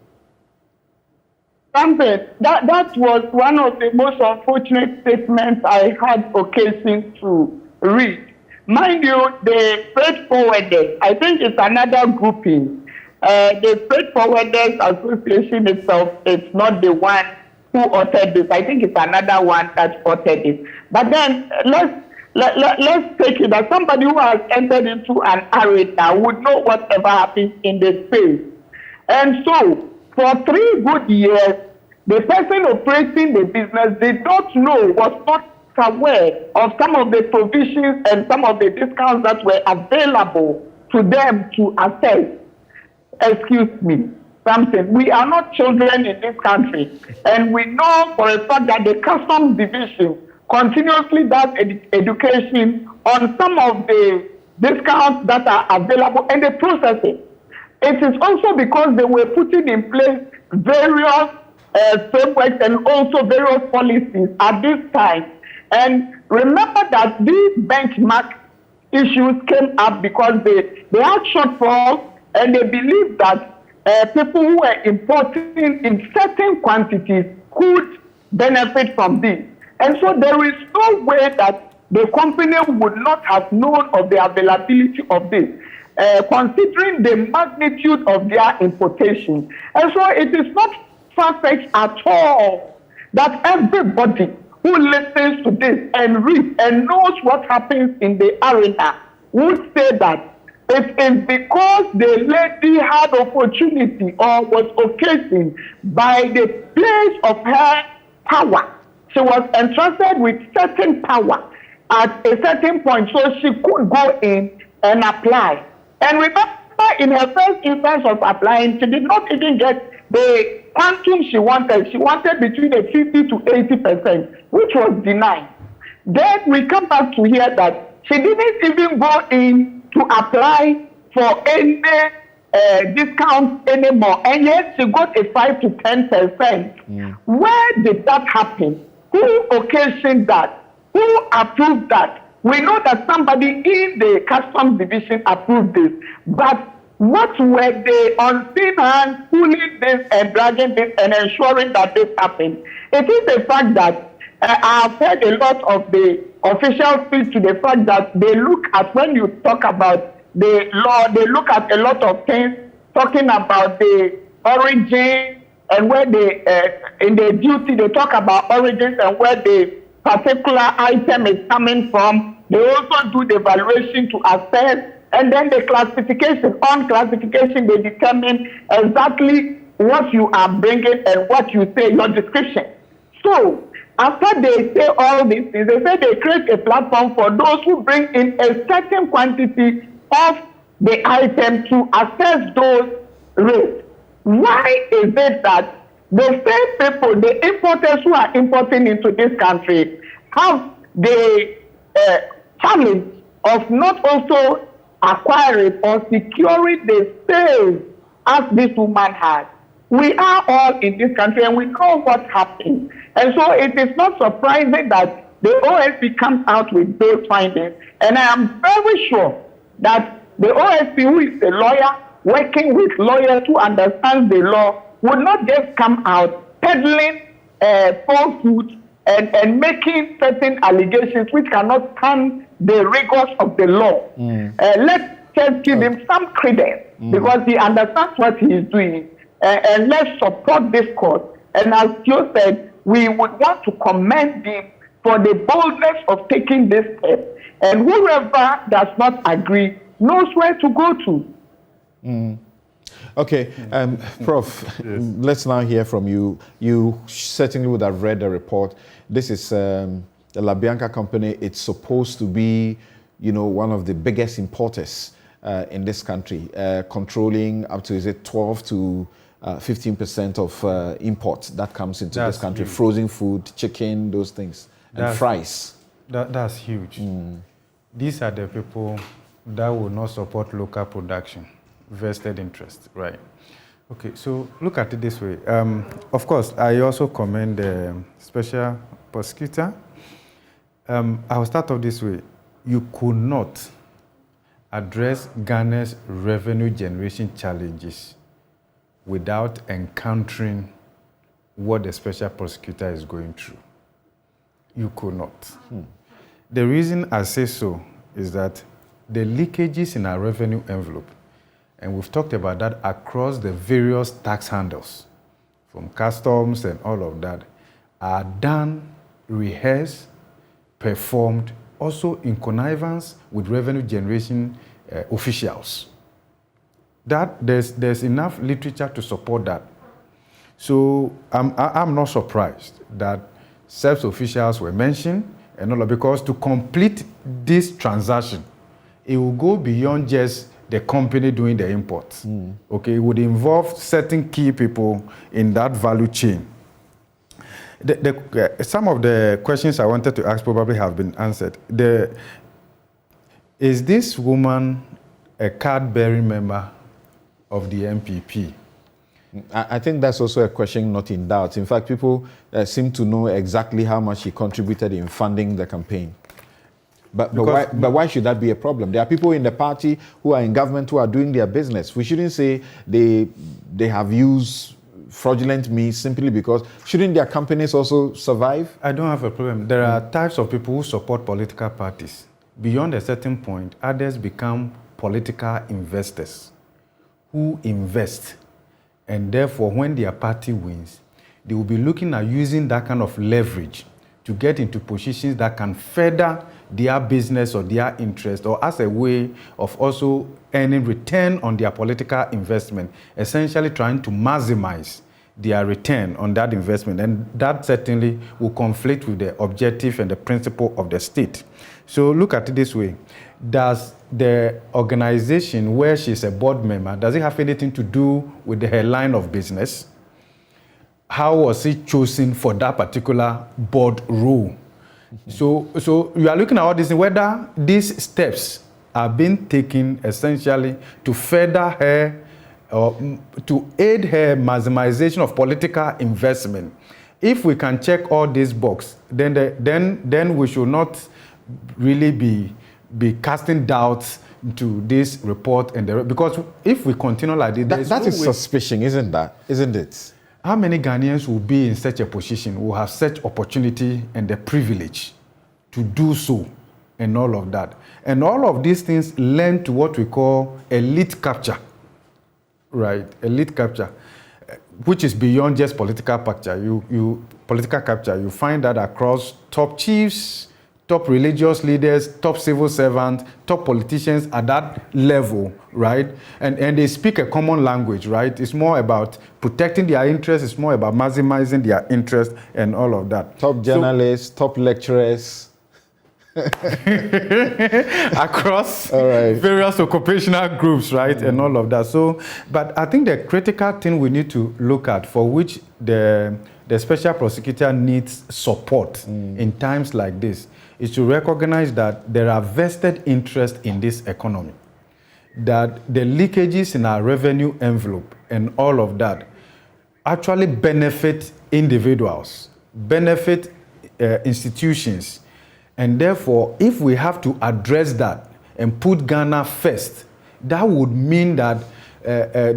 That was one of the most unfortunate statements I had occasion to read. Mind you, the freight forwarders, I think it's another grouping. The Freight Forwarders Association itself is not the one who authored this. I think it's another one that authored it. But then let's take it that somebody who has entered into an arena would know whatever happens in the space. And so, for 3 good years, the person operating the business did not know, was not aware of some of the provisions and some of the discounts that were available to them to assess. Excuse me, Samson, we are not children in this country, and we know for a fact that the Customs Division continuously does education on some of the discounts that are available and the processing. It is also because they were putting in place various frameworks and also various policies at this time. And remember that these benchmark issues came up because they had shortfalls, and they believed that people who were importing in certain quantities could benefit from this. And so there is no way that the company would not have known of the availability of this, considering the magnitude of their importation. And so it is not far-fetched at all that everybody who listens to this and reads and knows what happens in the arena would say that it is because the lady had opportunity or was occasioned by the place of her power. She was entrusted with certain power at a certain point, so she could go in and apply. And remember, in her first instance of applying, she did not even get the quantum she wanted between a 50 to 80%, which was denied. Then we come back to hear that she didn't even go in to apply for any discounts anymore, and yet she got a 5 to 10%. Where did that happen? Who occasioned that? Who approved that? We know that somebody in the customs division approved this, but what were they unseen hands pulling this and dragging this and ensuring that this happened? It is a fact that I've heard a lot of the officials speak to the fact that they look at, when you talk about the law, they look at a lot of things, talking about the origin and where they, in the duty, they talk about origins and where the particular item is coming from. They also do the evaluation to assess, and then the classification. On classification, they determine exactly what you are bringing and what you say, your description. So, after they say all these things, they say they create a platform for those who bring in a certain quantity of the item to assess those rates. Why is it that the same people, the importers who are importing into this country, have the challenge of not also acquiring or securing the sales as this woman has? We are all in this country and we know what happened. And so it is not surprising that the OSP comes out with those findings. And I am very sure that the OSP, who is a lawyer, working with lawyers who understand the law, would not just come out peddling falsehoods and making certain allegations which cannot stand the rigors of the law. Let's just give him some credence because he understands what he is doing. And let's support this cause. And as Joe said, we would want to commend him for the boldness of taking this step. And whoever does not agree knows where to go to. Okay, Prof, let's now hear from you. You certainly would have read the report. This is the La Bianca company. It's supposed to be, you know, one of the biggest importers in this country, controlling up to, is it 12 to 15% of imports that comes into this country. Huge. Frozen food, chicken, those things, and fries. That's huge. These are the people that will not support local production. Vested interest, right? Okay, so look at it this way. Of course, I also commend the special prosecutor. I'll start off this way. You could not address Ghana's revenue generation challenges without encountering what the special prosecutor is going through. You could not. The reason I say so is that the leakages in our revenue envelope, and we've talked about that across the various tax handles, from customs and all of that, are done, rehearsed, performed, also in connivance with revenue generation officials. That there's enough literature to support that. So I'm not surprised that SEPS officials were mentioned and all, because to complete this transaction, it will go beyond just the company doing the imports. Okay, it would involve certain key people in that value chain. Some of the questions I wanted to ask probably have been answered. Is this woman a card-bearing member of the MPP? I think that's also a question not in doubt. In fact, people seem to know exactly how much she contributed in funding the campaign. But why should that be a problem? There are people in the party who are in government who are doing their business. We shouldn't say they have used fraudulent means simply because, shouldn't their companies also survive? I don't have a problem. There are types of people who support political parties. Beyond a certain point, others become political investors who invest. And therefore, when their party wins, they will be looking at using that kind of leverage to get into positions that can further their business or their interest, or as a way of also earning return on their political investment, essentially trying to maximize their return on that investment. And that certainly will conflict with the objective and the principle of the state. So look at it this way. Does the organization where she's a board member, does it have anything to do with her line of business? how was he chosen for that particular board role? So you are looking at all this, whether these steps are being taken essentially to further her or to aid her maximization of political investment. If we can check all these boxes, then we should not really be casting doubts to this report because if we continue like this, that is suspicion, isn't it? How many Ghanaians will be in such a position, will have such opportunity and the privilege to do so and all of that? And all of these things lend to what we call elite capture, right? Elite capture, which is beyond just political capture. Political capture, you find that across top chiefs, top religious leaders, top civil servants, top politicians at that level, right? And they speak a common language, right? It's more about protecting their interests, it's more about maximizing their interest and all of that. Top journalists, top lecturers. Across various occupational groups, right? And all of that. So, but I think the critical thing we need to look at, for which the special prosecutor needs support in times like this, is to recognize that there are vested interests in this economy, that the leakages in our revenue envelope and all of that actually benefit individuals, benefit institutions. And therefore, if we have to address that and put Ghana first, that would mean that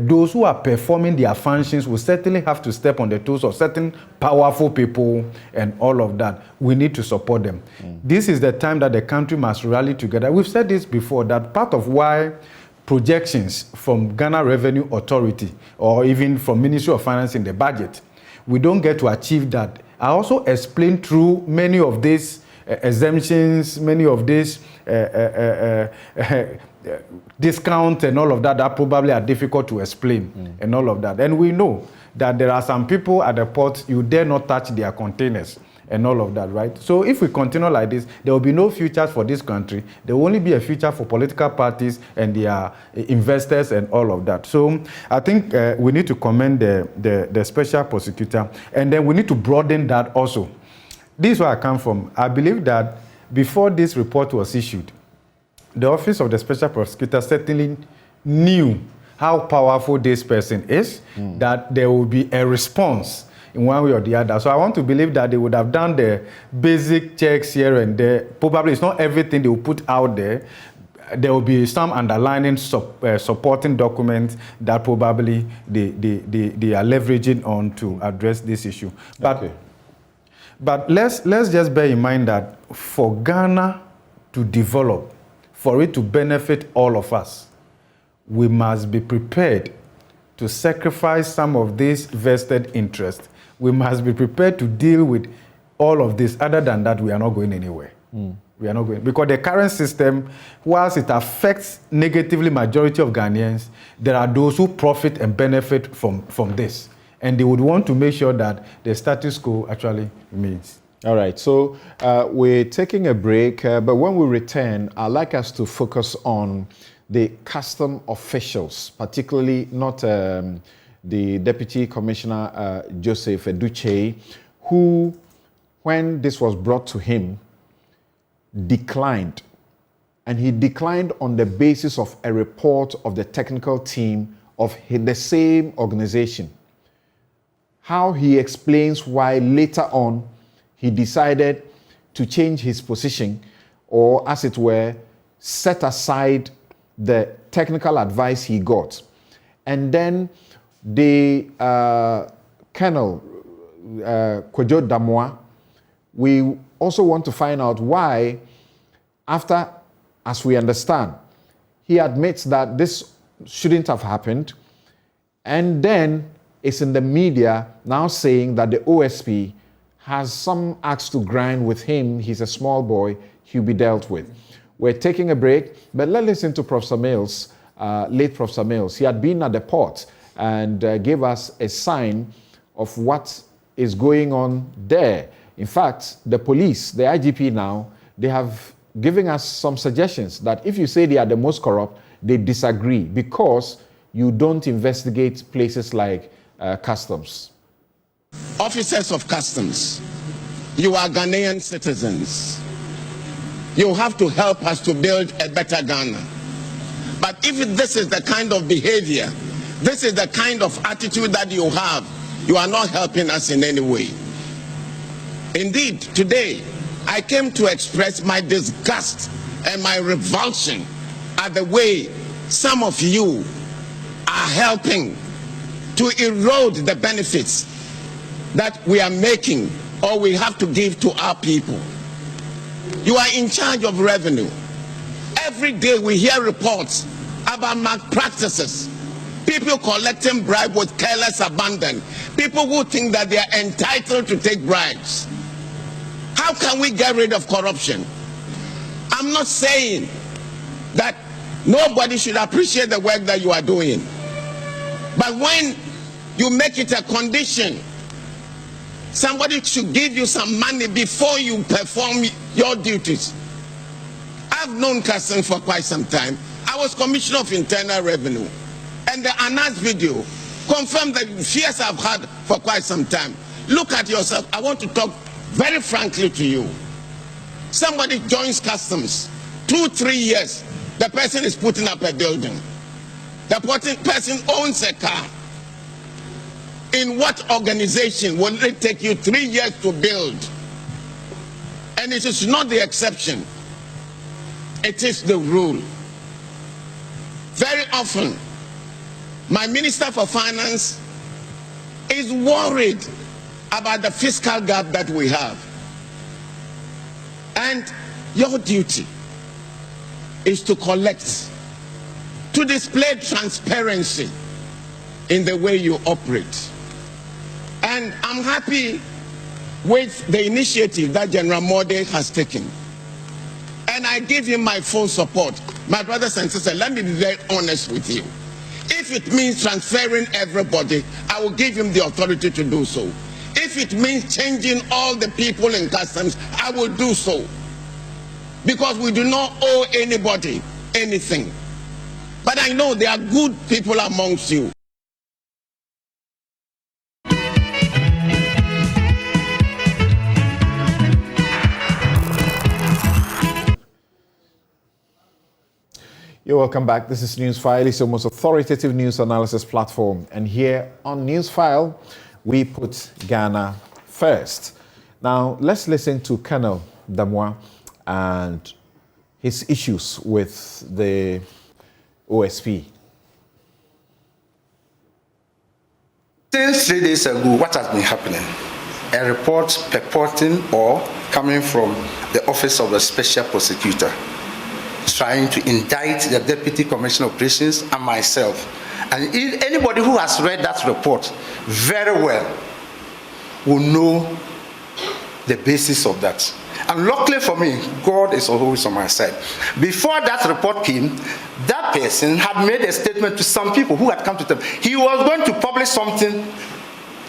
those who are performing their functions will certainly have to step on the toes of certain powerful people and all of that. We need to support them. This is the time that the country must rally together. We've said this before, that part of why projections from Ghana Revenue Authority or even from Ministry of Finance in the budget, we don't get to achieve that. I also explained through many of these exemptions, many of these discounts and all of that probably are difficult to explain and all of that. And we know that there are some people at the port, you dare not touch their containers and all of that, right? So if we continue like this, there will be no future for this country. There will only be a future for political parties and their investors and all of that. So I think we need to commend the special prosecutor, and then we need to broaden that also. This is where I come from. I believe that before this report was issued, the Office of the Special Prosecutor certainly knew how powerful this person is, that there will be a response in one way or the other. So I want to believe that they would have done the basic checks here and there. Probably it's not everything they will put out there. There will be some underlining supporting documents that probably they are leveraging on to address this issue. But let's just bear in mind that for Ghana to develop, for it to benefit all of us, we must be prepared to sacrifice some of these vested interests. We must be prepared to deal with all of this. Other than that, we are not going anywhere. We are not going, because the current system, whilst it affects negatively majority of Ghanaians, there are those who profit and benefit from this. And they would want to make sure that the status quo actually remains. All right, so we're taking a break, but when we return, I'd like us to focus on the custom officials, particularly not the Deputy Commissioner Joseph Eduche, who, when this was brought to him, declined. And he declined on the basis of a report of the technical team of the same organization. How he explains why later on he decided to change his position, or as it were, set aside the technical advice he got. And then the Colonel Kojo Damoa, we also want to find out why, after, as we understand, he admits that this shouldn't have happened, and then is in the media now saying that the OSP has some axe to grind with him. He's a small boy, he'll be dealt with. We're taking a break, but let's listen to Professor Mills, late Professor Mills. He had been at the port and gave us a sign of what is going on there. In fact, the police, the IGP now, they have given us some suggestions that if you say they are the most corrupt, they disagree because you don't investigate places like customs. Officers of customs, you are Ghanaian citizens. You have to help us to build a better Ghana. But if this is the kind of behavior, this is the kind of attitude that you have, you are not helping us in any way. Indeed, today, I came to express my disgust and my revulsion at the way some of you are helping to erode the benefits that we are making or we have to give to our people. You are in charge of revenue. Every day we hear reports about malpractices, people collecting bribes with careless abandon, people who think that they are entitled to take bribes. How can we get rid of corruption? I'm not saying that nobody should appreciate the work that you are doing, but when you make it a condition, somebody should give you some money before you perform your duties. I've known Customs for quite some time. I was Commissioner of Internal Revenue, and the announced video confirmed the fears I've had for quite some time. Look at yourself. I want to talk very frankly to you. Somebody joins Customs, 2-3 years, the person is putting up a building. The person owns a car. In what organization will it take you 3 years to build? And it is not the exception. It is the rule. Very often, my Minister for Finance is worried about the fiscal gap that we have. And your duty is to collect, to display transparency in the way you operate. And I'm happy with the initiative that General Mode has taken. And I give him my full support. My brothers and sisters, let me be very honest with you. If it means transferring everybody, I will give him the authority to do so. If it means changing all the people in Customs, I will do so. Because we do not owe anybody anything. But I know there are good people amongst you. You're welcome back. This is Newsfile. It's the most authoritative news analysis platform. And here on Newsfile, we put Ghana first. Now, let's listen to Colonel Damois and his issues with the OSP. Since 3 days ago, what has been happening? A report purporting or coming from the Office of the Special Prosecutor trying to indict the Deputy Commissioner of Operations and myself. And anybody who has read that report very well will know the basis of that. And luckily for me, God is always on my side. Before that report came, that person had made a statement to some people who had come to them. He was going to publish something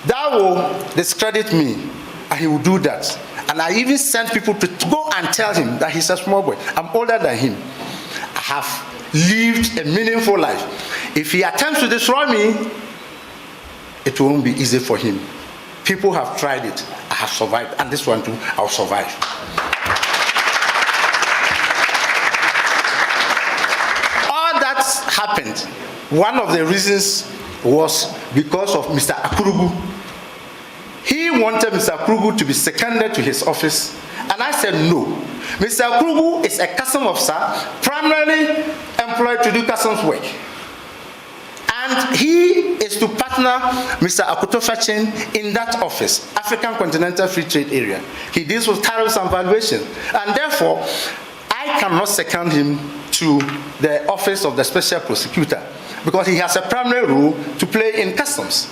that will discredit me, and he will do that. And I even sent people to go and tell him that he's a small boy. I'm older than him. I have lived a meaningful life. If he attempts to destroy me, it won't be easy for him. People have tried it. I have survived. And this one too, I'll survive. All that happened. One of the reasons was because of Mr. Akurugu. He wanted Mr. Akurugu to be seconded to his office, and I said no. Mr. Akurugu is a customs officer, primarily employed to do customs work. And he is to partner Mr. Akutofachin in that office, African Continental Free Trade Area. He deals with tariffs and valuation. And therefore, I cannot second him to the office of the Special Prosecutor because he has a primary role to play in customs.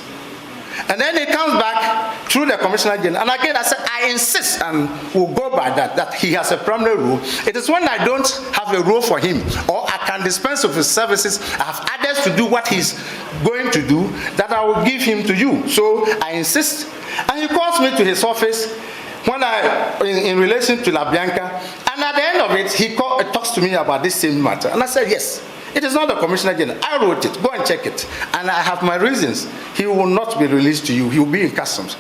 And then he comes back through the Commissioner General. And again, I said, I insist, and we'll go by that he has a primary role. It is when I don't have a role for him, or I can dispense with his services, I have others to do what he's going to do, that I will give him to you. So I insist. And he calls me to his office when in relation to Bianca. And at the end of it, he talks to me about this same matter. And I said, yes. It is not the Commissioner General. I wrote it. Go and check it. And I have my reasons. He will not be released to you. He will be in customs.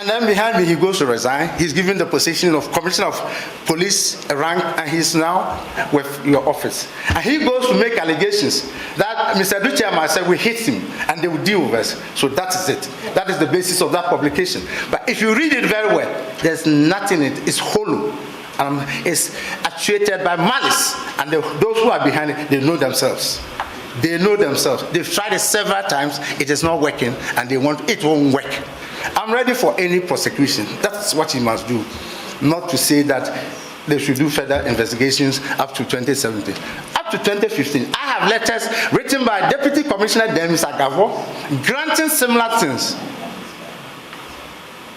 And then behind me, he goes to resign. He's given the position of Commissioner of Police rank, and he's now with your office. And he goes to make allegations that Mr. Duchiama said we hit him, and they will deal with us. So that is it. That is the basis of that publication. But if you read it very well, there's nothing in it. It's hollow. It's actuated by malice. And those who are behind it, they know themselves. They know themselves. They've tried it several times. It is not working, and it won't work. I'm ready for any prosecution. That's what he must do. Not to say that they should do further investigations up to 2017. Up to 2015, I have letters written by Deputy Commissioner Demis Agavo granting similar things.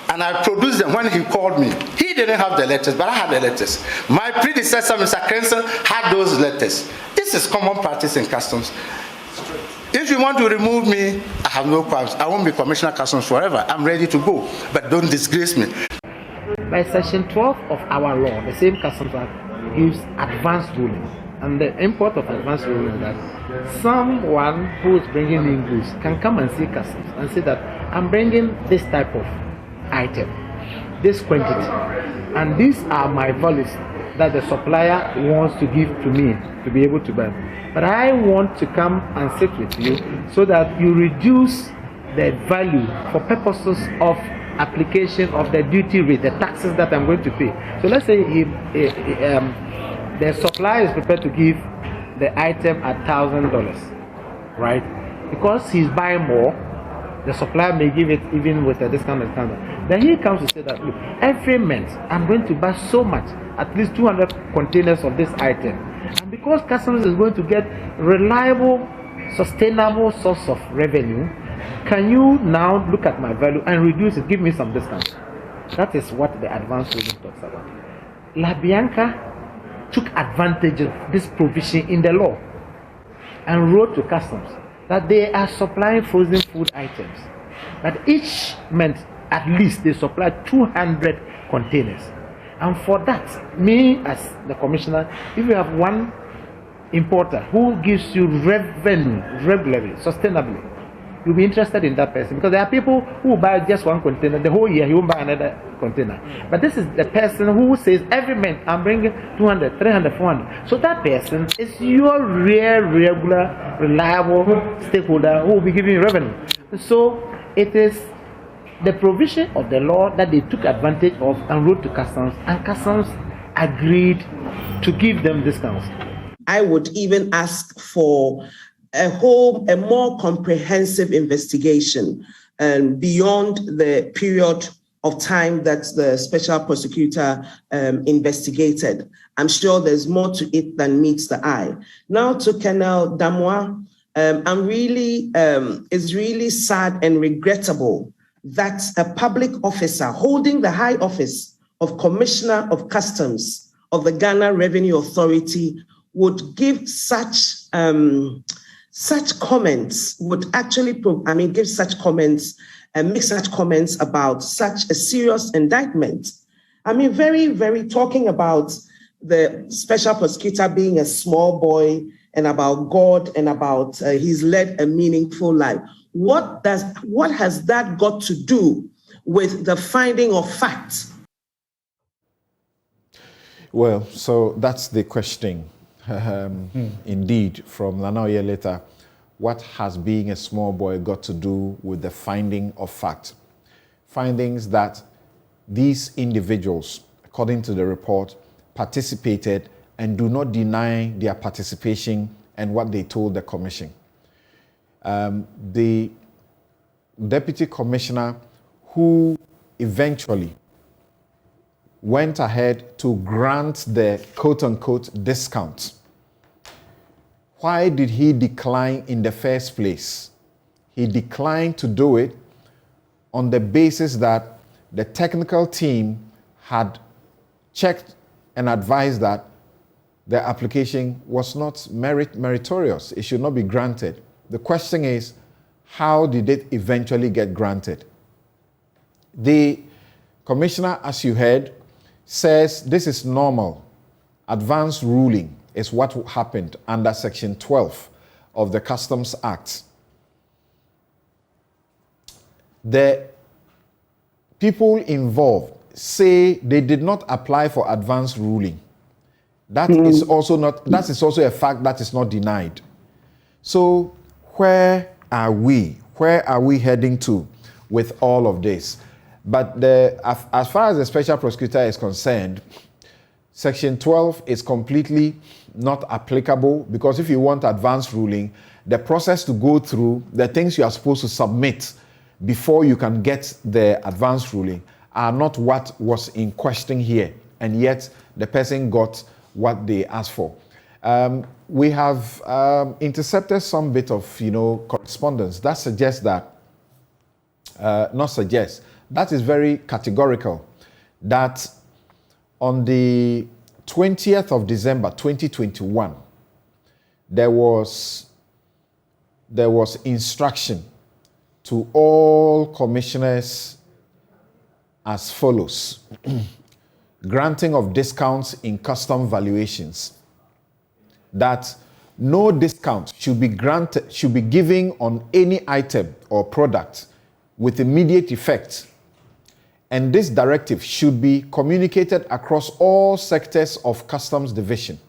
And I produced them when he called me. He didn't have the letters, but I had the letters. My predecessor, Mr. Crenson, had those letters. This is common practice in customs. If you want to remove me, I have no problems. I won't be Commissioner of Customs forever. I'm ready to go, but don't disgrace me. By Section 12 of our law, the same Customs Act gives advanced ruling. And the import of advanced ruling is that someone who is bringing in goods can come and see Customs and say that I'm bringing this type of item, this quantity, and these are my values that the supplier wants to give to me to be able to buy. But I want to come and sit with you so that you reduce the value for purposes of application of the duty rate, the taxes that I'm going to pay. So let's say the supplier is prepared to give the item at $1,000, right? Because he's buying more, the supplier may give it even with a discount. Then he comes to say that, look, every month I'm going to buy so much, at least 200 containers of this item. And because Customs is going to get reliable, sustainable source of revenue, can you now look at my value and reduce it, give me some discount? That is what the advanced ruling talks about. La Bianca took advantage of this provision in the law and wrote to Customs that they are supplying frozen food items. That each month, at least, they supply 200 containers. And for that, me as the commissioner, if you have one importer who gives you revenue regularly, sustainably, you'll be interested in that person. Because there are people who buy just one container, the whole year he won't buy another container. But this is the person who says every month I'm bringing 200, 300, 400. So that person is your regular, reliable stakeholder who will be giving you revenue. So it is the provision of the law that they took advantage of and wrote to Customs, and Customs agreed to give them discounts. I would even ask for a more comprehensive investigation beyond the period of time that the special prosecutor investigated. I'm sure there's more to it than meets the eye. Now to Colonel Damois, it's really sad and regrettable that a public officer holding the high office of Commissioner of Customs of the Ghana Revenue Authority would give such comments, would actually give such comments and make such comments about such a serious indictment. Very, very talking about the special prosecutor being a small boy and about God and about he's led a meaningful life. What has that got to do with the finding of facts? Well, so that's the question. Indeed, from Nana Oyeleta, what has being a small boy got to do with the finding of fact? Findings that these individuals, according to the report, participated and do not deny their participation and what they told the commission. The deputy commissioner who eventually went ahead to grant the quote-unquote discount. Why did he decline in the first place? He declined to do it on the basis that the technical team had checked and advised that the application was not meritorious. It should not be granted. The question is, how did it eventually get granted? The commissioner, as you heard, says this is normal. Advanced ruling is what happened under Section 12 of the Customs Act. The people involved say they did not apply for advance ruling. That is also a fact that is not denied. So where are we? Where are we heading to with all of this? But as far as the special prosecutor is concerned, Section 12 is completely not applicable, because if you want advance ruling, the process to go through, the things you are supposed to submit before you can get the advance ruling are not what was in question here, and yet the person got what they asked for. We have intercepted some bit of correspondence that suggests that, that is very categorical, that on the 20th of December 2021, there was instruction to all commissioners as follows. Granting of discounts in custom valuations, that no discount should be given on any item or product with immediate effect, and this directive should be communicated across all sectors of Customs Division.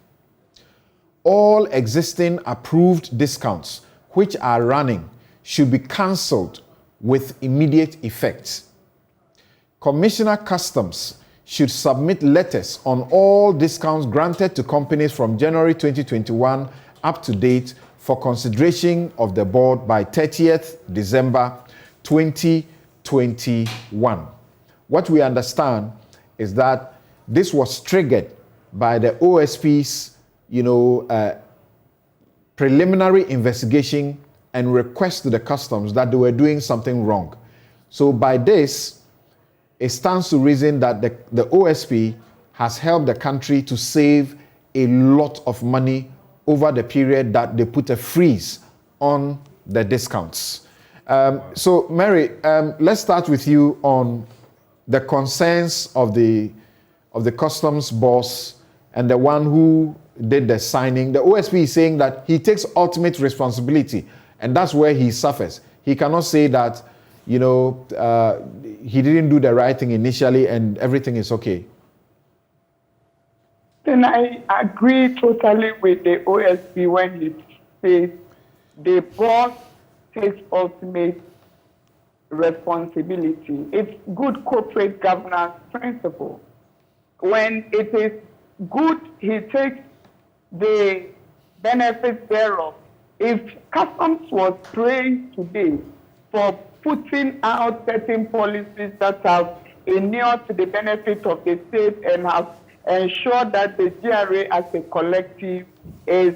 All existing approved discounts which are running should be cancelled with immediate effect. Commissioner Customs should submit letters on all discounts granted to companies from January 2021 up to date for consideration of the board by 30th December 2021. What we understand is that this was triggered by the OSP's, preliminary investigation and request to the customs that they were doing something wrong. So by this, it stands to reason that the OSP has helped the country to save a lot of money over the period that they put a freeze on the discounts. So Mary, let's start with you on the concerns of the customs boss and the one who did the signing. The OSP is saying that he takes ultimate responsibility, and that's where he suffers. He cannot say that, he didn't do the right thing initially and everything is okay. Then I agree totally with the OSP when he says the boss takes ultimate responsibility. It's good corporate governance principle. When it is good, he takes the benefits thereof. If Customs was praised today for putting out certain policies that have inured to the benefit of the state and have ensured that the GRA as a collective is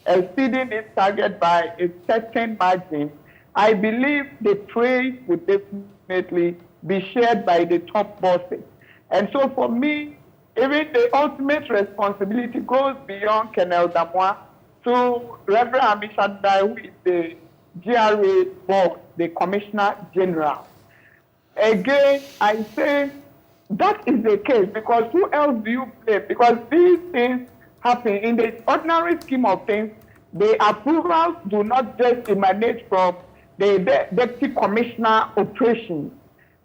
exceeding its target by a certain margin, I believe the praise would definitely be shared by the top bosses. And so for me, even the ultimate responsibility goes beyond Colonel Damois to Reverend Amishadai, who is the GRA board, the Commissioner General. Again, I say that is the case, because who else do you blame? Because these things happen in the ordinary scheme of things. The approvals do not just emanate from the Deputy Commissioner operations.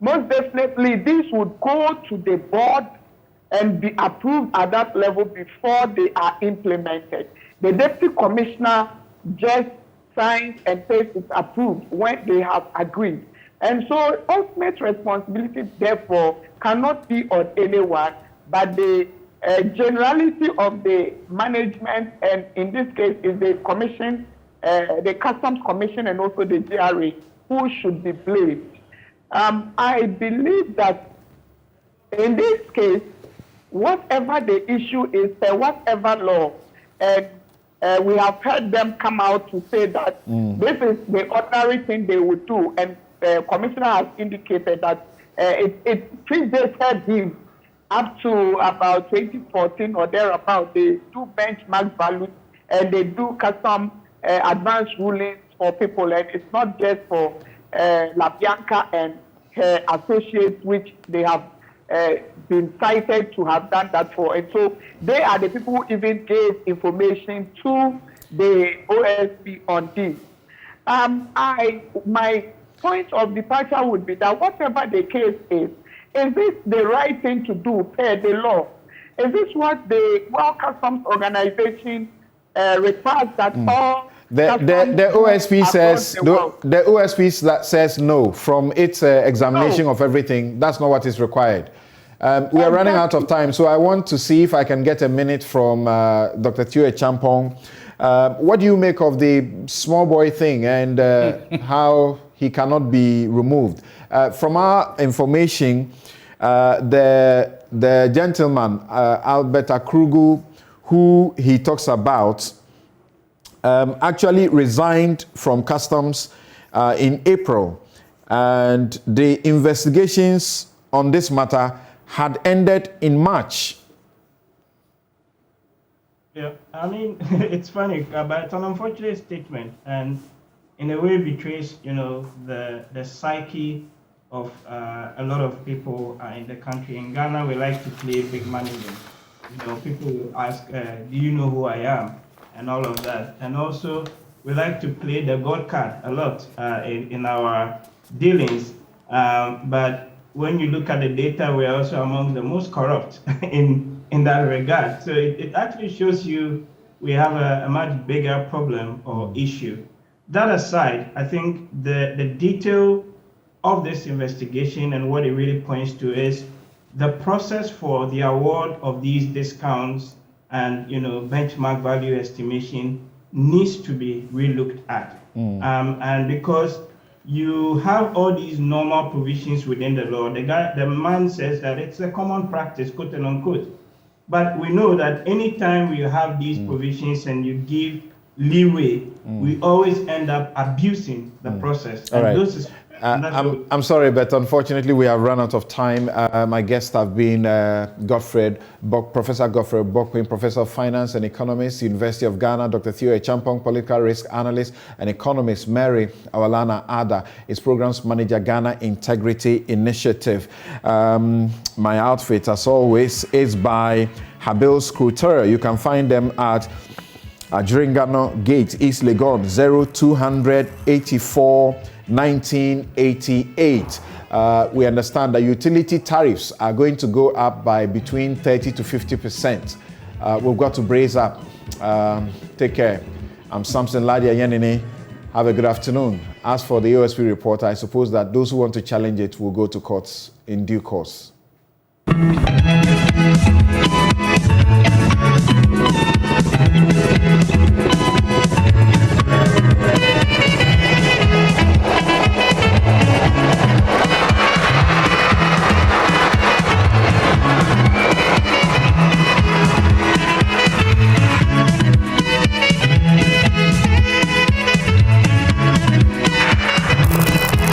Most definitely, this would go to the board and be approved at that level before they are implemented. The Deputy Commissioner just signs and says it's approved when they have agreed. And so ultimate responsibility, therefore, cannot be on anyone, but the generality of the management, and in this case is the commission, the Customs Commission and also the GRA, who should be blamed. I believe that in this case, whatever the issue is, whatever law, and we have heard them come out to say that this is the ordinary thing they would do, and the commissioner has indicated that it predated him up to about 2014 or thereabout. They do benchmark values and they do custom advance rulings for people, and it's not just for Bianca and her associates, which they have been cited to have done that for. And so they are the people who even gave information to the OSP on this. My point of departure would be that whatever the case is this the right thing to do per the law? Is this what the World Customs Organization requires that all the OSP says the OSP says no from its examination of everything. That's not what is required. We are running out of time, so I want to see if I can get a minute from Dr. Theo Acheampong. What do you make of the small boy thing and how he cannot be removed? From our information, the gentleman, Albert Akurugu, who he talks about, actually resigned from customs in April. And the investigations on this matter had ended in March. Yeah, I mean, it's funny, but it's an unfortunate statement, and in a way betrays, the psyche of a lot of people in the country. In Ghana, we like to play big money games. People will ask, do you know who I am? And all of that. And also, we like to play the God card a lot in our dealings. But when you look at the data, we're also among the most corrupt in that regard. So it actually shows you we have a much bigger problem or issue. That aside, I think the detail of this investigation and what it really points to is the process for the award of these discounts and benchmark value estimation needs to be relooked at. And because you have all these normal provisions within the law, the man says that it's a common practice, quote and unquote. But we know that anytime we have these provisions and you give leeway, we always end up abusing the process. And those I'm sorry, but unfortunately we have run out of time. My guests have been Professor Godfrey Bokwin, Professor of Finance and Economist, University of Ghana, Dr. Theo Acheampong, Political Risk Analyst and Economist, Mary Awalana Ada, is Programs Manager, Ghana Integrity Initiative. My outfit, as always, is by Habil Scruter. You can find them at Adringano Gate, East Legon, 0284 1988. We understand that utility tariffs are going to go up by between 30 to 50%. We've got to brace up. Take care. I'm Samson Lardy Anyenini. Have a good afternoon. As for the OSP report, I suppose that those who want to challenge it will go to courts in due course.